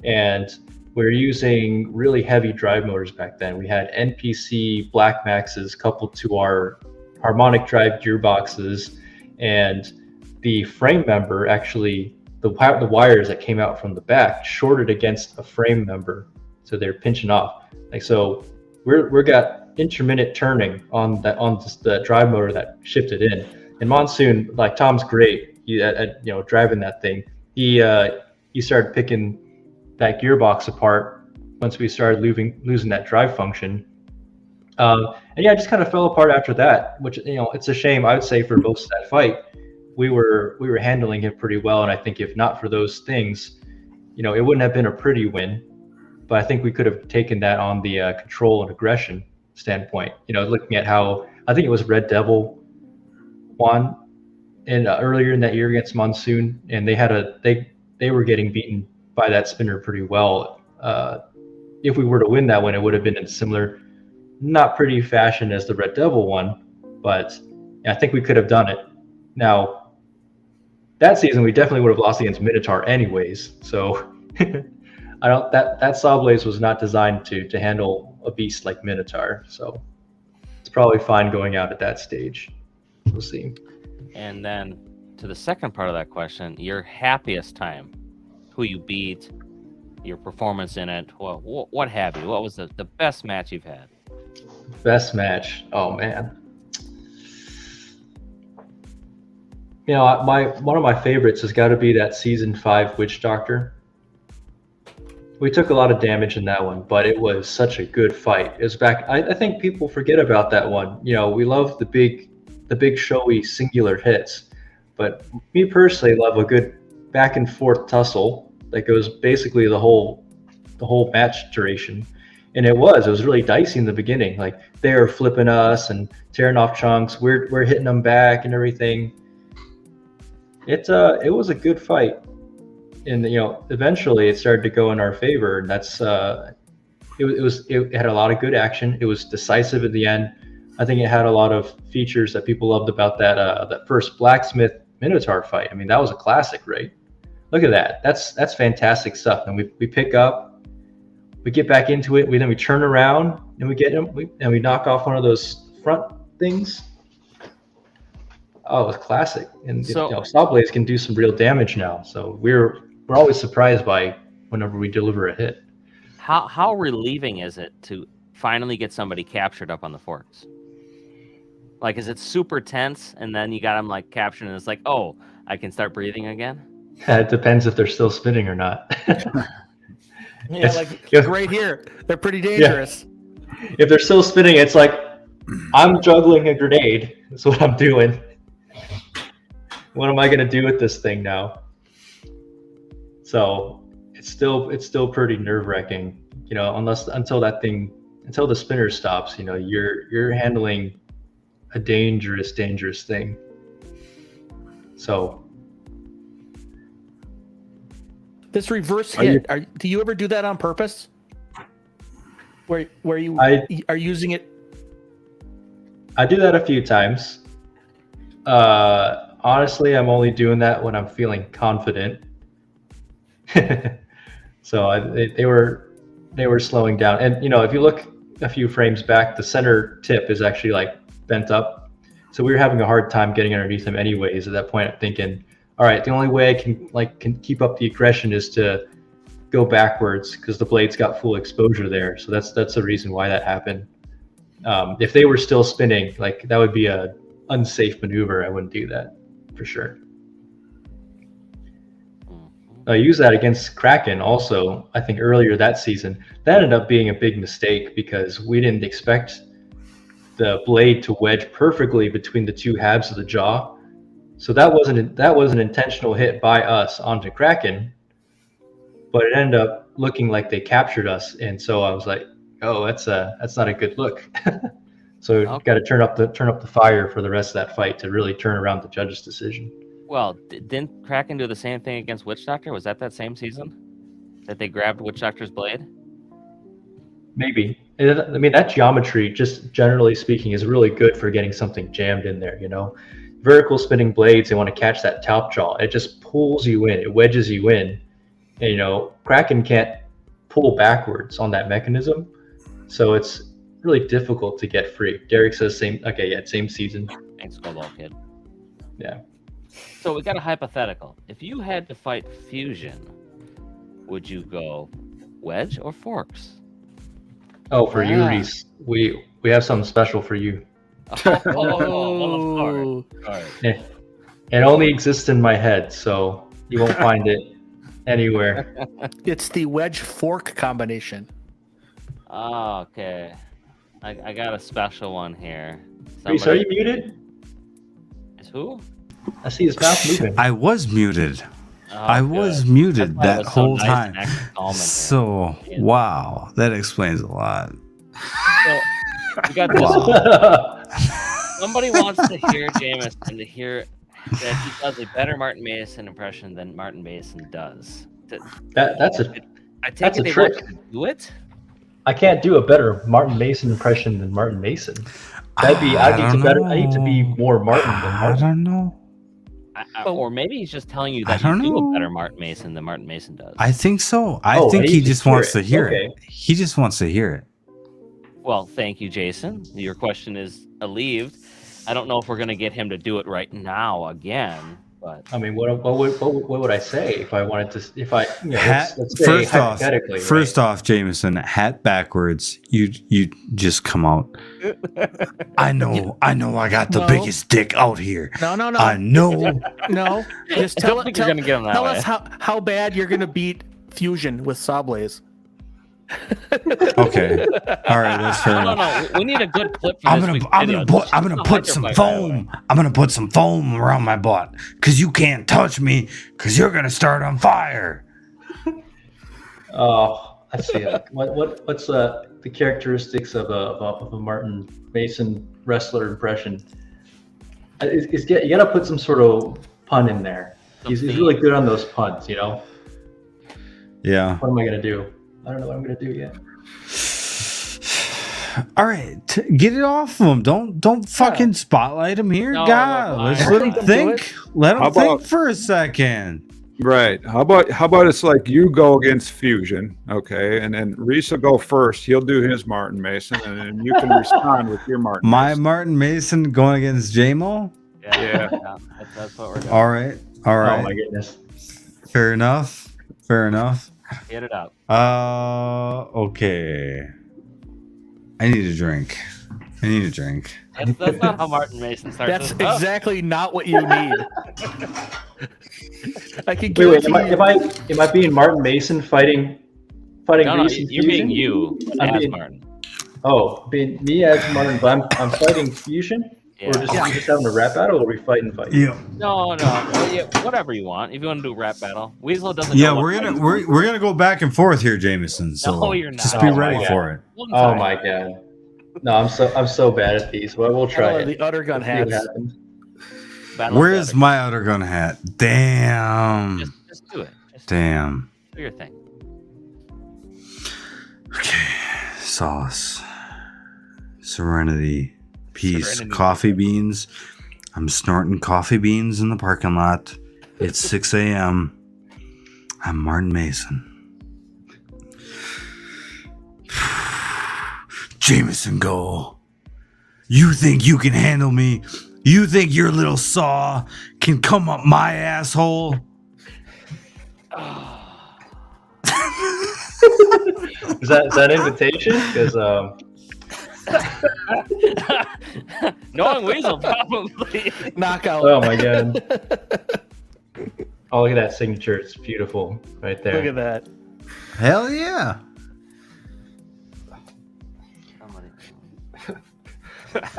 And we were using really heavy drive motors back then. We had NPC Black Maxes coupled to our Harmonic Drive gearboxes, and the frame member actually, the wires that came out from the back shorted against a frame member, so they're pinching off. Like, so we're got intermittent turning on just the drive motor that shifted in. And Monsoon, like, Tom's great at you know, driving that thing. He started picking that gearbox apart once we started losing that drive function. And yeah, it just kind of fell apart after that, which, you know, it's a shame. I would say for most of that fight, we were handling it pretty well, and I think if not for those things, you know, it wouldn't have been a pretty win. But I think we could have taken that on the control and aggression standpoint. You know, looking at how, I think it was Red Devil won earlier in that year against Monsoon, and they were getting beaten by that spinner pretty well. If we were to win that one, it would have been in similar, not pretty fashion as the Red Devil one, but I think we could have done it. Now, that season we definitely would have lost against Minotaur anyways. So that Sawblaze was not designed to handle a beast like Minotaur. So it's probably fine going out at that stage. We'll see. And then to the second part of that question, your happiest time, who you beat, your performance in it, what have you? What was the best match you've had? Best match? Oh, man. You know, one of my favorites has got to be that season 5 Witch Doctor. We took a lot of damage in that one, but it was such a good fight. It was back. I think people forget about that one. You know, we love the big showy singular hits, but me personally love a good back and forth tussle that goes basically the whole match duration. And it was really dicey in the beginning. Like, they were flipping us and tearing off chunks. We're hitting them back and everything. It was a good fight, and, you know, eventually it started to go in our favor. And that's it had a lot of good action. It was decisive at the end. I think it had a lot of features that people loved about that first Blacksmith Minotaur fight. I mean, that was a classic, right? Look at that. That's fantastic stuff. And we pick up, we get back into it. We turn around and we get him, and we knock off one of those front things. Oh, it was classic. And so, you know, Sawblaze can do some real damage now. So we're always surprised by whenever we deliver a hit. How relieving is it to finally get somebody captured up on the forks? Like, is it super tense, and then you got them like captured, and it's like, oh, I can start breathing again? It depends if they're still spinning or not. Yeah, like right here, they're pretty dangerous. Yeah. If they're still spinning, it's like, I'm juggling a grenade. That's what I'm doing. What am I going to do with this thing now? So it's still pretty nerve-wracking, you know, until the spinner stops, you know, you're handling a dangerous thing. So this reverse hit, do you ever do that on purpose? Where you are using it? I do that a few times. Honestly, I'm only doing that when I'm feeling confident. So they were slowing down, and you know, if you look a few frames back, the center tip is actually like bent up. So we were having a hard time getting underneath him anyways. At that point, I'm thinking, all right, the only way I can keep up the aggression is to go backwards because the blade's got full exposure there. So that's the reason why that happened. If they were still spinning, like that would be a unsafe maneuver. I wouldn't do that for sure. I used that against Kraken also, I think earlier that season. That ended up being a big mistake because we didn't expect the blade to wedge perfectly between the two halves of the jaw. So that was an intentional hit by us onto Kraken, but it ended up looking like they captured us. And so I was like, oh, that's not a good look. So got to turn up the fire for the rest of that fight to really turn around the judge's decision. Well, didn't Kraken do the same thing against Witch Doctor? Was that same season that they grabbed Witch Doctor's blade? Maybe. I mean, that geometry, just generally speaking, is really good for getting something jammed in there, you know? Vertical spinning blades, they want to catch that top jaw. It just pulls you in. It wedges you in. And, you know, Kraken can't pull backwards on that mechanism. So it's really difficult to get free. Derek says same season. Thanks, Cobalt Kid. Yeah. So we got a hypothetical. If you had to fight Fusion, would you go wedge or forks? Oh, for you, Reese, we have something special for you. Oh, It only exists in my head, so you won't find it anywhere. It's the wedge fork combination. Oh, okay. I got a special one here. Reese, are you muted? Is who? I see his mouth moving. I was muted. Oh, I was muted that whole time. So, wow, that explains a lot. So, we got this. Somebody wants to hear Jameson to hear that he does a better Martin Mason impression than Martin Mason does. That's a trick. Want you to do it? I can't do a better Martin Mason impression than Martin Mason. I need to be more Martin than Martin. I don't know. Or maybe he's just telling you that you do a better Martin Mason than Martin Mason does. I think so. I think he just wants to hear it. He just wants to hear it. Well, thank you, Jason. Your question is relieved. I don't know if we're going to get him to do it right now again, but I mean, what would I say if I wanted to? If I let's say first hypothetically, off, Jameson, hat backwards. You just come out. I know. I got the biggest dick out here. No. I know. No, just tell you're going to get him that way. us how bad you're going to beat Fusion with Sawblaze. Okay. All right, that's fair enough. No. We need a good clip for this week's video. I'm gonna put some foam. I'm gonna put some foam around my butt because you can't touch me because you're gonna start on fire. Oh, I see. What's the characteristics of a Martin Mason wrestler impression? You got to put some sort of pun in there. He's really good on those puns, you know. Yeah. What am I gonna do? I don't know what I'm gonna do yet. All right, get it off of him. Don't fucking spotlight him here, God. Let's let him think. Let him think for a second. Right. How about it's like you go against Fusion, okay, and then Reese will go first. He'll do his Martin Mason, and then you can respond with your Martin. Mason. Martin Mason going against JMO. Yeah. That's what we're doing. All right. Oh my goodness. Fair enough. Get it out. Okay. I need a drink. That's not how Martin Mason starts. That's exactly not what you need. I can wait. Am I being Martin Mason fighting? No, you're being you as Martin. Oh, being me as Martin, but I'm fighting Fusion. Or just having a rap battle, or are we fighting? Yeah. No. Well, yeah, whatever you want. If you want to do rap battle, Weasel doesn't. Yeah, know we're gonna go back and forth here, Jameson. So No, you're not. just be Oh, ready my for it. Oh my god. No, I'm so bad at these. Well, we'll try it. The utter gun See what hats. happens. Where's my outer gun hat? Damn. Just do it. Damn. Do your thing. Okay. Sauce. Serenity. Peace. Serenity. Coffee beans. I'm snorting coffee beans in the parking lot. It's 6 a.m. I'm Martin Mason. Jameson, go. You think you can handle me? You think your little saw can come up my asshole? Is that an invitation? Because knowing Weasel, probably knockout. Oh my god. Oh, look at that signature. It's beautiful right there. Look at that. Hell yeah.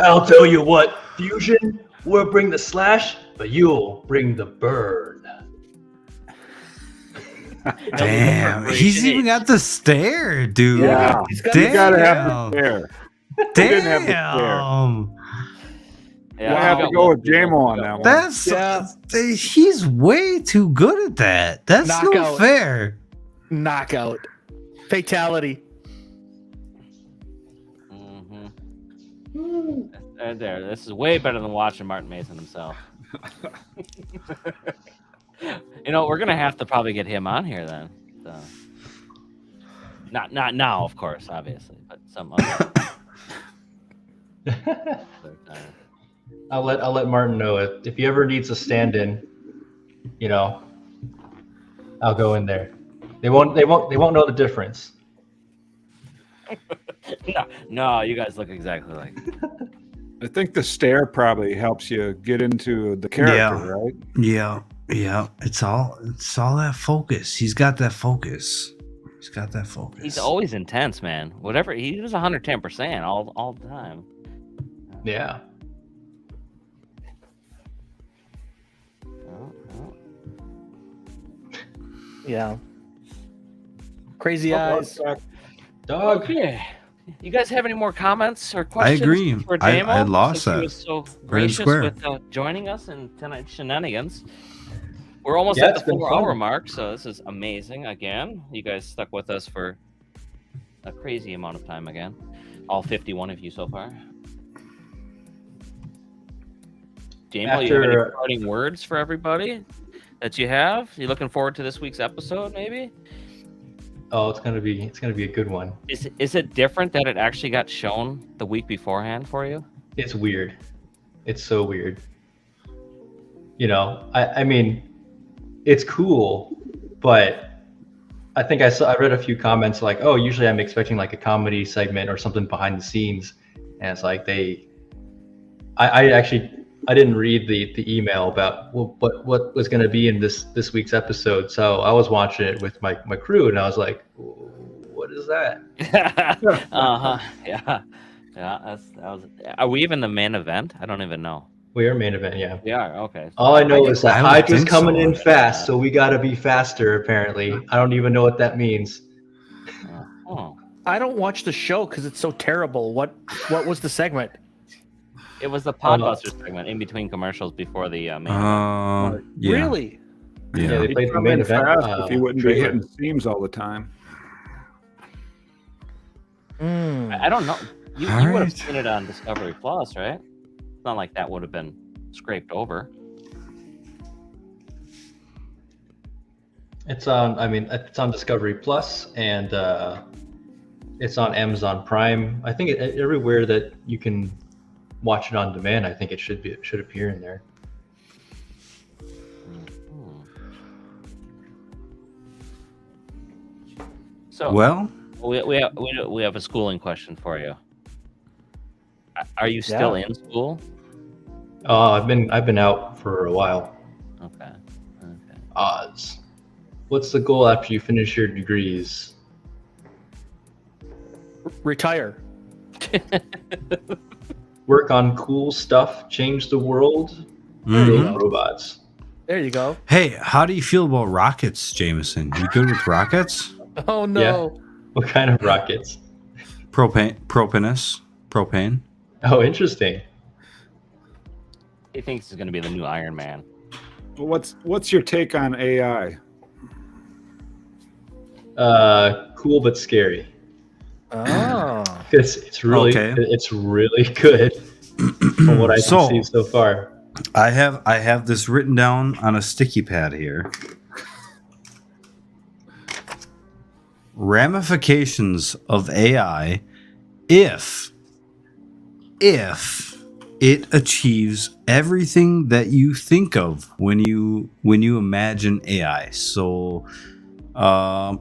I'll tell you what, Fusion, we'll bring the slash, but you'll bring the burn. Damn, he's even got the stare, dude. Yeah, damn. you gotta have the stare. Didn't have the stare. Damn. We'll have to go with JMO on that one. He's way too good at that. That's no Knockout. fair. Knockout. Fatality. There. This is way better than watching Martin Mason himself. We're gonna have to probably get him on here then. So. Not now, of course, obviously, but some other. I'll let Martin know if he ever needs a stand-in. I'll go in there. They won't know the difference. No, you guys look exactly like. I think the stare probably helps you get into the character, right? Yeah. It's all that focus. He's got that focus. He's always intense, man. Whatever he does, 110% all the time. Yeah. Yeah. Crazy eyes. Dog. Okay. You guys have any more comments or questions? I agree. For I JMO, lost since that. He was so Fair and gracious square. with joining us in tonight's shenanigans. We're almost Yeah, at it's the been 4-hour fun. mark, so this is amazing. Again, you guys stuck with us for a crazy amount of time again. All 51 of you so far. JMO, you have any parting words for everybody that you have? You looking forward to this week's episode, maybe? Oh, it's gonna be a good one. Is it different that it actually got shown the week beforehand for you? It's weird. It's so weird. I mean, it's cool, but I think I read a few comments like, oh, usually I'm expecting like a comedy segment or something behind the scenes, and it's like I didn't read the email about what was going to be in this week's episode, so I was watching it with my crew, and I was like, what is that? Yeah. That was. Are we even the main event? I don't even know. We are main event, yeah. We are, okay. All I know is that I would Hydra's think coming so. in fast, so we got to be faster. Apparently, I don't even know what that means. Oh. I don't watch the show because it's so terrible. What was the segment? It was the Podbuster segment in between commercials before the main event. Yeah. Really? Yeah, they played the Come main in event. fast if you wouldn't be trailer. hitting seams all the time. I don't know. You All would have right. seen it on Discovery Plus, right? It's not like that would have been scraped over. It's on Discovery Plus, and it's on Amazon Prime. I think everywhere that you can watch it on demand, I think it should appear in there. So Well, we have a schooling question for you. Are you still in school? I've been out for a while. Okay. Oz, what's the goal after you finish your degrees? Retire. work on cool stuff, change the world, build robots. There you go. Hey, how do you feel about rockets, Jameson? You good with rockets? Oh no. Yeah. What kind of rockets? Propane. Oh, interesting. He thinks he's going to be the new Iron Man. What's your take on AI? Cool but scary. Oh. It's really good from what I can see so far. I have this written down on a sticky pad here. Ramifications of AI if it achieves everything that you think of when you imagine AI. So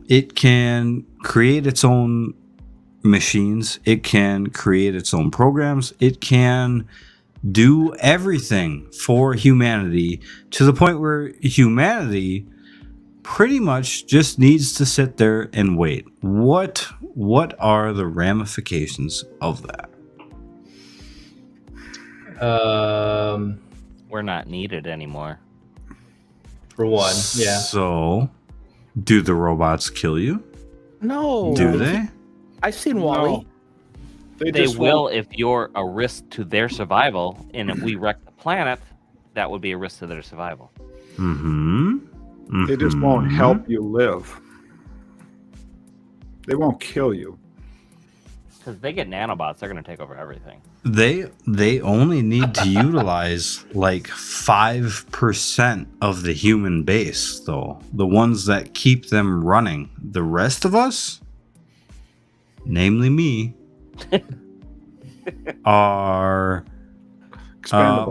it can create its own machines, it can create its own programs, it can do everything for humanity to the point where humanity pretty much just needs to sit there and wait. What are the ramifications of that? We're not needed anymore. For one, yeah. So, do the robots kill you? No. Do they? I've seen Wall-E. They will if you're a risk to their survival, and if we wreck the planet, that would be a risk to their survival. They just won't help you live. They won't kill you. Because they get nanobots, they're going to take over everything. They only need to utilize like 5% of the human base, though. The ones that keep them running. The rest of us, namely me, are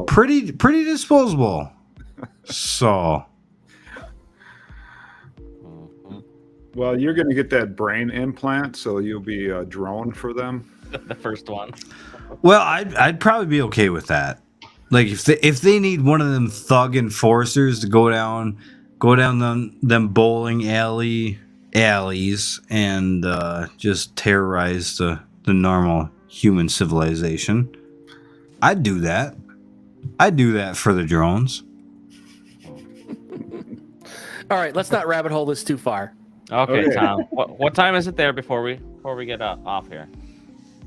pretty disposable. So, well, you're going to get that brain implant, so you'll be a drone for them. The first one. Well, I'd probably be okay with that. Like if they need one of them thug enforcers to go down them bowling alleys and just terrorize the normal human civilization, I'd do that. I'd do that for the drones. All right, let's not rabbit hole this too far. Okay, Tom. What time is it there before we get off here?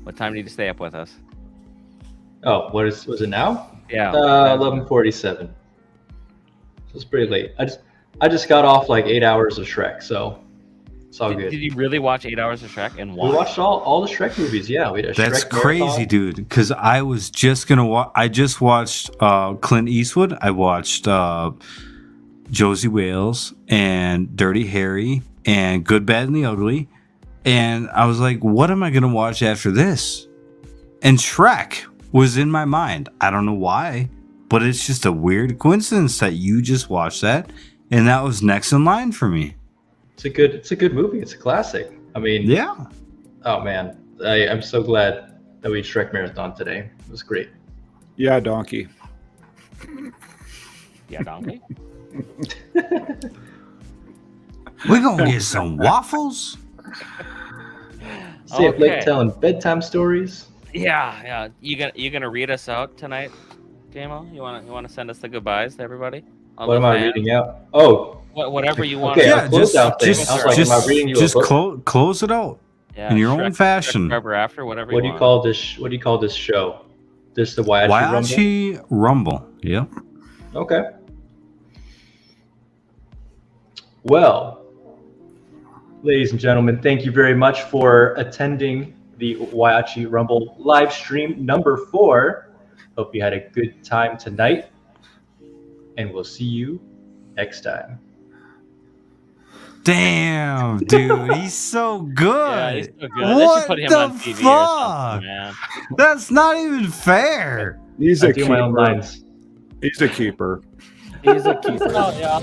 What time do you need to stay up with us? Oh, was it now? Yeah. 11:47. So it's pretty late. I just got off like 8 hours of Shrek, so it's all good. Did you really watch 8 hours of Shrek and why? We watched all the Shrek movies. Yeah, we did. That's Shrek crazy, marathon. dude. Because I was just gonna watch. I just watched Clint Eastwood. I watched Josie Wales and Dirty Harry and Good, Bad, and the Ugly. And I was like, what am I going to watch after this? And Shrek was in my mind. I don't know why, but it's just a weird coincidence that you just watched that. And that was next in line for me. It's a good movie. It's a classic. I mean, yeah. Oh, man. I'm so glad that we Shrek marathon today. It was great. Yeah, donkey. Yeah, donkey. We're going to get some waffles. See if Blake telling bedtime stories. Yeah. You gonna read us out tonight, JMO? You wanna send us the goodbyes to everybody? What am I reading out? Oh, whatever you want. Okay, yeah, just close it out in your own fashion. Forever after, whatever. What do you call this? What do you call this show? This the Whyachi Rumble. Yep. Okay. Well, ladies and gentlemen, thank you very much for attending the Whyachi Rumble live stream number 4. Hope you had a good time tonight, and we'll see you next time. Damn, dude, he's so good. Yeah, he's so good. What they should put him the on TV fuck? or something, man. That's not even fair. He's I a do my own keeper. lines. He's a keeper. He's a keeper. Oh, yeah.